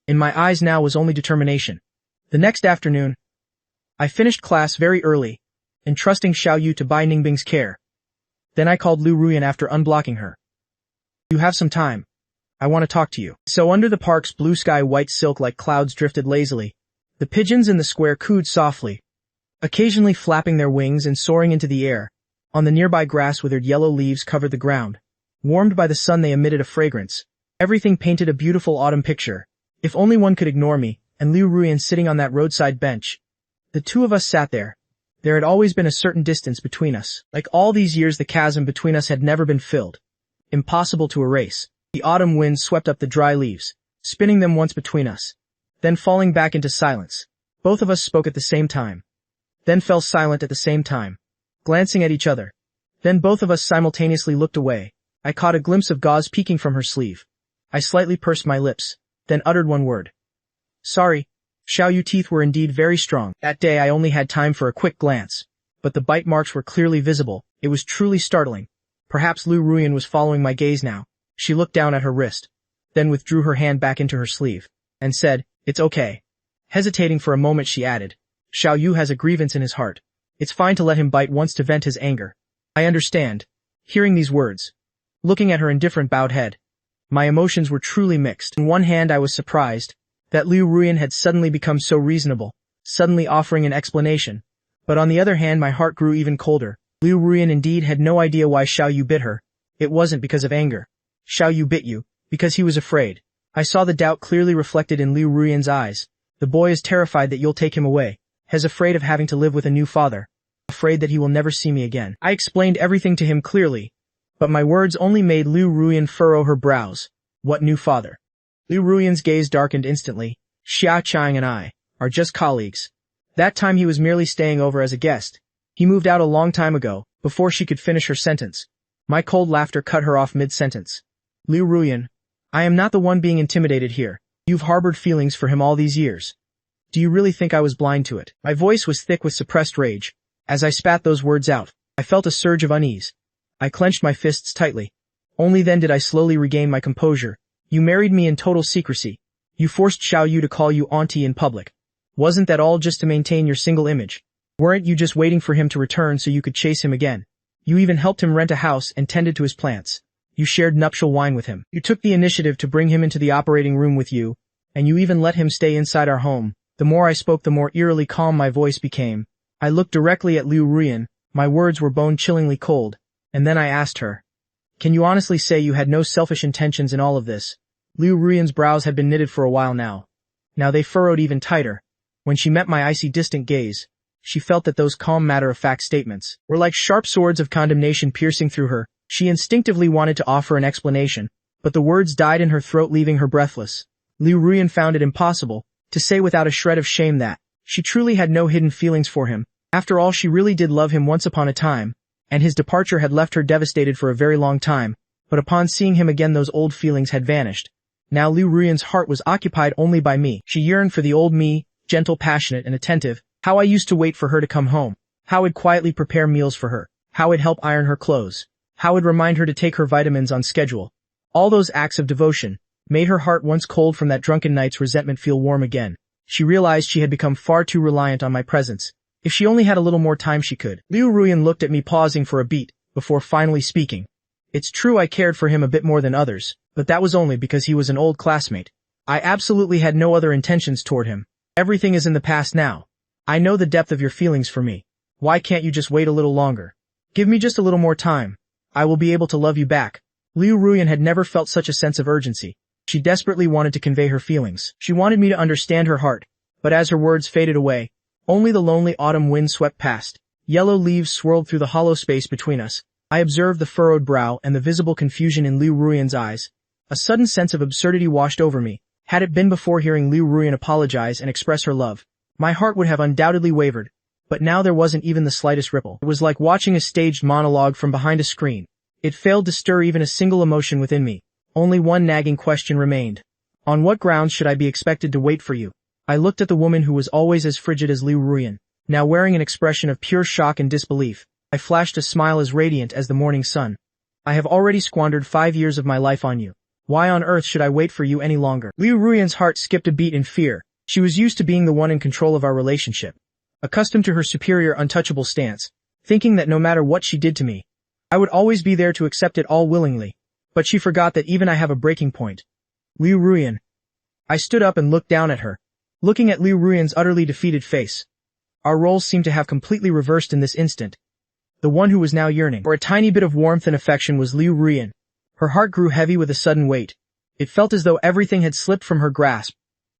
In my eyes now was only determination. The next afternoon, I finished class very early, entrusting Xiao Yu to Bai Ningbing's care. Then I called Liu Ruiyan after unblocking her. You have some time. I want to talk to you. So under the park's blue sky, white silk like clouds drifted lazily. The pigeons in the square cooed softly, occasionally flapping their wings and soaring into the air. On the nearby grass, withered yellow leaves covered the ground. Warmed by the sun, they emitted a fragrance. Everything painted a beautiful autumn picture. If only one could ignore me, and Liu Ruiyan sitting on that roadside bench. The two of us sat there. There had always been a certain distance between us. Like all these years, the chasm between us had never been filled. Impossible to erase. The autumn wind swept up the dry leaves, spinning them once between us, then falling back into silence. Both of us spoke at the same time, then fell silent at the same time, glancing at each other. Then both of us simultaneously looked away. I caught a glimpse of gauze peeking from her sleeve. I slightly pursed my lips, then uttered one word. Sorry. Xiao Yu's teeth were indeed very strong. That day I only had time for a quick glance, but the bite marks were clearly visible. It was truly startling. Perhaps Liu Ruiyan was following my gaze now. She looked down at her wrist, then withdrew her hand back into her sleeve, and said, It's okay. Hesitating for a moment, she added, Xiao Yu has a grievance in his heart. It's fine to let him bite once to vent his anger. I understand. Hearing these words, looking at her indifferent bowed head, my emotions were truly mixed. On one hand, I was surprised that Liu Ruiyan had suddenly become so reasonable, suddenly offering an explanation. But on the other hand, my heart grew even colder. Liu Ruiyan indeed had no idea why Xiao Yu bit her. It wasn't because of anger. Xiao Yu bit you because he was afraid. I saw the doubt clearly reflected in Liu Ruiyan's eyes. The boy is terrified that you'll take him away, is afraid of having to live with a new father, afraid that he will never see me again. I explained everything to him clearly, but my words only made Liu Ruiyan furrow her brows. What new father? Liu Ruiyan's gaze darkened instantly. Xia Qiang and I are just colleagues. That time he was merely staying over as a guest. He moved out a long time ago, before she could finish her sentence. My cold laughter cut her off mid-sentence. Liu Ruiyan, I am not the one being intimidated here. You've harbored feelings for him all these years. Do you really think I was blind to it? My voice was thick with suppressed rage. As I spat those words out, I felt a surge of unease. I clenched my fists tightly. Only then did I slowly regain my composure. You married me in total secrecy. You forced Xiao Yu to call you auntie in public. Wasn't that all just to maintain your single image? Weren't you just waiting for him to return so you could chase him again? You even helped him rent a house and tended to his plants. You shared nuptial wine with him. You took the initiative to bring him into the operating room with you, and you even let him stay inside our home. The more I spoke, the more eerily calm my voice became. I looked directly at Liu Ruyan. My words were bone-chillingly cold, and then I asked her, "Can you honestly say you had no selfish intentions in all of this?" Liu Ruyan's brows had been knitted for a while now. Now they furrowed even tighter. When she met my icy distant gaze, she felt that those calm matter-of-fact statements were like sharp swords of condemnation piercing through her. She instinctively wanted to offer an explanation, but the words died in her throat, leaving her breathless. Liu Ruyan found it impossible to say without a shred of shame that she truly had no hidden feelings for him. After all, she really did love him once upon a time, and his departure had left her devastated for a very long time, but upon seeing him again those old feelings had vanished. Now Liu Ruyan's heart was occupied only by me. She yearned for the old me, gentle, passionate, and attentive. How I used to wait for her to come home. How I'd quietly prepare meals for her. How I'd help iron her clothes. How I'd remind her to take her vitamins on schedule. All those acts of devotion made her heart, once cold from that drunken night's resentment, feel warm again. She realized she had become far too reliant on my presence. If she only had a little more time she could. Liu Ruyan looked at me, pausing for a beat before finally speaking. It's true I cared for him a bit more than others, but that was only because he was an old classmate. I absolutely had no other intentions toward him. Everything is in the past now. I know the depth of your feelings for me. Why can't you just wait a little longer? Give me just a little more time. I will be able to love you back. Liu Ruyan had never felt such a sense of urgency. She desperately wanted to convey her feelings. She wanted me to understand her heart. But as her words faded away, only the lonely autumn wind swept past. Yellow leaves swirled through the hollow space between us. I observed the furrowed brow and the visible confusion in Liu Ruyan's eyes. A sudden sense of absurdity washed over me. Had it been before hearing Liu Ruyan apologize and express her love, my heart would have undoubtedly wavered. But now there wasn't even the slightest ripple. It was like watching a staged monologue from behind a screen. It failed to stir even a single emotion within me. Only one nagging question remained. On what grounds should I be expected to wait for you? I looked at the woman who was always as frigid as Liu Ruyan, now wearing an expression of pure shock and disbelief. I flashed a smile as radiant as the morning sun. I have already squandered 5 years of my life on you. Why on earth should I wait for you any longer? Liu Ruyan's heart skipped a beat in fear. She was used to being the one in control of our relationship, accustomed to her superior, untouchable stance, thinking that no matter what she did to me, I would always be there to accept it all willingly. But she forgot that even I have a breaking point. Liu Ruyan. I stood up and looked down at her, looking at Liu Ruyan's utterly defeated face. Our roles seemed to have completely reversed in this instant. The one who was now yearning for a tiny bit of warmth and affection was Liu Ruyan. Her heart grew heavy with a sudden weight. It felt as though everything had slipped from her grasp,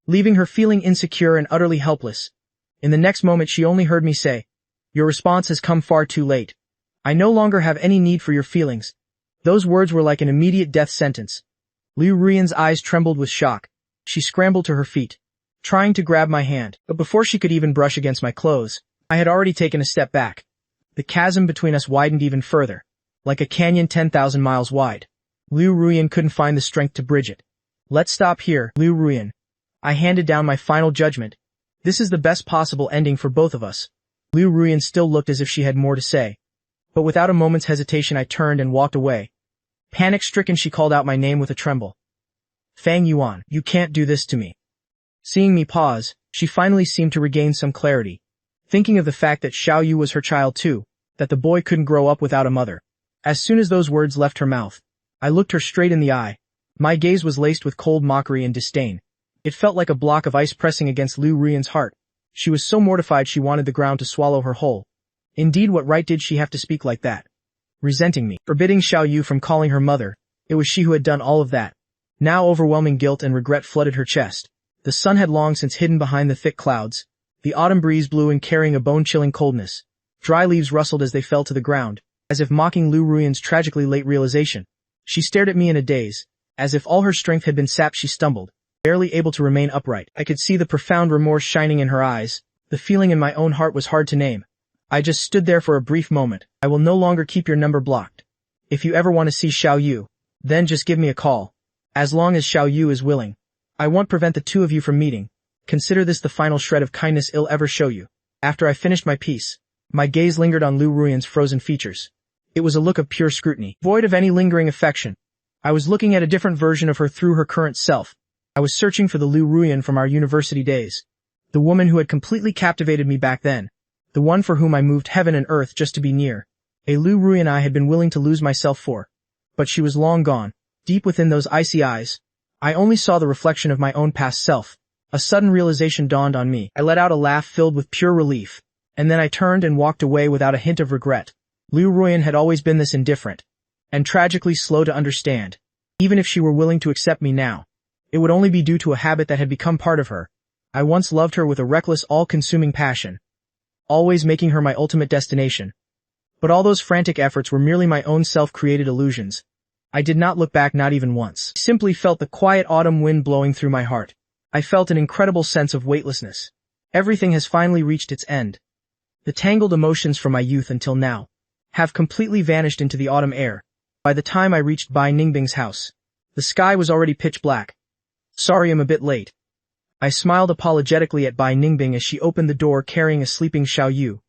leaving her feeling insecure and utterly helpless. In the next moment she only heard me say, "Your response has come far too late. I no longer have any need for your feelings." Those words were like an immediate death sentence. Liu Ruyan's eyes trembled with shock. She scrambled to her feet, trying to grab my hand, but before she could even brush against my clothes, I had already taken a step back. The chasm between us widened even further, like a canyon 10,000 miles wide. Liu Ruyan couldn't find the strength to bridge it. "Let's stop here, Liu Ruyan." I handed down my final judgment. "This is the best possible ending for both of us." Liu Ruyan still looked as if she had more to say, but without a moment's hesitation I turned and walked away. Panic-stricken, she called out my name with a tremble. "Fang Yuan, you can't do this to me." Seeing me pause, she finally seemed to regain some clarity, thinking of the fact that Xiao Yu was her child too, that the boy couldn't grow up without a mother. As soon as those words left her mouth, I looked her straight in the eye. My gaze was laced with cold mockery and disdain. It felt like a block of ice pressing against Liu Ruyan's heart. She was so mortified she wanted the ground to swallow her whole. Indeed, what right did she have to speak like that? Resenting me, forbidding Xiao Yu from calling her mother, it was she who had done all of that. Now overwhelming guilt and regret flooded her chest. The sun had long since hidden behind the thick clouds. The autumn breeze blew in, carrying a bone-chilling coldness. Dry leaves rustled as they fell to the ground, as if mocking Liu Ruyan's tragically late realization. She stared at me in a daze. As if all her strength had been sapped, she stumbled, barely able to remain upright. I could see the profound remorse shining in her eyes. The feeling in my own heart was hard to name. I just stood there for a brief moment. "I will no longer keep your number blocked. If you ever want to see Xiao Yu, then just give me a call. As long as Xiao Yu is willing. I won't prevent the two of you from meeting. Consider this the final shred of kindness I'll ever show you." After I finished my piece, my gaze lingered on Liu Ruyan's frozen features. It was a look of pure scrutiny, void of any lingering affection. I was looking at a different version of her through her current self. I was searching for the Liu Ruyan from our university days. The woman who had completely captivated me back then. the one for whom I moved heaven and earth just to be near. A Liu Ruyan I had been willing to lose myself for. But she was long gone. Deep within those icy eyes, I only saw the reflection of my own past self. A sudden realization dawned on me. I let out a laugh filled with pure relief, and then I turned and walked away without a hint of regret. Liu Ruyan had always been this indifferent, and tragically slow to understand. Even if she were willing to accept me now, it would only be due to a habit that had become part of her. I once loved her with a reckless, all-consuming passion, always making her my ultimate destination. But all those frantic efforts were merely my own self-created illusions. I did not look back, not even once. I simply felt the quiet autumn wind blowing through my heart. I felt an incredible sense of weightlessness. Everything has finally reached its end. The tangled emotions from my youth until now have completely vanished into the autumn air. By the time I reached Bai Ningbing's house, the sky was already pitch black. Sorry I'm a bit late. I smiled apologetically at Bai Ningbing as she opened the door carrying a sleeping Xiao Yu.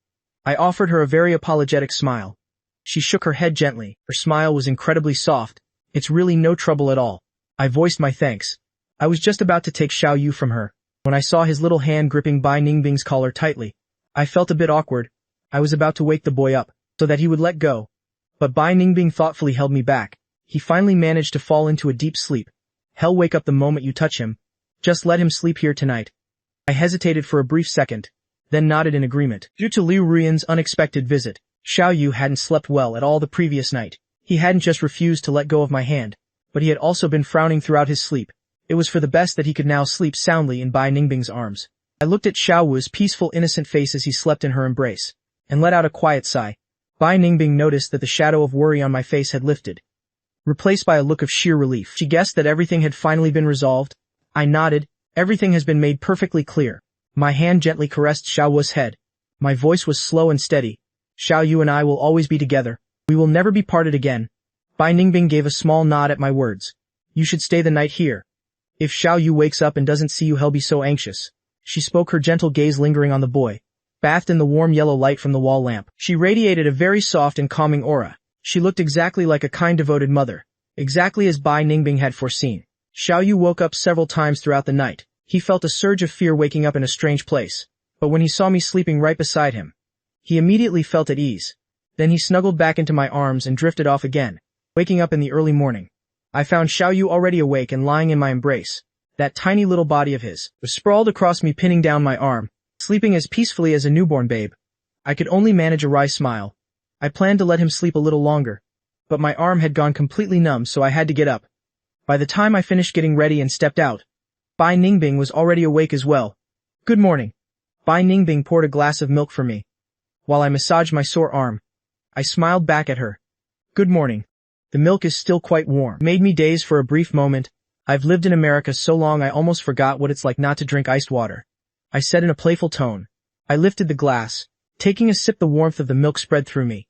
I offered her a very apologetic smile. She shook her head gently. Her smile was incredibly soft. It's really no trouble at all. I voiced my thanks. I was just about to take Xiao Yu from her when I saw his little hand gripping Bai Ningbing's collar tightly. I felt a bit awkward. I was about to wake the boy up so that he would let go. But Bai Ningbing thoughtfully held me back. He finally managed to fall into a deep sleep. He'll wake up the moment you touch him. Just let him sleep here tonight. I hesitated for a brief second, then nodded in agreement. Due to Liu Ruyan's unexpected visit, Xiao Yu hadn't slept well at all the previous night. He hadn't just refused to let go of my hand, but he had also been frowning throughout his sleep. It was for the best that he could now sleep soundly in Bai Ningbing's arms. I looked at Xiao Wu's peaceful, innocent face as he slept in her embrace, and let out a quiet sigh. Bai Ningbing noticed that the shadow of worry on my face had lifted, replaced by a look of sheer relief. She guessed that everything had finally been resolved. I nodded. Everything has been made perfectly clear. My hand gently caressed Xiao Wu's head. My voice was slow and steady. Xiao Yu and I will always be together. We will never be parted again. Bai Ningbing gave a small nod at my words. You should stay the night here. If Xiao Yu wakes up and doesn't see you, he'll be so anxious. She spoke, her gentle gaze lingering on the boy, bathed in the warm yellow light from the wall lamp. She radiated a very soft and calming aura. She looked exactly like a kind, devoted mother, exactly as Bai Ningbing had foreseen. Xiao Yu woke up several times throughout the night. He felt a surge of fear waking up in a strange place. But when he saw me sleeping right beside him, he immediately felt at ease. Then he snuggled back into my arms and drifted off again. Waking up in the early morning, I found Xiao Yu already awake and lying in my embrace. That tiny little body of his was sprawled across me, pinning down my arm, sleeping as peacefully as a newborn babe. I could only manage a wry smile. I planned to let him sleep a little longer, but my arm had gone completely numb, so I had to get up. By the time I finished getting ready and stepped out, Bai Ningbing was already awake as well. Good morning. Bai Ningbing poured a glass of milk for me. While I massaged my sore arm, I smiled back at her. Good morning. The milk is still quite warm. It made me daze for a brief moment. I've lived in America so long I almost forgot what it's like not to drink iced water. I said in a playful tone. I lifted the glass. Taking a sip, the warmth of the milk spread through me.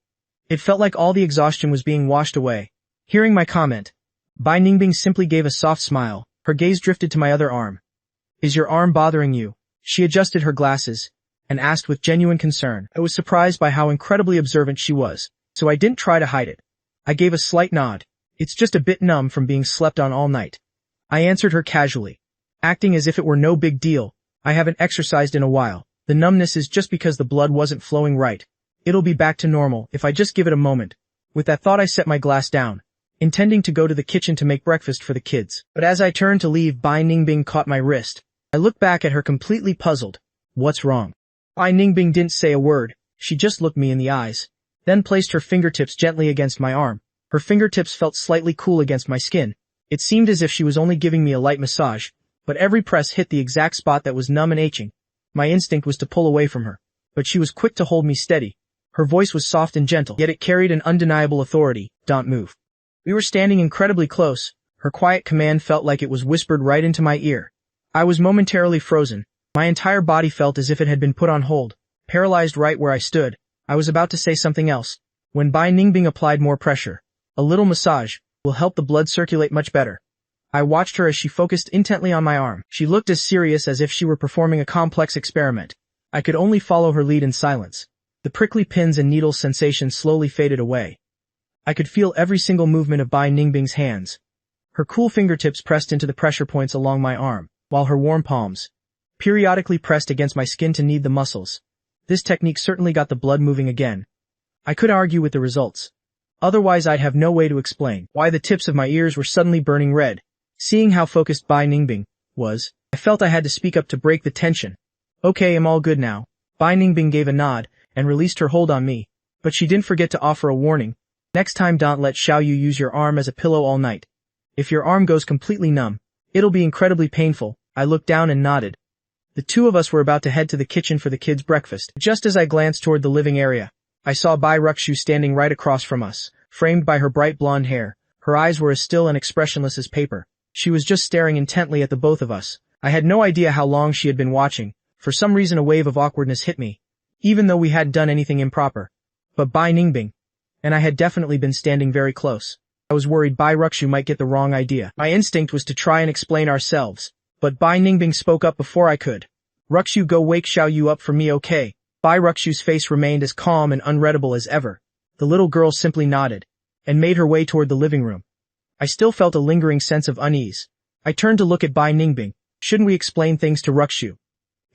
It felt like all the exhaustion was being washed away. Hearing my comment, Bai Ningbing simply gave a soft smile. Her gaze drifted to my other arm. Is your arm bothering you? She adjusted her glasses and asked with genuine concern. I was surprised by how incredibly observant she was, so I didn't try to hide it. I gave a slight nod. It's just a bit numb from being slept on all night. I answered her casually, acting as if it were no big deal. I haven't exercised in a while. The numbness is just because the blood wasn't flowing right. It'll be back to normal if I just give it a moment. With that thought, I set my glass down, intending to go to the kitchen to make breakfast for the kids. But as I turned to leave, Bai Ningbing caught my wrist. I looked back at her completely puzzled. What's wrong? Bai Ningbing didn't say a word. She just looked me in the eyes, then placed her fingertips gently against my arm. Her fingertips felt slightly cool against my skin. It seemed as if she was only giving me a light massage, but every press hit the exact spot that was numb and aching. My instinct was to pull away from her, but she was quick to hold me steady. Her voice was soft and gentle, yet it carried an undeniable authority. Don't move. We were standing incredibly close. Her quiet command felt like it was whispered right into my ear. I was momentarily frozen. My entire body felt as if it had been put on hold, paralyzed right where I stood. I was about to say something else, when Bai Ningbing applied more pressure. A little massage will help the blood circulate much better. I watched her as she focused intently on my arm. She looked as serious as if she were performing a complex experiment. I could only follow her lead in silence. The prickly pins and needles sensation slowly faded away. I could feel every single movement of Bai Ningbing's hands. Her cool fingertips pressed into the pressure points along my arm, while her warm palms periodically pressed against my skin to knead the muscles. This technique certainly got the blood moving again. I could argue with the results. Otherwise I'd have no way to explain why the tips of my ears were suddenly burning red. Seeing how focused Bai Ningbing was, I felt I had to speak up to break the tension. Okay, I'm all good now. Bai Ningbing gave a nod and released her hold on me, but she didn't forget to offer a warning. Next time don't let Xiao Yu use your arm as a pillow all night. If your arm goes completely numb, it'll be incredibly painful. I looked down and nodded. The two of us were about to head to the kitchen for the kids' breakfast. Just as I glanced toward the living area, I saw Bai Ruxu standing right across from us, framed by her bright blonde hair. Her eyes were as still and expressionless as paper. She was just staring intently at the both of us. I had no idea how long she had been watching. For some reason a wave of awkwardness hit me, even though we hadn't done anything improper. But Bai Ningbing and I had definitely been standing very close. I was worried Bai Ruxu might get the wrong idea. My instinct was to try and explain ourselves, but Bai Ningbing spoke up before I could. Ruxu, go wake Xiao Yu up for me, okay? Bai Ruxu's face remained as calm and unreadable as ever. The little girl simply nodded and made her way toward the living room. I still felt a lingering sense of unease. I turned to look at Bai Ningbing. Shouldn't we explain things to Ruxu?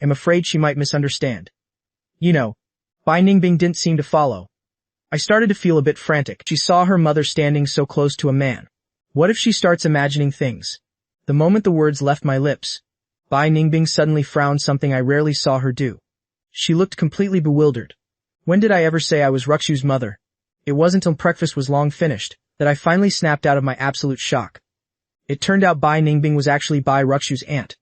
I'm afraid she might misunderstand. You know, Bai Ningbing didn't seem to follow. I started to feel a bit frantic. She saw her mother standing so close to a man. What if she starts imagining things? The moment the words left my lips, Bai Ningbing suddenly frowned, something I rarely saw her do. She looked completely bewildered. When did I ever say I was Ruxu's mother? It wasn't until breakfast was long finished that I finally snapped out of my absolute shock. It turned out Bai Ningbing was actually Bai Ruxu's aunt.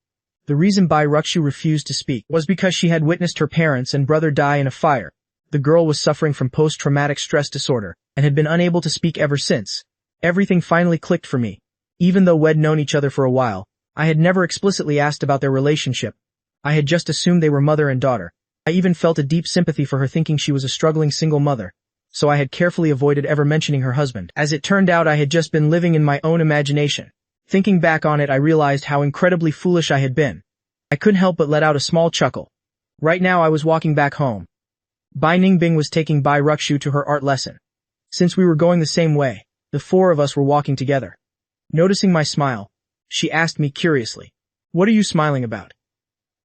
The reason Bai Ruxu refused to speak was because she had witnessed her parents and brother die in a fire. The girl was suffering from post-traumatic stress disorder and had been unable to speak ever since. Everything finally clicked for me. Even though we'd known each other for a while, I had never explicitly asked about their relationship. I had just assumed they were mother and daughter. I even felt a deep sympathy for her, thinking she was a struggling single mother. So I had carefully avoided ever mentioning her husband. As it turned out, I had just been living in my own imagination. Thinking back on it, I realized how incredibly foolish I had been. I couldn't help but let out a small chuckle. Right now I was walking back home. Bai Ningbing was taking Bai Ruxu to her art lesson. Since we were going the same way, the four of us were walking together. Noticing my smile, she asked me curiously, "What are you smiling about?"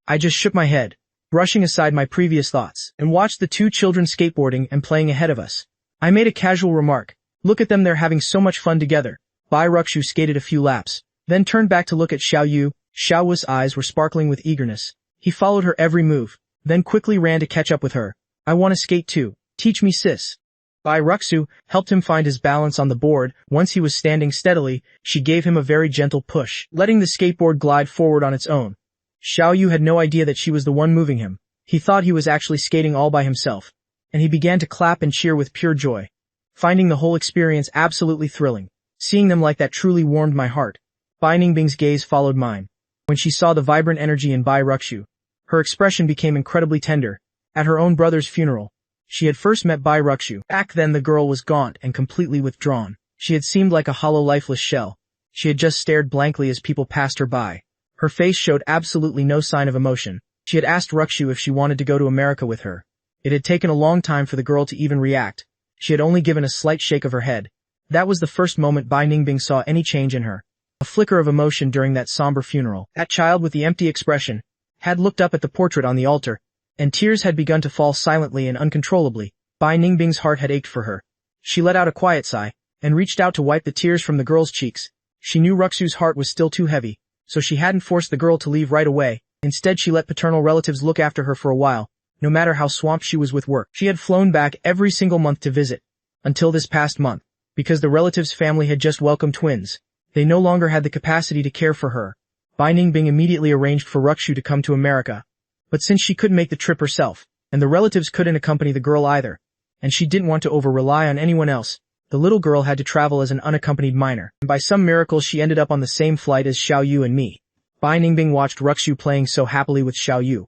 I just shook my head, brushing aside my previous thoughts, and watched the two children skateboarding and playing ahead of us. I made a casual remark, "Look at them, they're having so much fun together." Bai Ruxu skated a few laps, then turned back to look at Xiao Yu. Xiao Yu's eyes were sparkling with eagerness. He followed her every move, then quickly ran to catch up with her. "I want to skate too. Teach me, sis." Bai Ruxu helped him find his balance on the board. Once he was standing steadily, she gave him a very gentle push, letting the skateboard glide forward on its own. Xiao Yu had no idea that she was the one moving him. He thought he was actually skating all by himself, and he began to clap and cheer with pure joy, finding the whole experience absolutely thrilling. Seeing them like that truly warmed my heart. Bai Ningbing's gaze followed mine. When she saw the vibrant energy in Bai Ruxu, her expression became incredibly tender. At her own brother's funeral, she had first met Bai Ruxu. Back then the girl was gaunt and completely withdrawn. She had seemed like a hollow, lifeless shell. She had just stared blankly as people passed her by. Her face showed absolutely no sign of emotion. She had asked Ruxu if she wanted to go to America with her. It had taken a long time for the girl to even react. She had only given a slight shake of her head. That was the first moment Bai Ningbing saw any change in her. A flicker of emotion during that somber funeral. That child with the empty expression had looked up at the portrait on the altar, and tears had begun to fall silently and uncontrollably. Bai Ningbing's heart had ached for her. She let out a quiet sigh, and reached out to wipe the tears from the girl's cheeks. She knew Ruxu's heart was still too heavy, so she hadn't forced the girl to leave right away. Instead she let paternal relatives look after her for a while. No matter how swamped she was with work, she had flown back every single month to visit. Until this past month, because the relatives' family had just welcomed twins, they no longer had the capacity to care for her. Bai Ningbing immediately arranged for Ruxu to come to America. But since she couldn't make the trip herself, and the relatives couldn't accompany the girl either, and she didn't want to over-rely on anyone else, the little girl had to travel as an unaccompanied minor. And by some miracle she ended up on the same flight as Xiao Yu and me. Bai Ningbing watched Ruxu playing so happily with Xiao Yu.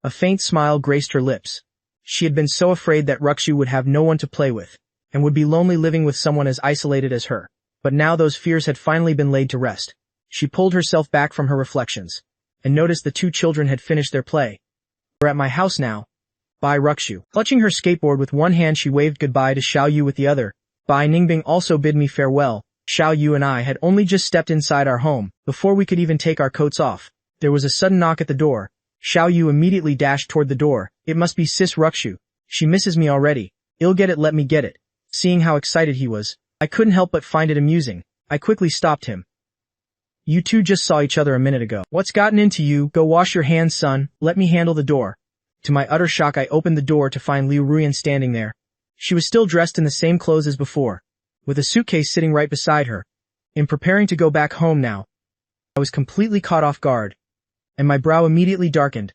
A faint smile graced her lips. She had been so afraid that Ruxu would have no one to play with, and would be lonely living with someone as isolated as her. But now those fears had finally been laid to rest. She pulled herself back from her reflections, and noticed the two children had finished their play. "We're at my house now." Bai Ruxu. Clutching her skateboard with one hand, she waved goodbye to Xiao Yu with the other. Bai Ningbing also bid me farewell. Xiao Yu and I had only just stepped inside our home, before we could even take our coats off. There was a sudden knock at the door. Xiao Yu immediately dashed toward the door. It must be Sis Rukshu. She misses me already. I'll get it, let me get it. Seeing how excited he was, I couldn't help but find it amusing. I quickly stopped him. You two just saw each other a minute ago. What's gotten into you? Go wash your hands, son. Let me handle the door. To my utter shock, I opened the door to find Liu Ruyan standing there. She was still dressed in the same clothes as before, with a suitcase sitting right beside her. In preparing to go back home now, I was completely caught off guard, and my brow immediately darkened.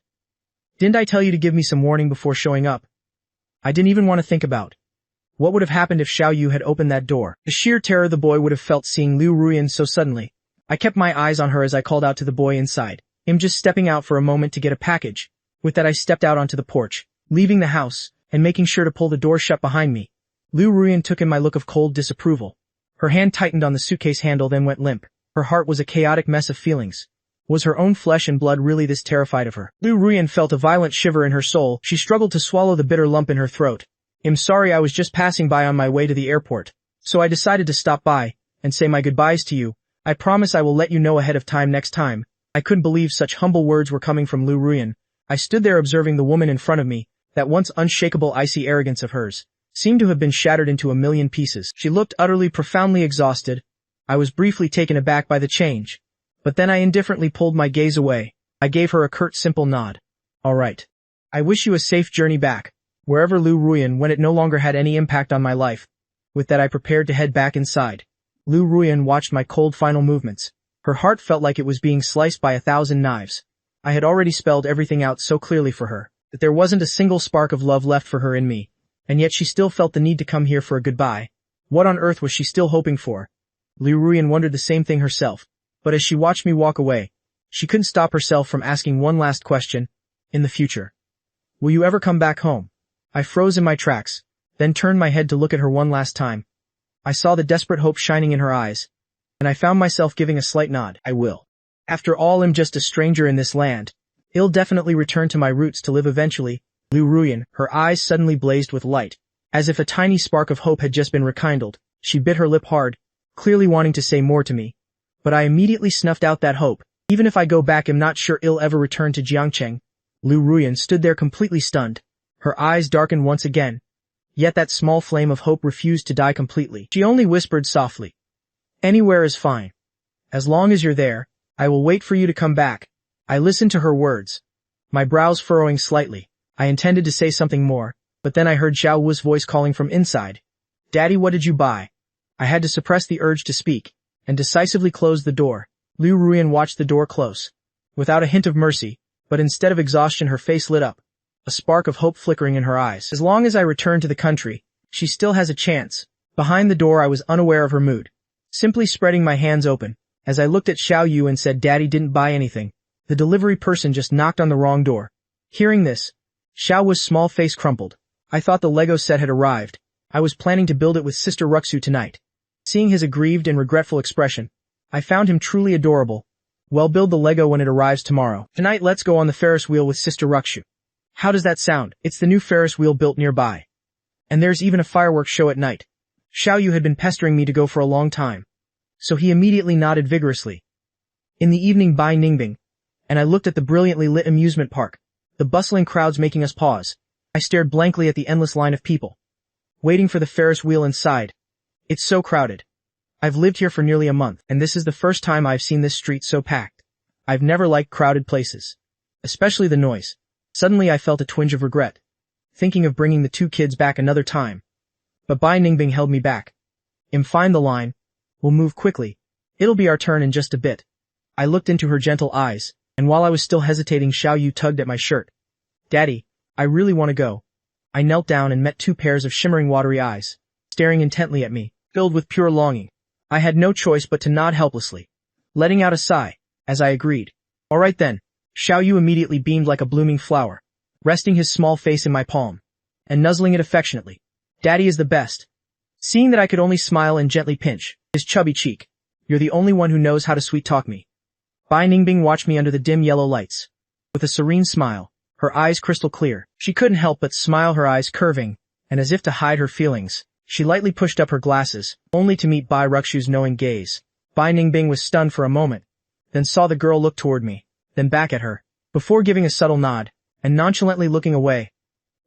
Didn't I tell you to give me some warning before showing up? I didn't even want to think about what would have happened if Xiao Yu had opened that door. The sheer terror the boy would have felt seeing Liu Ruyan so suddenly. I kept my eyes on her as I called out to the boy inside, him just stepping out for a moment to get a package. With that, I stepped out onto the porch, leaving the house, and making sure to pull the door shut behind me. Liu Ruyan took in my look of cold disapproval. Her hand tightened on the suitcase handle, then went limp. Her heart was a chaotic mess of feelings. Was her own flesh and blood really this terrified of her? Liu Ruyan felt a violent shiver in her soul. She struggled to swallow the bitter lump in her throat. I'm sorry, I was just passing by on my way to the airport, so I decided to stop by and say my goodbyes to you. I promise I will let you know ahead of time next time. I couldn't believe such humble words were coming from Liu Ruyan. I stood there observing the woman in front of me. That once unshakable icy arrogance of hers seemed to have been shattered into a million pieces. She looked utterly, profoundly exhausted. I was briefly taken aback by the change, but then I indifferently pulled my gaze away. I gave her a curt, simple nod. All right. I wish you a safe journey back, wherever Liu Ruyan went. It no longer had any impact on my life. With that, I prepared to head back inside. Liu Ruyan watched my cold final movements. Her heart felt like it was being sliced by 1,000 knives. I had already spelled everything out so clearly for her that there wasn't a single spark of love left for her in me, and yet she still felt the need to come here for a goodbye. What on earth was she still hoping for? Liu Ruyan wondered the same thing herself, but as she watched me walk away, she couldn't stop herself from asking one last question. In the future, will you ever come back home? I froze in my tracks, then turned my head to look at her one last time. I saw the desperate hope shining in her eyes, and I found myself giving a slight nod. I will. After all, I'm just a stranger in this land. I'll definitely return to my roots to live eventually. Liu Ruyan, her eyes suddenly blazed with light, as if a tiny spark of hope had just been rekindled. She bit her lip hard, clearly wanting to say more to me. But I immediately snuffed out that hope. Even if I go back, I'm not sure I'll ever return to Jiangcheng. Liu Ruyan stood there completely stunned. Her eyes darkened once again. Yet that small flame of hope refused to die completely. She only whispered softly, "Anywhere is fine. As long as you're there, I will wait for you to come back." I listened to her words, my brows furrowing slightly. I intended to say something more, but then I heard Xiao Wu's voice calling from inside. "Daddy, what did you buy?" I had to suppress the urge to speak, and decisively closed the door. Liu Ruyan watched the door close, without a hint of mercy, but instead of exhaustion her face lit up, a spark of hope flickering in her eyes. As long as I return to the country, she still has a chance. Behind the door I was unaware of her mood, simply spreading my hands open, as I looked at Xiao Yu and said, "Daddy didn't buy anything. The delivery person just knocked on the wrong door." Hearing this, Xiao Wu's small face crumpled. I thought the Lego set had arrived. I was planning to build it with Sister Rukshu tonight. Seeing his aggrieved and regretful expression, I found him truly adorable. "Well, build the Lego when it arrives tomorrow. Tonight let's go on the Ferris wheel with Sister Rukshu." How does that sound? It's the new Ferris wheel built nearby. And there's even a fireworks show at night. Xiao Yu had been pestering me to go for a long time, so he immediately nodded vigorously. In the evening by Ningbing, and I looked at the brilliantly lit amusement park, the bustling crowds making us pause. I stared blankly at the endless line of people, waiting for the Ferris wheel inside. It's so crowded. I've lived here for nearly a month, and this is the first time I've seen this street so packed. I've never liked crowded places, especially the noise. Suddenly I felt a twinge of regret, thinking of bringing the two kids back another time. But Bai Ningbing held me back. Find the line. We'll move quickly. It'll be our turn in just a bit." I looked into her gentle eyes, and while I was still hesitating, Xiao Yu tugged at my shirt. "Daddy, I really want to go." I knelt down and met two pairs of shimmering watery eyes, staring intently at me, filled with pure longing. I had no choice but to nod helplessly, letting out a sigh, as I agreed. "All right then." Xiao Yu immediately beamed like a blooming flower, resting his small face in my palm, and nuzzling it affectionately. "Daddy is the best." Seeing that I could only smile and gently pinch his chubby cheek, "You're the only one who knows how to sweet-talk me." Bai Ningbing watched me under the dim yellow lights, with a serene smile, her eyes crystal clear. She couldn't help but smile, her eyes curving, and as if to hide her feelings, she lightly pushed up her glasses, only to meet Bai Rukshu's knowing gaze. Bai Ningbing was stunned for a moment, then saw the girl look toward me, then back at her, before giving a subtle nod, and nonchalantly looking away.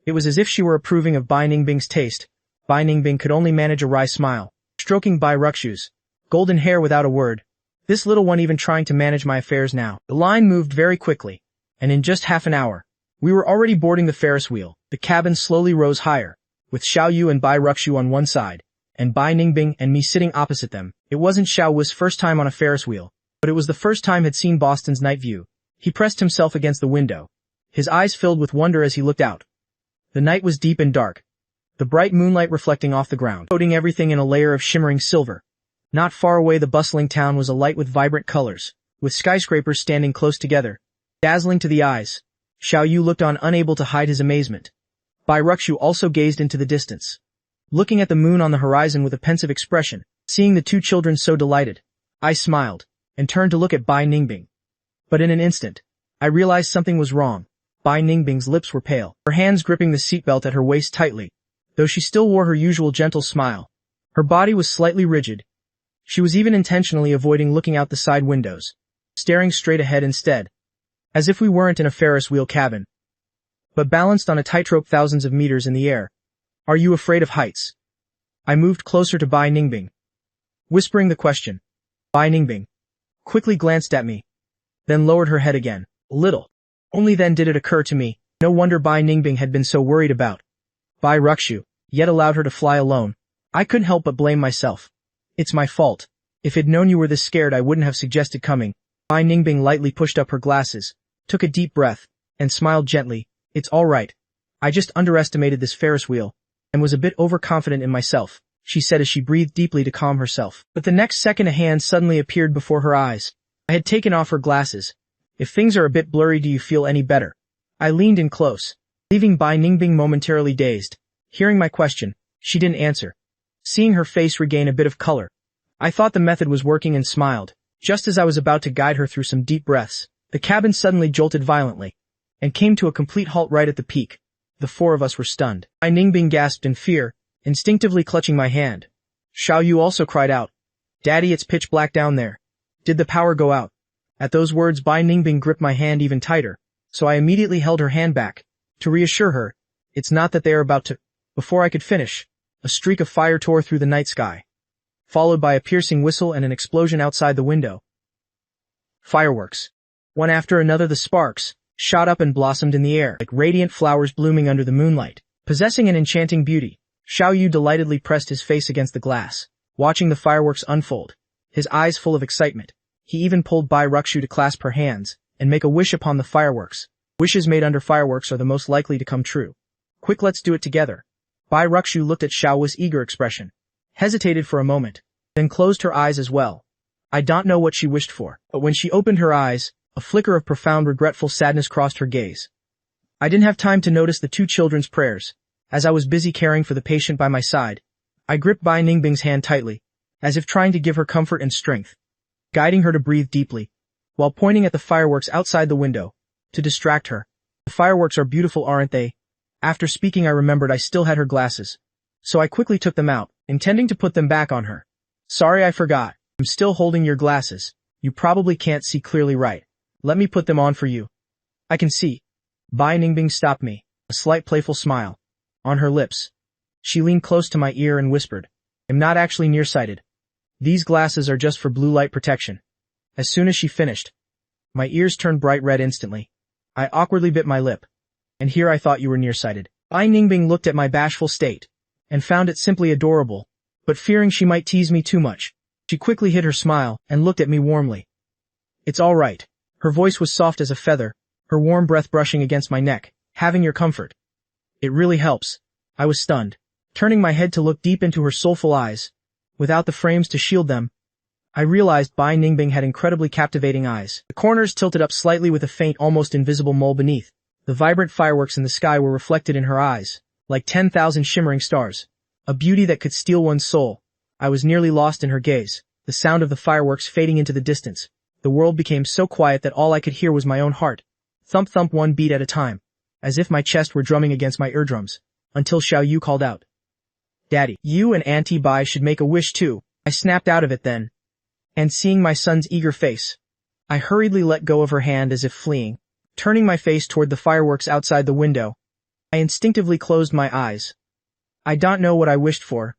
It was as if she were approving of Bai Ningbing's taste. Bai Ningbing could only manage a wry smile, stroking Bai Rukshu's golden hair without a word. This little one even trying to manage my affairs now. The line moved very quickly, and in just half an hour, we were already boarding the Ferris wheel. The cabin slowly rose higher, with Xiao Yu and Bai Rukshu on one side, and Bai Ningbing and me sitting opposite them. It wasn't Xiao Wu's first time on a Ferris wheel, but it was the first time he'd seen Boston's night view. He pressed himself against the window, his eyes filled with wonder as he looked out. The night was deep and dark, the bright moonlight reflecting off the ground, coating everything in a layer of shimmering silver. Not far away, the bustling town was alight with vibrant colors, with skyscrapers standing close together, dazzling to the eyes. Xiao Yu looked on, unable to hide his amazement. Bai Rukshu also gazed into the distance, looking at the moon on the horizon with a pensive expression. Seeing the two children so delighted, I smiled, and turned to look at Bai Ningbing. But in an instant, I realized something was wrong. Bai Ningbing's lips were pale, her hands gripping the seatbelt at her waist tightly. Though she still wore her usual gentle smile, her body was slightly rigid. She was even intentionally avoiding looking out the side windows, staring straight ahead instead, as if we weren't in a Ferris wheel cabin, but balanced on a tightrope thousands of meters in the air. Are you afraid of heights? I moved closer to Bai Ningbing, whispering the question. Bai Ningbing quickly glanced at me, then lowered her head again, a little. Only then did it occur to me. No wonder Bai Ningbing had been so worried about Bai Rukshu, yet allowed her to fly alone. I couldn't help but blame myself. It's my fault. If I'd known you were this scared, I wouldn't have suggested coming. Bai Ningbing lightly pushed up her glasses, took a deep breath, and smiled gently. It's all right. I just underestimated this Ferris wheel, and was a bit overconfident in myself, she said as she breathed deeply to calm herself. But the next second a hand suddenly appeared before her eyes. I had taken off her glasses. If things are a bit blurry, do you feel any better? I leaned in close, leaving Bai Ningbing momentarily dazed. Hearing my question, she didn't answer. Seeing her face regain a bit of color, I thought the method was working and smiled. Just as I was about to guide her through some deep breaths, the cabin suddenly jolted violently, and came to a complete halt right at the peak. The four of us were stunned. Bai Ningbing gasped in fear, instinctively clutching my hand. Xiao Yu also cried out, "Daddy, it's pitch black down there. Did the power go out?" At those words, Bai Ningbing gripped my hand even tighter, so I immediately held her hand back, to reassure her. It's not that they are about to... Before I could finish, a streak of fire tore through the night sky, followed by a piercing whistle and an explosion outside the window. Fireworks. One after another, the sparks shot up and blossomed in the air, like radiant flowers blooming under the moonlight, possessing an enchanting beauty. Xiao Yu delightedly pressed his face against the glass, watching the fireworks unfold, his eyes full of excitement. He even pulled Bai Rukshu to clasp her hands and make a wish upon the fireworks. Wishes made under fireworks are the most likely to come true. Quick, let's do it together. Bai Rukshu looked at Xiao Wu's eager expression, hesitated for a moment, then closed her eyes as well. I don't know what she wished for, but when she opened her eyes, a flicker of profound regretful sadness crossed her gaze. I didn't have time to notice the two children's prayers. As I was busy caring for the patient by my side, I gripped Bai Ningbing's hand tightly, as if trying to give her comfort and strength, guiding her to breathe deeply, while pointing at the fireworks outside the window, to distract her. The fireworks are beautiful, aren't they? After speaking, I remembered I still had her glasses, so I quickly took them out, intending to put them back on her. Sorry, I forgot. I'm still holding your glasses. You probably can't see clearly, right? Let me put them on for you. I can see. Bai Ningbing stopped me, a slight playful smile on her lips. She leaned close to my ear and whispered, I'm not actually nearsighted. These glasses are just for blue light protection. As soon as she finished, my ears turned bright red instantly. I awkwardly bit my lip. And here I thought you were nearsighted. Bai Ningbing looked at my bashful state, and found it simply adorable, but fearing she might tease me too much, she quickly hid her smile and looked at me warmly. It's all right. Her voice was soft as a feather, her warm breath brushing against my neck. Having your comfort. It really helps. I was stunned, turning my head to look deep into her soulful eyes. Without the frames to shield them, I realized Bai Ningbing had incredibly captivating eyes. The corners tilted up slightly with a faint, almost invisible mole beneath. The vibrant fireworks in the sky were reflected in her eyes, like 10,000 shimmering stars. A beauty that could steal one's soul. I was nearly lost in her gaze, the sound of the fireworks fading into the distance. The world became so quiet that all I could hear was my own heart. Thump thump, one beat at a time, as if my chest were drumming against my eardrums, until Xiao Yu called out, Daddy, you and Auntie Bai should make a wish too. I snapped out of it then. And seeing my son's eager face, I hurriedly let go of her hand as if fleeing. Turning my face toward the fireworks outside the window, I instinctively closed my eyes. I don't know what I wished for.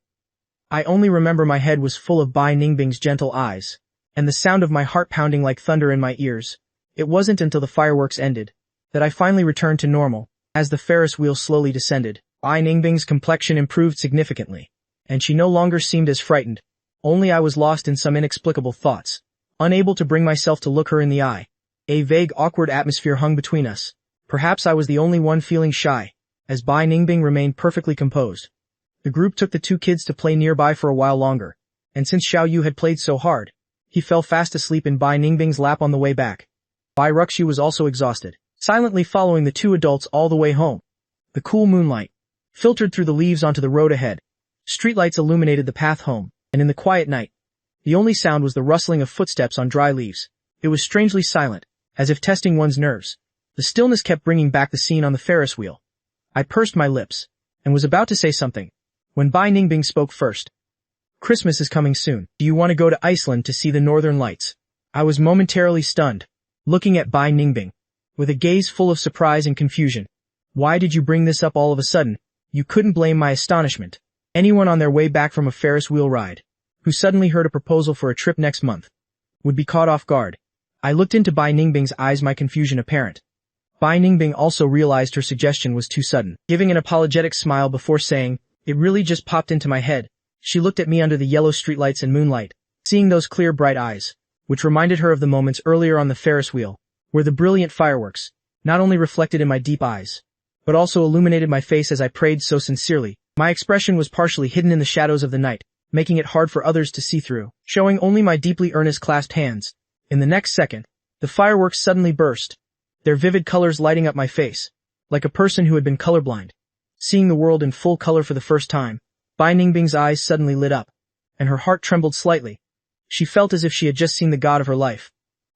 I only remember my head was full of Bai Ningbing's gentle eyes, and the sound of my heart pounding like thunder in my ears. It wasn't until the fireworks ended that I finally returned to normal. As the Ferris wheel slowly descended, Bai Ningbing's complexion improved significantly, and she no longer seemed as frightened. Only I was lost in some inexplicable thoughts, unable to bring myself to look her in the eye. A vague, awkward atmosphere hung between us. Perhaps I was the only one feeling shy, as Bai Ningbing remained perfectly composed. The group took the two kids to play nearby for a while longer, and since Xiao Yu had played so hard, he fell fast asleep in Bai Ningbing's lap on the way back. Bai Ruxu was also exhausted, silently following the two adults all the way home. The cool moonlight filtered through the leaves onto the road ahead. Streetlights illuminated the path home, and in the quiet night, the only sound was the rustling of footsteps on dry leaves. It was strangely silent, as if testing one's nerves. The stillness kept bringing back the scene on the Ferris wheel. I pursed my lips, and was about to say something, when Bai Ningbing spoke first. Christmas is coming soon. Do you want to go to Iceland to see the northern lights? I was momentarily stunned, looking at Bai Ningbing, with a gaze full of surprise and confusion. Why did you bring this up all of a sudden? You couldn't blame my astonishment. Anyone on their way back from a Ferris wheel ride, who suddenly heard a proposal for a trip next month, would be caught off guard. I looked into Bai Ningbing's eyes, my confusion apparent. Bai Ningbing also realized her suggestion was too sudden, giving an apologetic smile before saying, "It really just popped into my head." She looked at me under the yellow streetlights and moonlight, seeing those clear bright eyes, which reminded her of the moments earlier on the Ferris wheel, where the brilliant fireworks not only reflected in my deep eyes, but also illuminated my face as I prayed so sincerely. My expression was partially hidden in the shadows of the night, making it hard for others to see through, showing only my deeply earnest clasped hands. In the next second, the fireworks suddenly burst, their vivid colors lighting up my face, like a person who had been colorblind. Seeing the world in full color for the first time, Bai Ningbing's eyes suddenly lit up, and her heart trembled slightly. She felt as if she had just seen the god of her life.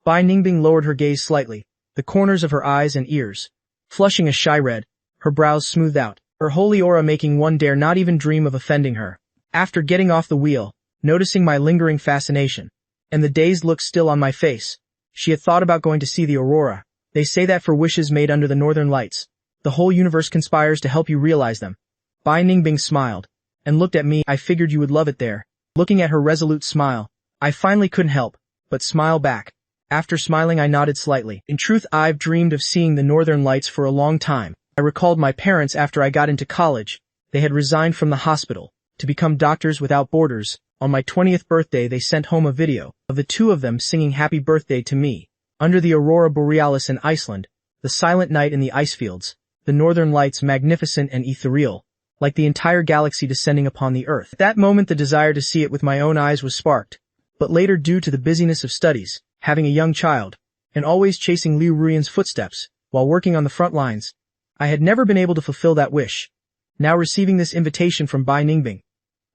Bai Ningbing lowered her gaze slightly, the corners of her eyes and ears flushing a shy red, her brows smoothed out, her holy aura making one dare not even dream of offending her. After getting off the wheel, noticing my lingering fascination, and the dazed look still on my face, she had thought about going to see the aurora. They say that for wishes made under the northern lights, the whole universe conspires to help you realize them. Bai Ningbing smiled, and looked at me. I figured you would love it there. Looking at her resolute smile, I finally couldn't help but smile back. After smiling, I nodded slightly. In truth, I've dreamed of seeing the northern lights for a long time. I recalled my parents after I got into college. They had resigned from the hospital to become Doctors Without Borders. On my 20th birthday, they sent home a video of the two of them singing happy birthday to me. Under the aurora borealis in Iceland, the silent night in the ice fields, the northern lights magnificent and ethereal, like the entire galaxy descending upon the earth. At that moment, the desire to see it with my own eyes was sparked. But later, due to the busyness of studies, having a young child, and always chasing Liu Ruian's footsteps while working on the front lines, I had never been able to fulfill that wish. Now receiving this invitation from Bai Ningbing,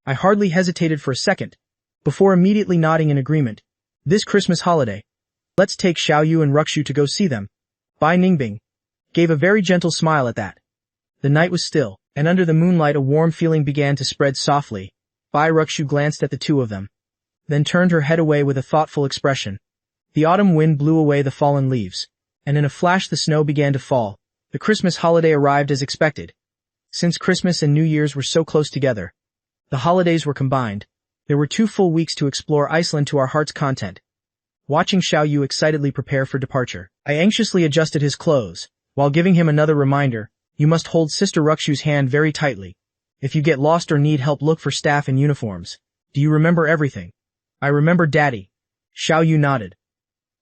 I hardly hesitated for a second, before immediately nodding in agreement. This Christmas holiday, let's take Xiao Yu and Ruxu to go see them. Bai Ningbing gave a very gentle smile at that. The night was still, and under the moonlight a warm feeling began to spread softly. Bai Ruxu glanced at the two of them, then turned her head away with a thoughtful expression. The autumn wind blew away the fallen leaves, and in a flash the snow began to fall. The Christmas holiday arrived as expected. Since Christmas and New Year's were so close together, the holidays were combined. There were 2 full weeks to explore Iceland to our heart's content. Watching Xiao Yu excitedly prepare for departure, I anxiously adjusted his clothes, while giving him another reminder: you must hold Sister Ruxu's hand very tightly. If you get lost or need help, look for staff in uniforms. Do you remember everything? I remember, Daddy. Xiao Yu nodded,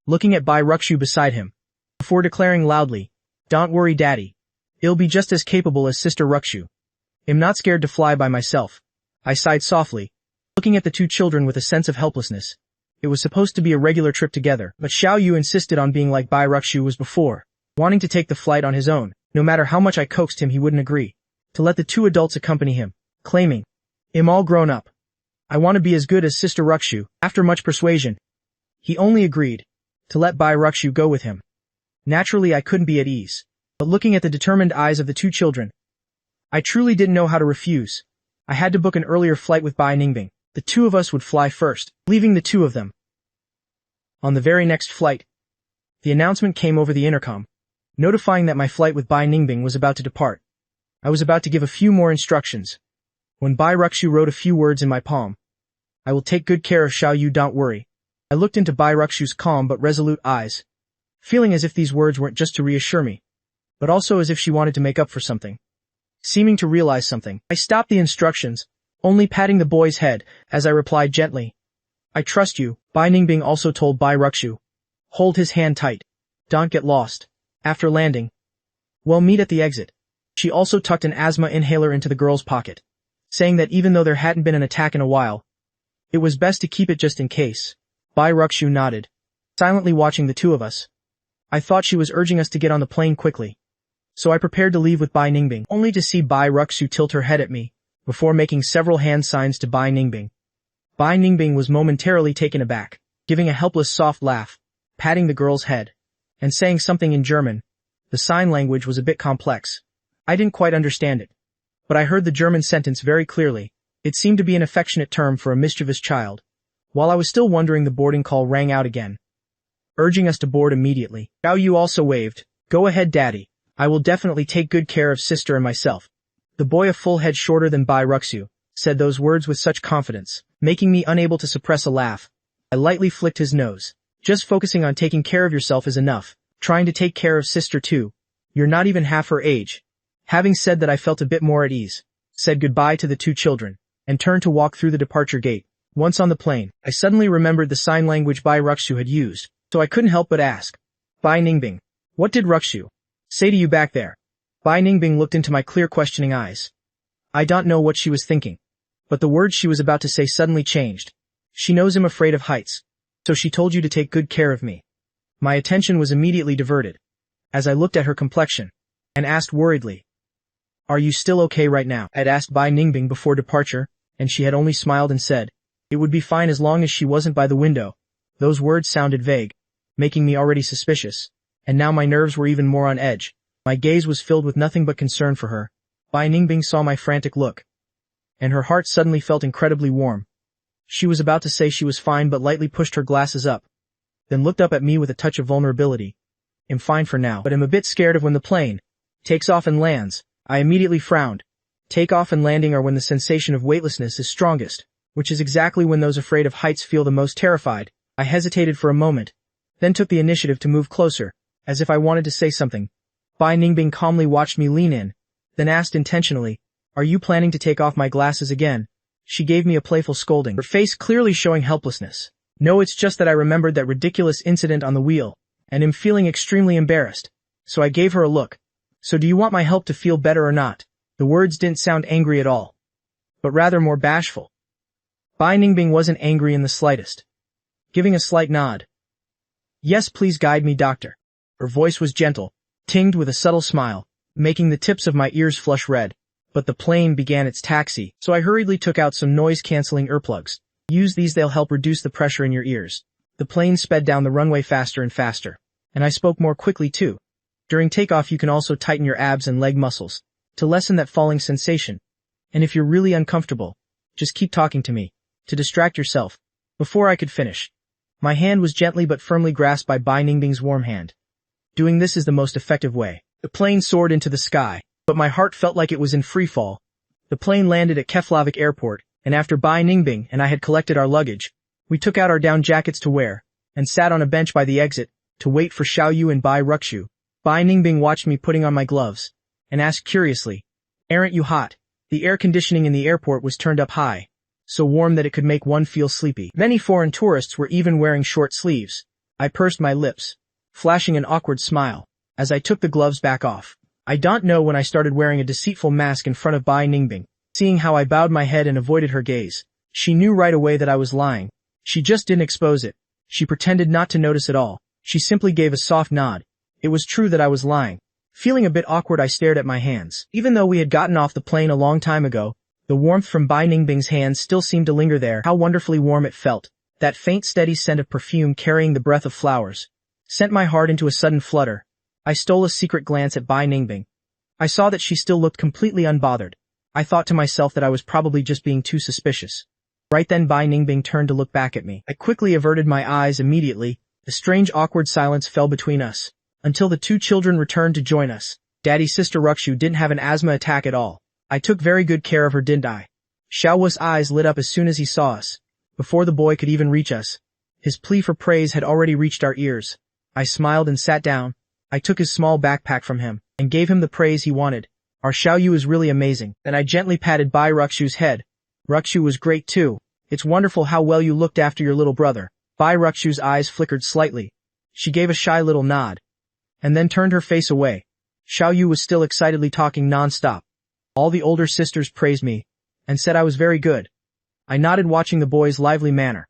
looking at Bai Ruxu beside him, before declaring loudly, "Don't worry, Daddy. I'll be just as capable as Sister Ruxu. I'm not scared to fly by myself." I sighed softly, looking at the two children with a sense of helplessness. It was supposed to be a regular trip together, but Xiao Yu insisted on being like Bai Ruxu was before, wanting to take the flight on his own. No matter how much I coaxed him, he wouldn't agree to let the two adults accompany him, claiming, "I'm all grown up. I want to be as good as Sister Ruxu." After much persuasion, he only agreed to let Bai Ruxu go with him. Naturally, I couldn't be at ease, but looking at the determined eyes of the two children, I truly didn't know how to refuse. I had to book an earlier flight with Bai Ningbing. The two of us would fly first, leaving the two of them. On the very next flight, the announcement came over the intercom. notifying that my flight with Bai Ningbing was about to depart. I was about to give a few more instructions, when Bai Ruxu wrote a few words in my palm. I will take good care of Xiao Yu, don't worry. I looked into Bai Ruxu's calm but resolute eyes, feeling as if these words weren't just to reassure me, but also as if she wanted to make up for something. Seeming to realize something, I stopped the instructions, only patting the boy's head, as I replied gently, I trust you. Bai Ningbing also told Bai Ruxu, hold his hand tight. Don't get lost. After landing, we'll meet at the exit. She also tucked an asthma inhaler into the girl's pocket, saying that even though there hadn't been an attack in a while, it was best to keep it just in case. Bai Ruxu nodded, silently watching the two of us. I thought she was urging us to get on the plane quickly, so I prepared to leave with Bai Ningbing, only to see Bai Ruxu tilt her head at me, before making several hand signs to Bai Ningbing. Bai Ningbing was momentarily taken aback, giving a helpless soft laugh, patting the girl's head, and saying something in German. The sign language was a bit complex. I didn't quite understand it, but I heard the German sentence very clearly. It seemed to be an affectionate term for a mischievous child. While I was still wondering, the boarding call rang out again, urging us to board immediately. Xiao Yu also waved. Go ahead, Daddy. I will definitely take good care of sister and myself. The boy, a full head shorter than Bai Ruxu, said those words with such confidence, making me unable to suppress a laugh. I lightly flicked his nose. Just focusing on taking care of yourself is enough. Trying to take care of sister too. You're not even half her age. Having said that, I felt a bit more at ease, said goodbye to the two children, and turned to walk through the departure gate. Once on the plane, I suddenly remembered the sign language Bai Ruxu had used, so I couldn't help but ask, Bai Ningbing, what did Ruxu say to you back there? Bai Ningbing looked into my clear, questioning eyes. I don't know what she was thinking, but the words she was about to say suddenly changed. She knows I'm afraid of heights, so she told you to take good care of me. My attention was immediately diverted, as I looked at her complexion, and asked worriedly, are you still okay right now? I had asked Bai Ningbing before departure, and she had only smiled and said, it would be fine as long as she wasn't by the window. Those words sounded vague, making me already suspicious, and now my nerves were even more on edge. My gaze was filled with nothing but concern for her. Bai Ningbing saw my frantic look, and her heart suddenly felt incredibly warm. She was about to say she was fine, but lightly pushed her glasses up, then looked up at me with a touch of vulnerability. I'm fine for now, but I'm a bit scared of when the plane takes off and lands. I immediately frowned. Takeoff and landing are when the sensation of weightlessness is strongest, which is exactly when those afraid of heights feel the most terrified. I hesitated for a moment, then took the initiative to move closer, as if I wanted to say something. Bai Ningbing calmly watched me lean in, then asked intentionally, are you planning to take off my glasses again? She gave me a playful scolding, her face clearly showing helplessness. No, it's just that I remembered that ridiculous incident on the wheel, and am feeling extremely embarrassed. So I gave her a look. So do you want my help to feel better or not? The words didn't sound angry at all, but rather more bashful. Bai Ningbing wasn't angry in the slightest, giving a slight nod. Yes, please guide me, doctor. Her voice was gentle, tinged with a subtle smile, making the tips of my ears flush red. But the plane began its taxi, so I hurriedly took out some noise-canceling earplugs. Use these, they'll help reduce the pressure in your ears. The plane sped down the runway faster and faster, and I spoke more quickly too. During takeoff you can also tighten your abs and leg muscles, to lessen that falling sensation. And if you're really uncomfortable, just keep talking to me, to distract yourself. Before I could finish, my hand was gently but firmly grasped by Bai Ningbing's warm hand. Doing this is the most effective way. The plane soared into the sky, but my heart felt like it was in free fall. The plane landed at Keflavik Airport, and after Bai Ningbing and I had collected our luggage, we took out our down jackets to wear, and sat on a bench by the exit, to wait for Xiao Yu and Bai Ruxu. Bai Ningbing watched me putting on my gloves, and asked curiously, aren't you hot? The air conditioning in the airport was turned up high, so warm that it could make one feel sleepy. Many foreign tourists were even wearing short sleeves. I pursed my lips, flashing an awkward smile, as I took the gloves back off. I don't know when I started wearing a deceitful mask in front of Bai Ningbing. Seeing how I bowed my head and avoided her gaze, she knew right away that I was lying. She just didn't expose it. She pretended not to notice at all. She simply gave a soft nod. It was true that I was lying. Feeling a bit awkward, I stared at my hands. Even though we had gotten off the plane a long time ago, the warmth from Bai Ningbing's hands still seemed to linger there. How wonderfully warm it felt. That faint, steady scent of perfume carrying the breath of flowers sent my heart into a sudden flutter. I stole a secret glance at Bai Ningbing. I saw that she still looked completely unbothered. I thought to myself that I was probably just being too suspicious. Right then Bai Ningbing turned to look back at me. I quickly averted my eyes immediately. A strange awkward silence fell between us. until the two children returned to join us. Daddy's sister Rukshu didn't have an asthma attack at all. I took very good care of her, didn't I? Xiaowu's eyes lit up as soon as he saw us. Before the boy could even reach us, his plea for praise had already reached our ears. I smiled and sat down. I took his small backpack from him and gave him the praise he wanted. Our Xiaoyu is really amazing. Then I gently patted Bai Rukshu's head. Rukshu was great too. It's wonderful how well you looked after your little brother. Bai Rukshu's eyes flickered slightly. She gave a shy little nod and then turned her face away. Xiaoyu was still excitedly talking non-stop. All the older sisters praised me and said I was very good. I nodded, watching the boy's lively manner.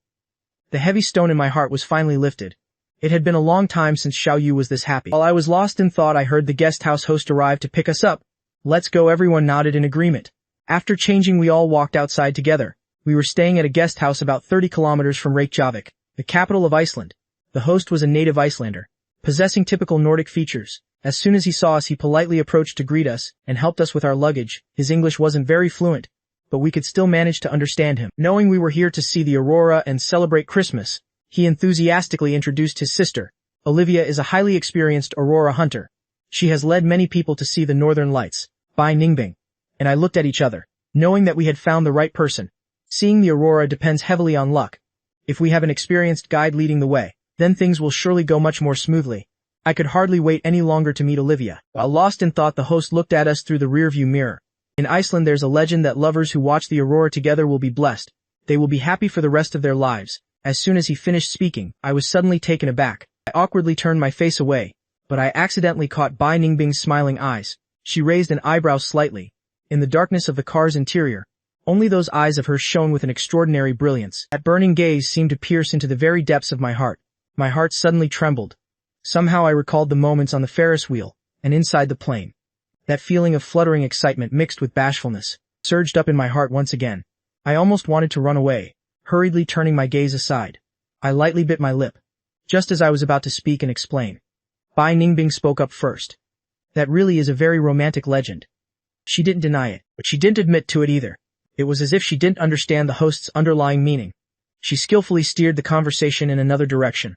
The heavy stone in my heart was finally lifted. It had been a long time since Xiaoyu was this happy. While I was lost in thought, I heard the guest house host arrive to pick us up. Let's go, everyone nodded in agreement. After changing, we all walked outside together. We were staying at a guest house about 30 kilometers from Reykjavik, the capital of Iceland. The host was a native Icelander, possessing typical Nordic features. As soon as he saw us, he politely approached to greet us and helped us with our luggage. His English wasn't very fluent, but we could still manage to understand him. Knowing we were here to see the aurora and celebrate Christmas, he enthusiastically introduced his sister. Olivia is a highly experienced aurora hunter. She has led many people to see the northern lights. Bai Ningbing and I looked at each other, knowing that we had found the right person. Seeing the aurora depends heavily on luck. If we have an experienced guide leading the way, then things will surely go much more smoothly. I could hardly wait any longer to meet Olivia. While lost in thought, the host looked at us through the rearview mirror. In Iceland, there's a legend that lovers who watch the aurora together will be blessed. They will be happy for the rest of their lives. As soon as he finished speaking, I was suddenly taken aback. I awkwardly turned my face away, but I accidentally caught Bai Ningbing's smiling eyes. She raised an eyebrow slightly. In the darkness of the car's interior, only those eyes of hers shone with an extraordinary brilliance. That burning gaze seemed to pierce into the very depths of my heart. My heart suddenly trembled. Somehow I recalled the moments on the Ferris wheel and inside the plane. That feeling of fluttering excitement mixed with bashfulness surged up in my heart once again. I almost wanted to run away, hurriedly turning my gaze aside. I lightly bit my lip, just as I was about to speak and explain. Bai Ningbing spoke up first. That really is a very romantic legend. She didn't deny it, but she didn't admit to it either. It was as if she didn't understand the host's underlying meaning. She skillfully steered the conversation in another direction.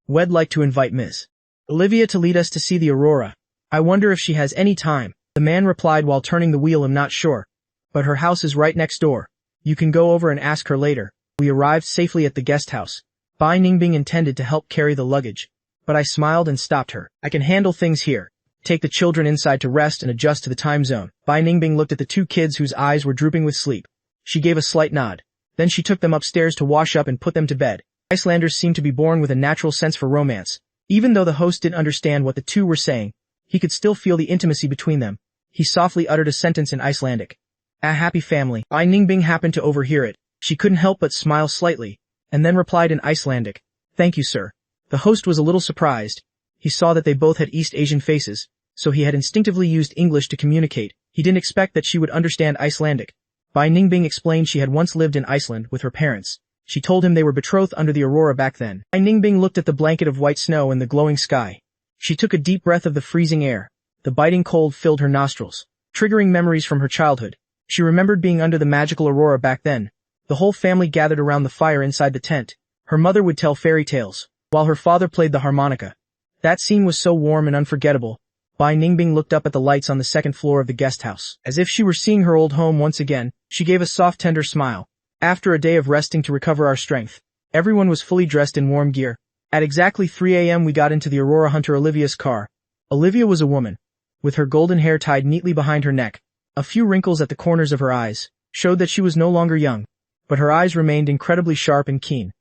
We'd like to invite Ms. Olivia to lead us to see the aurora. I wonder if she has any time. The man replied while turning the wheel. I'm not sure, but her house is right next door. You can go over and ask her later. We arrived safely at the guest house. Bai Ningbing intended to help carry the luggage, but I smiled and stopped her. I can handle things here. Take the children inside to rest and adjust to the time zone. Bai Ningbing looked at the two kids whose eyes were drooping with sleep. She gave a slight nod. Then she took them upstairs to wash up and put them to bed. Icelanders seem to be born with a natural sense for romance. Even though the host didn't understand what the two were saying, he could still feel the intimacy between them. He softly uttered a sentence in Icelandic. A happy family. Bai Ningbing happened to overhear it. She couldn't help but smile slightly, and then replied in Icelandic. Thank you, sir. The host was a little surprised. He saw that they both had East Asian faces, so he had instinctively used English to communicate. He didn't expect that she would understand Icelandic. Bai Ningbing explained she had once lived in Iceland with her parents. She told him they were betrothed under the aurora back then. Bai Ningbing looked at the blanket of white snow and the glowing sky. She took a deep breath of the freezing air. The biting cold filled her nostrils, triggering memories from her childhood. She remembered being under the magical aurora back then. The whole family gathered around the fire inside the tent. Her mother would tell fairy tales, while her father played the harmonica. That scene was so warm and unforgettable. Bai Ningbing looked up at the lights on the second floor of the guest house. As if she were seeing her old home once again, she gave a soft, tender smile. After a day of resting to recover our strength, everyone was fully dressed in warm gear. At exactly 3 a.m. we got into the aurora hunter Olivia's car. Olivia was a woman, with her golden hair tied neatly behind her neck. A few wrinkles at the corners of her eyes showed that she was no longer young, but her eyes remained incredibly sharp and keen.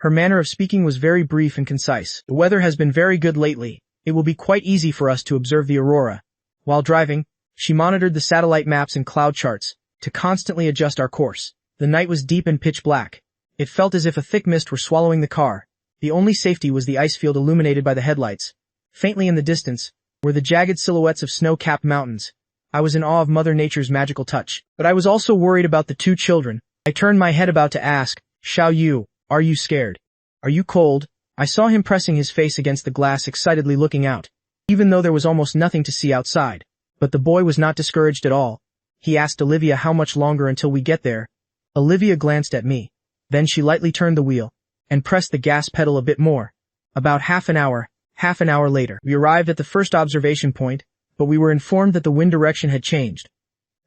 Her manner of speaking was very brief and concise. The weather has been very good lately. It will be quite easy for us to observe the aurora. While driving, she monitored the satellite maps and cloud charts to constantly adjust our course. The night was deep and pitch black. It felt as if a thick mist were swallowing the car. The only safety was the ice field illuminated by the headlights. Faintly in the distance were the jagged silhouettes of snow-capped mountains. I was in awe of Mother Nature's magical touch, but I was also worried about the two children. I turned my head about to ask, Xiaoyu, are you scared? Are you cold? I saw him pressing his face against the glass, excitedly looking out, even though there was almost nothing to see outside. But the boy was not discouraged at all. He asked Olivia how much longer until we get there. Olivia glanced at me. Then she lightly turned the wheel and pressed the gas pedal a bit more. About half an hour. Half an hour later, we arrived at the first observation point, but we were informed that the wind direction had changed.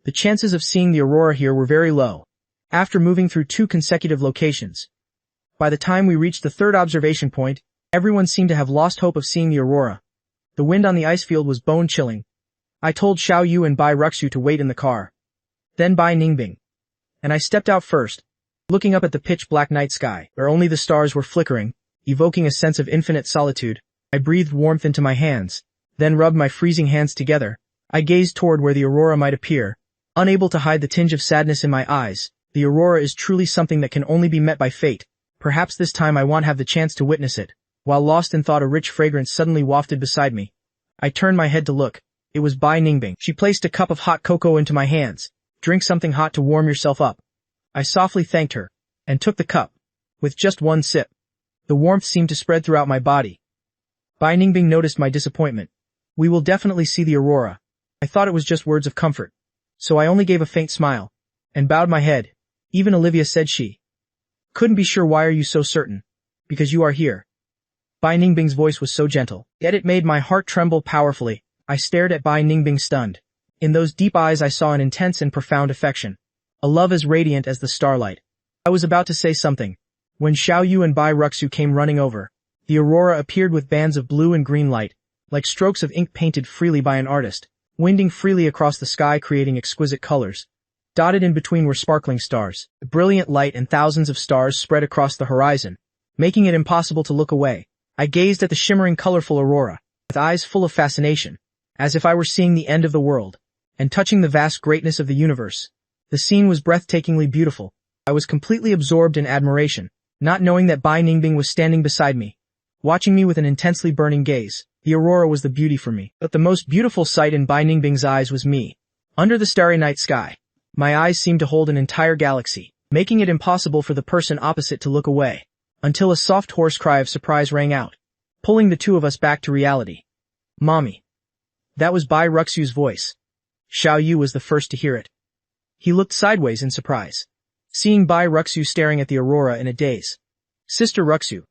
The chances of seeing the aurora here were very low, after moving through 2 consecutive locations. By the time we reached the third observation point, everyone seemed to have lost hope of seeing the aurora. The wind on the ice field was bone-chilling. I told Xiao Yu and Bai Ruxu to wait in the car. Then Bai Ningbing. And I stepped out first, looking up at the pitch-black night sky, where only the stars were flickering, evoking a sense of infinite solitude. I breathed warmth into my hands, then rubbed my freezing hands together. I gazed toward where the aurora might appear, unable to hide the tinge of sadness in my eyes. The aurora is truly something that can only be met by fate. Perhaps this time I won't have the chance to witness it. While lost in thought, a rich fragrance suddenly wafted beside me. I turned my head to look. It was Bai Ningbing. She placed a cup of hot cocoa into my hands. Drink something hot to warm yourself up. I softly thanked her, and took the cup. With just one sip, the warmth seemed to spread throughout my body. Bai Ningbing noticed my disappointment. We will definitely see the aurora. I thought it was just words of comfort, so I only gave a faint smile, and bowed my head. Even Olivia said she couldn't be sure. Why are you so certain? Because you are here. Bai Ningbing's voice was so gentle, yet it made my heart tremble powerfully. I stared at Bai Ningbing stunned. In those deep eyes I saw an intense and profound affection, a love as radiant as the starlight. I was about to say something, when Xiao Yu and Bai Ruxu came running over. The aurora appeared with bands of blue and green light, like strokes of ink painted freely by an artist, winding freely across the sky creating exquisite colors. Dotted in between were sparkling stars. The brilliant light and thousands of stars spread across the horizon, making it impossible to look away. I gazed at the shimmering colorful aurora, with eyes full of fascination, as if I were seeing the end of the world, and touching the vast greatness of the universe. The scene was breathtakingly beautiful. I was completely absorbed in admiration, not knowing that Bai Ningbing was standing beside me, watching me with an intensely burning gaze. The aurora was the beauty for me, but the most beautiful sight in Bai Ningbing's eyes was me. Under the starry night sky, my eyes seemed to hold an entire galaxy, making it impossible for the person opposite to look away, until a soft hoarse cry of surprise rang out, pulling the two of us back to reality. Mommy. That was Bai Ruxu's voice. Xiao Yu was the first to hear it. He looked sideways in surprise, seeing Bai Ruxu staring at the aurora in a daze. Sister Ruxu.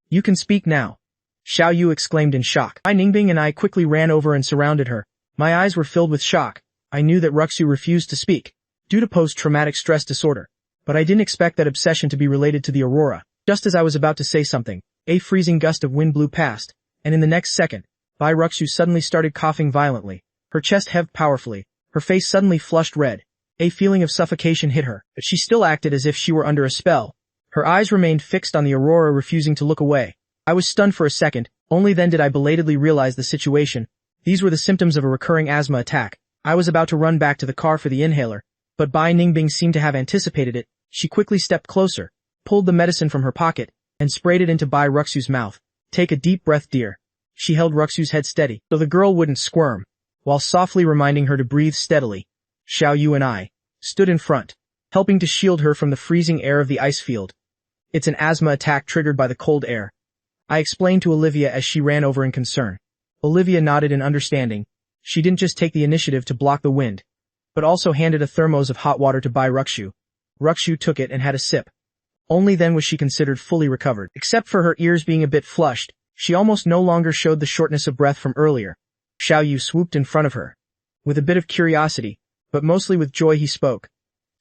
You can speak now. Xiao Yu exclaimed in shock. Bai Ningbing and I quickly ran over and surrounded her. My eyes were filled with shock. I knew that Ruxu refused to speak, due to post-traumatic stress disorder, but I didn't expect that obsession to be related to the aurora. Just as I was about to say something, a freezing gust of wind blew past, and in the next second, Bai Ruxu suddenly started coughing violently. Her chest heaved powerfully, her face suddenly flushed red. A feeling of suffocation hit her, but she still acted as if she were under a spell. Her eyes remained fixed on the aurora, refusing to look away. I was stunned for a second, only then did I belatedly realize the situation. These were the symptoms of a recurring asthma attack. I was about to run back to the car for the inhaler, but Bai Ningbing seemed to have anticipated it. She quickly stepped closer, pulled the medicine from her pocket, and sprayed it into Bai Ruxu's mouth. Take a deep breath, dear. She held Ruxu's head steady, so the girl wouldn't squirm, while softly reminding her to breathe steadily. Xiao Yu and I stood in front, helping to shield her from the freezing air of the ice field. It's an asthma attack triggered by the cold air, I explained to Olivia as she ran over in concern. Olivia nodded in understanding. She didn't just take the initiative to block the wind, but also handed a thermos of hot water to Bai Ruxu. Ruxu took it and had a sip. Only then was she considered fully recovered. Except for her ears being a bit flushed, she almost no longer showed the shortness of breath from earlier. Xiao Yu swooped in front of her. With a bit of curiosity, but mostly with joy, he spoke.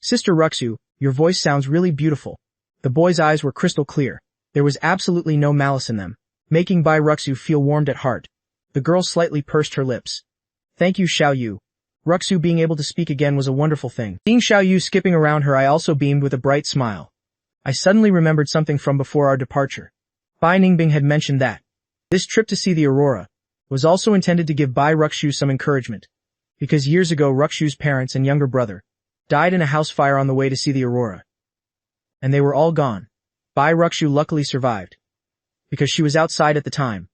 Sister Ruxu, your voice sounds really beautiful. The boy's eyes were crystal clear. There was absolutely no malice in them, making Bai Ruxu feel warmed at heart. The girl slightly pursed her lips. Thank you, Xiao Yu. Ruxu being able to speak again was a wonderful thing. Seeing Xiao Yu skipping around her, I also beamed with a bright smile. I suddenly remembered something from before our departure. Bai Ningbing had mentioned that this trip to see the aurora was also intended to give Bai Ruxu some encouragement, because years ago Ruxu's parents and younger brother died in a house fire on the way to see the aurora. And they were all gone. Bai Ruxu luckily survived, because she was outside at the time.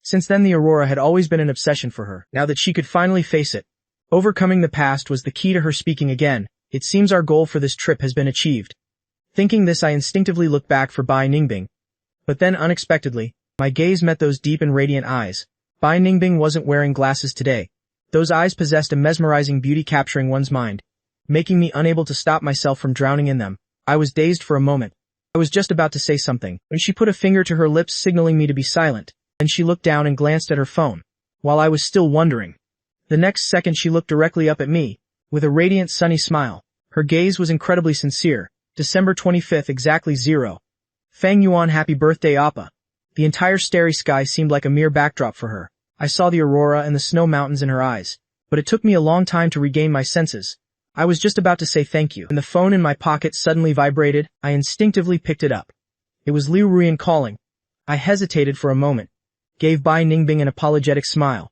Since then the aurora had always been an obsession for her. Now that she could finally face it, overcoming the past was the key to her speaking again. It seems our goal for this trip has been achieved. Thinking this, I instinctively looked back for Bai Ningbing. But then unexpectedly, my gaze met those deep and radiant eyes. Bai Ningbing wasn't wearing glasses today. Those eyes possessed a mesmerizing beauty capturing one's mind, making me unable to stop myself from drowning in them. I was dazed for a moment. I was just about to say something when she put a finger to her lips, signaling me to be silent. And Then she looked down and glanced at her phone, while I was still wondering. The next second she looked directly up at me, with a radiant sunny smile. Her gaze was incredibly sincere. December 25th, exactly 0. Fang Yuan, happy birthday Appa. The entire starry sky seemed like a mere backdrop for her. I saw the aurora and the snow mountains in her eyes, but it took me a long time to regain my senses. I was just about to say thank you, and the phone in my pocket suddenly vibrated. I instinctively picked it up. It was Liu Ruyan calling. I hesitated for a moment, gave Bai Ningbing an apologetic smile,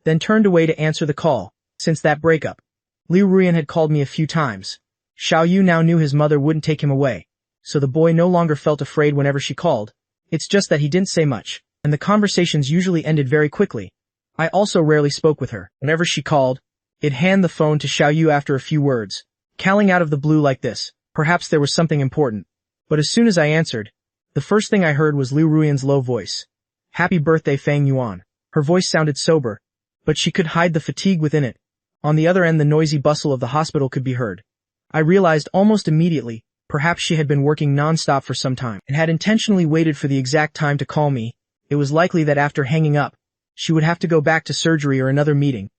then turned away to answer the call. Since that breakup, Liu Ruyan had called me a few times. Xiao Yu now knew his mother wouldn't take him away, so the boy no longer felt afraid whenever she called. It's just that he didn't say much, and the conversations usually ended very quickly. I also rarely spoke with her. Whenever she called, I'd hand the phone to Xiao Yu after a few words. Calling out of the blue like this, perhaps there was something important. But as soon as I answered, the first thing I heard was Liu Ruyan's low voice. Happy birthday Fang Yuan. Her voice sounded sober, but she could hide the fatigue within it. On the other end, the noisy bustle of the hospital could be heard. I realized almost immediately, perhaps she had been working non-stop for some time, and had intentionally waited for the exact time to call me. It was likely that after hanging up, she would have to go back to surgery or another meeting.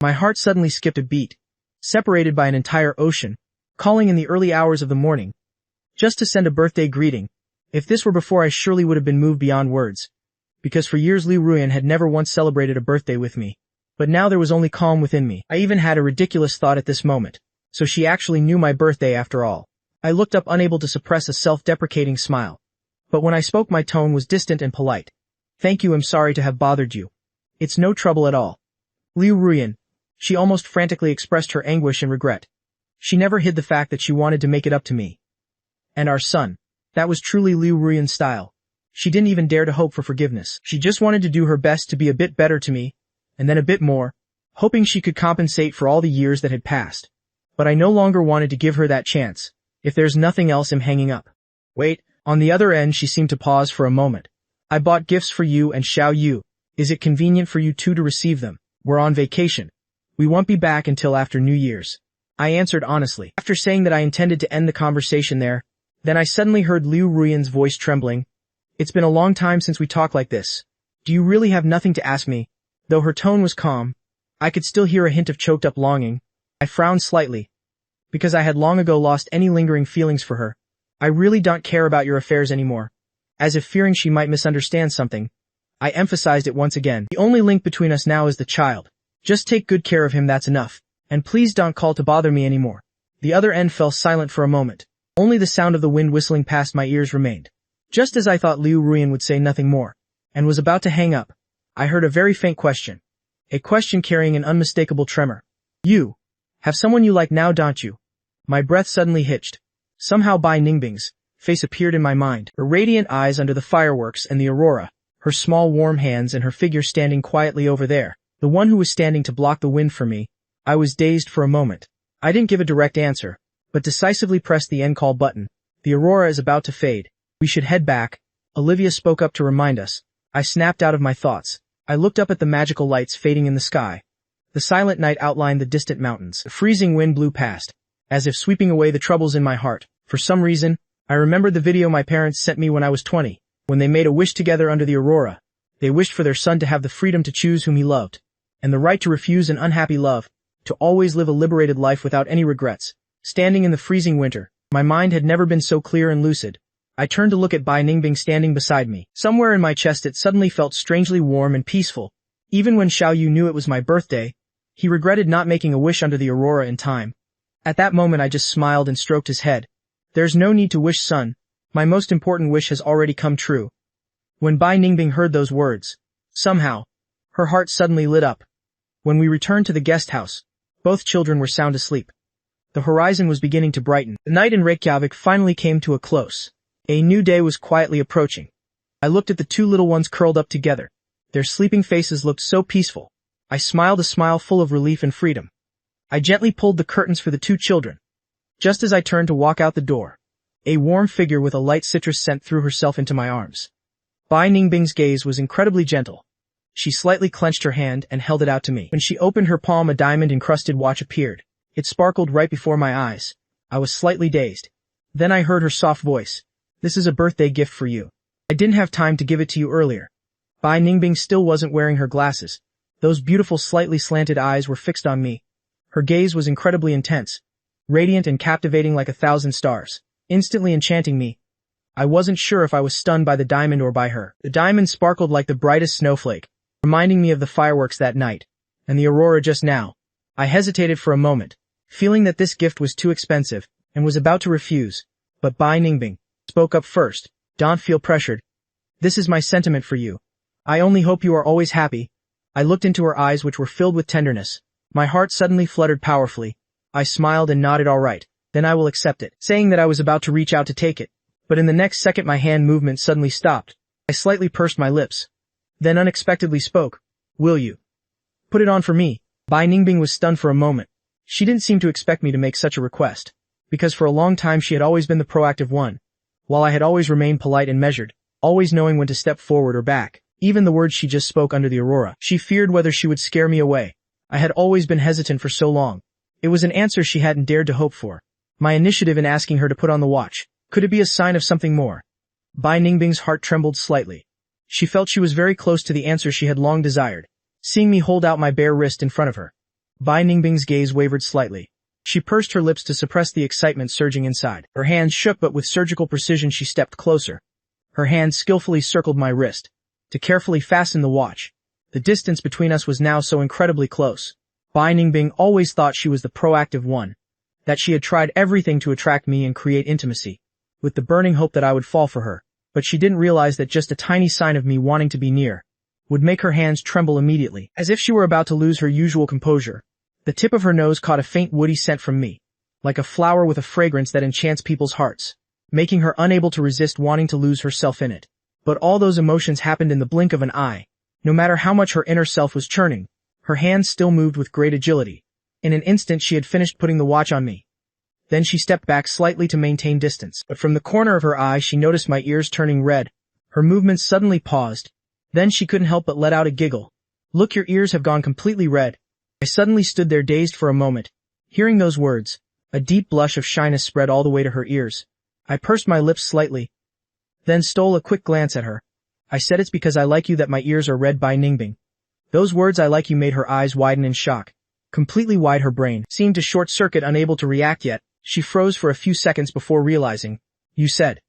My heart suddenly skipped a beat, separated by an entire ocean, calling in the early hours of the morning, just to send a birthday greeting. If this were before, I surely would have been moved beyond words, because for years Liu Ruyan had never once celebrated a birthday with me. But now there was only calm within me. I even had a ridiculous thought at this moment. So she actually knew my birthday after all. I looked up, unable to suppress a self-deprecating smile. But when I spoke, my tone was distant and polite. Thank you, I'm sorry to have bothered you. It's no trouble at all. Liu Ruyan. She almost frantically expressed her anguish and regret. She never hid the fact that she wanted to make it up to me and our son. That was truly Liu Ruyan's style. She didn't even dare to hope for forgiveness. She just wanted to do her best to be a bit better to me, and then a bit more, hoping she could compensate for all the years that had passed. But I no longer wanted to give her that chance. If there's nothing else, I'm hanging up. Wait, on the other end she seemed to pause for a moment. I bought gifts for you and Xiao Yu. Is it convenient for you two to receive them? We're on vacation. We won't be back until after New Year's. I answered honestly. After saying that I intended to end the conversation there, then I suddenly heard Liu Ruyan's voice trembling. It's been a long time since we talked like this. Do you really have nothing to ask me? Though her tone was calm, I could still hear a hint of choked up longing. I frowned slightly, because I had long ago lost any lingering feelings for her. I really don't care about your affairs anymore. As if fearing she might misunderstand something, I emphasized it once again. The only link between us now is the child. Just take good care of him, that's enough. And please don't call to bother me anymore. The other end fell silent for a moment. Only the sound of the wind whistling past my ears remained. Just as I thought Liu Ruyan would say nothing more, and was about to hang up, I heard a very faint question. A question carrying an unmistakable tremor. You have someone you like now, don't you? My breath suddenly hitched. Somehow Bai Ningbing's face appeared in my mind. Her radiant eyes under the fireworks and the aurora, her small warm hands and her figure standing quietly over there, the one who was standing to block the wind for me. I was dazed for a moment. I didn't give a direct answer, but decisively pressed the end call button. The aurora is about to fade. We should head back. Olivia spoke up to remind us. I snapped out of my thoughts. I looked up at the magical lights fading in the sky. The silent night outlined the distant mountains. The freezing wind blew past, as if sweeping away the troubles in my heart. For some reason, I remembered the video my parents sent me when I was 20, when they made a wish together under the aurora. They wished for their son to have the freedom to choose whom he loved, and the right to refuse an unhappy love, to always live a liberated life without any regrets. Standing in the freezing winter, my mind had never been so clear and lucid. I turned to look at Bai Ningbing standing beside me. Somewhere in my chest it suddenly felt strangely warm and peaceful. Even when Xiao Yu knew it was my birthday, he regretted not making a wish under the aurora in time. At that moment I just smiled and stroked his head. There's no need to wish, son. My most important wish has already come true. When Bai Ningbing heard those words, somehow, her heart suddenly lit up. When we returned to the guest house, both children were sound asleep. The horizon was beginning to brighten. The night in Reykjavik finally came to a close. A new day was quietly approaching. I looked at the two little ones curled up together. Their sleeping faces looked so peaceful. I smiled a smile full of relief and freedom. I gently pulled the curtains for the two children. Just as I turned to walk out the door, a warm figure with a light citrus scent threw herself into my arms. Bai Ningbing's gaze was incredibly gentle. She slightly clenched her hand and held it out to me. When she opened her palm, a diamond-encrusted watch appeared. It sparkled right before my eyes. I was slightly dazed. Then I heard her soft voice. This is a birthday gift for you. I didn't have time to give it to you earlier. Bai Ningbing still wasn't wearing her glasses. Those beautiful slightly slanted eyes were fixed on me. Her gaze was incredibly intense, radiant and captivating like 1,000 stars, instantly enchanting me. I wasn't sure if I was stunned by the diamond or by her. The diamond sparkled like the brightest snowflake, reminding me of the fireworks that night, and the aurora just now. I hesitated for a moment, feeling that this gift was too expensive, and was about to refuse. But Bai Ningbing spoke up first. Don't feel pressured. This is my sentiment for you. I only hope you are always happy. I looked into her eyes, which were filled with tenderness. My heart suddenly fluttered powerfully. I smiled and nodded all right, then I will accept it, saying that I was about to reach out to take it. But in the next second my hand movement suddenly stopped. I slightly pursed my lips, then unexpectedly spoke. Will you put it on for me? Bai Ningbing was stunned for a moment. She didn't seem to expect me to make such a request, because for a long time she had always been the proactive one, while I had always remained polite and measured, always knowing when to step forward or back. Even the words she just spoke under the aurora, she feared whether she would scare me away. I had always been hesitant for so long. It was an answer she hadn't dared to hope for. My initiative in asking her to put on the watch. Could it be a sign of something more? Bai Ningbing's heart trembled slightly. She felt she was very close to the answer she had long desired, seeing me hold out my bare wrist in front of her. Bai Ningbing's gaze wavered slightly. She pursed her lips to suppress the excitement surging inside. Her hands shook, but with surgical precision she stepped closer. Her hand skillfully circled my wrist to carefully fasten the watch. The distance between us was now so incredibly close. Bai Ningbing always thought she was the proactive one, that she had tried everything to attract me and create intimacy, with the burning hope that I would fall for her. But she didn't realize that just a tiny sign of me wanting to be near would make her hands tremble immediately, as if she were about to lose her usual composure. The tip of her nose caught a faint woody scent from me, like a flower with a fragrance that enchants people's hearts, making her unable to resist wanting to lose herself in it. But all those emotions happened in the blink of an eye. No matter how much her inner self was churning, her hands still moved with great agility. In an instant she had finished putting the watch on me. Then she stepped back slightly to maintain distance, but from the corner of her eye she noticed my ears turning red. Her movements suddenly paused. Then she couldn't help but let out a giggle. Look, your ears have gone completely red. I suddenly stood there dazed for a moment. Hearing those words, a deep blush of shyness spread all the way to her ears. I pursed my lips slightly, then stole a quick glance at her. I said, it's because I like you that my ears are red. Bai Ningbing. Those words, I like you, made her eyes widen in shock. Completely wide, her brain seemed to short-circuit, unable to react yet. She froze for a few seconds before realizing. You said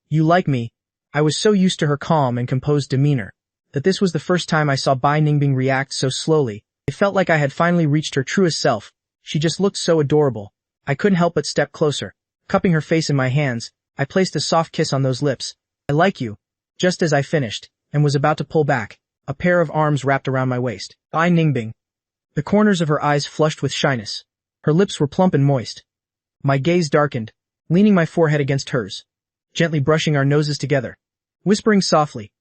you like me. I was so used to her calm and composed demeanor that this was the first time I saw Bai Ningbing react so slowly. It felt like I had finally reached her truest self. She just looked so adorable. I couldn't help but step closer. Cupping her face in my hands, I placed a soft kiss on those lips. I like you. Just as I finished, and was about to pull back, a pair of arms wrapped around my waist. Bai Ningbing. The corners of her eyes flushed with shyness. Her lips were plump and moist. My gaze darkened, leaning my forehead against hers, gently brushing our noses together, whispering softly,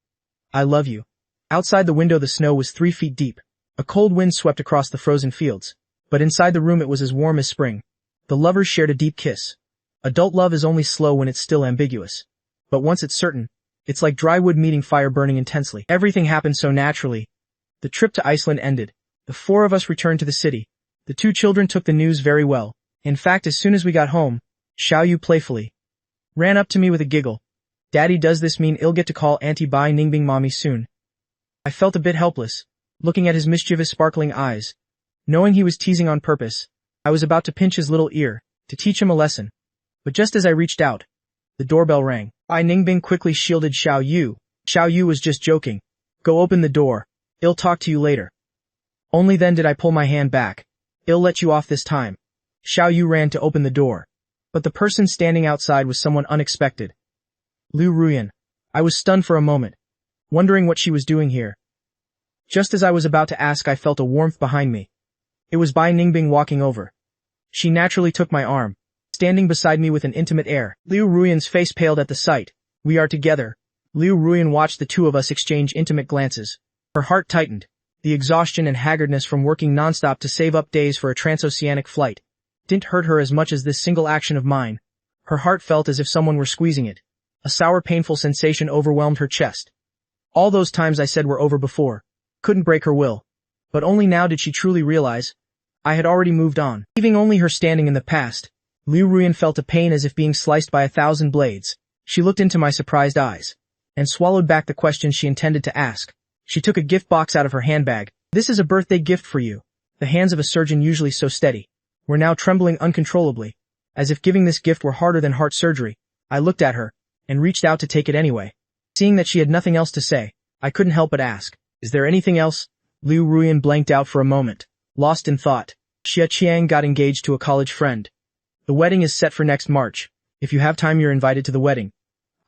I love you. Outside the window the snow was 3 feet deep. A cold wind swept across the frozen fields, but inside the room it was as warm as spring. The lovers shared a deep kiss. Adult love is only slow when it's still ambiguous. But once it's certain, it's like dry wood meeting fire, burning intensely. Everything happened so naturally. The trip to Iceland ended. The 4 of us returned to the city. The 2 children took the news very well. In fact, as soon as we got home, Xiao Yu playfully ran up to me with a giggle. Daddy, does this mean I'll get to call Auntie Bai Ningbing mommy soon? I felt a bit helpless, looking at his mischievous sparkling eyes. Knowing he was teasing on purpose, I was about to pinch his little ear, to teach him a lesson. But just as I reached out, the doorbell rang. Bai Ningbing quickly shielded Xiao Yu. Xiao Yu was just joking. Go open the door. I'll talk to you later. Only then did I pull my hand back. I'll let you off this time. Xiao Yu ran to open the door. But the person standing outside was someone unexpected. Liu Ruyan. I was stunned for a moment, wondering what she was doing here. Just as I was about to ask, I felt a warmth behind me. It was Bai Ningbing walking over. She naturally took my arm, standing beside me with an intimate air. Liu Ruyan's face paled at the sight. We are together. Liu Ruyan watched the 2 of us exchange intimate glances. Her heart tightened. The exhaustion and haggardness from working nonstop to save up days for a transoceanic flight didn't hurt her as much as this single action of mine. Her heart felt as if someone were squeezing it. A sour, painful sensation overwhelmed her chest. All those times I said were over before. Couldn't break her will. But only now did she truly realize I had already moved on, leaving only her standing in the past. Liu Ruyan felt a pain as if being sliced by 1,000 blades. She looked into my surprised eyes and swallowed back the question she intended to ask. She took a gift box out of her handbag. This is a birthday gift for you. The hands of a surgeon usually so steady were now trembling uncontrollably, as if giving this gift were harder than heart surgery. I looked at her and reached out to take it anyway. Seeing that she had nothing else to say, I couldn't help but ask, "Is there anything else?" Liu Ruyan blanked out for a moment, lost in thought. Xia Qiang got engaged to a college friend. The wedding is set for next March. If you have time, you're invited to the wedding.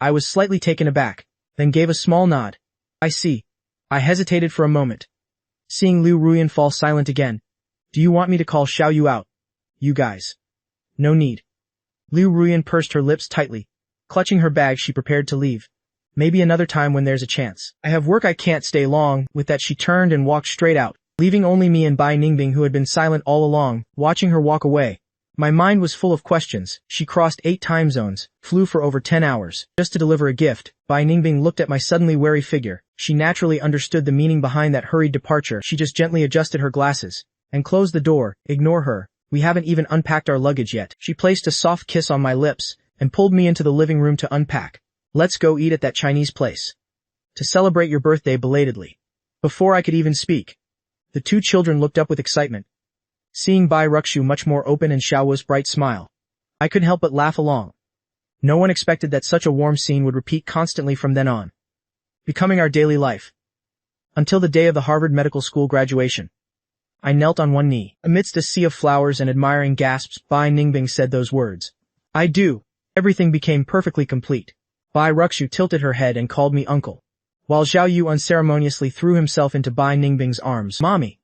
I was slightly taken aback, then gave a small nod. I see. I hesitated for a moment. Seeing Liu Ruyan fall silent again. Do you want me to call Xiao Yu out? You guys. No need. Liu Ruyan pursed her lips tightly. Clutching her bag, she prepared to leave. Maybe another time when there's a chance. I have work, I can't stay long. With that, she turned and walked straight out, leaving only me and Bai Ningbing, who had been silent all along, watching her walk away. My mind was full of questions. She crossed 8 time zones, flew for over 10 hours, just to deliver a gift. Bai Ningbing looked at my suddenly wary figure. She naturally understood the meaning behind that hurried departure. She just gently adjusted her glasses and closed the door. Ignore her. We haven't even unpacked our luggage yet. She placed a soft kiss on my lips and pulled me into the living room to unpack. Let's go eat at that Chinese place to celebrate your birthday belatedly. Before I could even speak, the 2 children looked up with excitement, seeing Bai Ruxu much more open and Xiao's bright smile. I couldn't help but laugh along. No one expected that such a warm scene would repeat constantly from then on, becoming our daily life. Until the day of the Harvard Medical School graduation. I knelt on one knee. Amidst a sea of flowers and admiring gasps, Bai Ningbing said those words. I do. Everything became perfectly complete. Bai Ruxu tilted her head and called me uncle, while Xiao Yu unceremoniously threw himself into Bai Ningbing's arms. Mommy.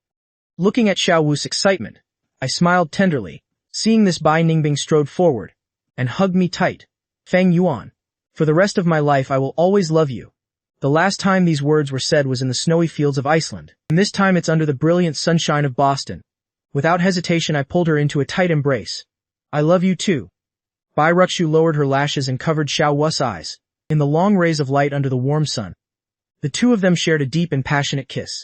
Looking at Xiao Wu's excitement, I smiled tenderly. Seeing this, Bai Ningbing strode forward and hugged me tight. Feng Yuan. For the rest of my life I will always love you. The last time these words were said was in the snowy fields of Iceland, and this time it's under the brilliant sunshine of Boston. Without hesitation, I pulled her into a tight embrace. I love you too. Bai Ruxu lowered her lashes and covered Xiao Wu's eyes in the long rays of light under the warm sun. The 2 of them shared a deep and passionate kiss.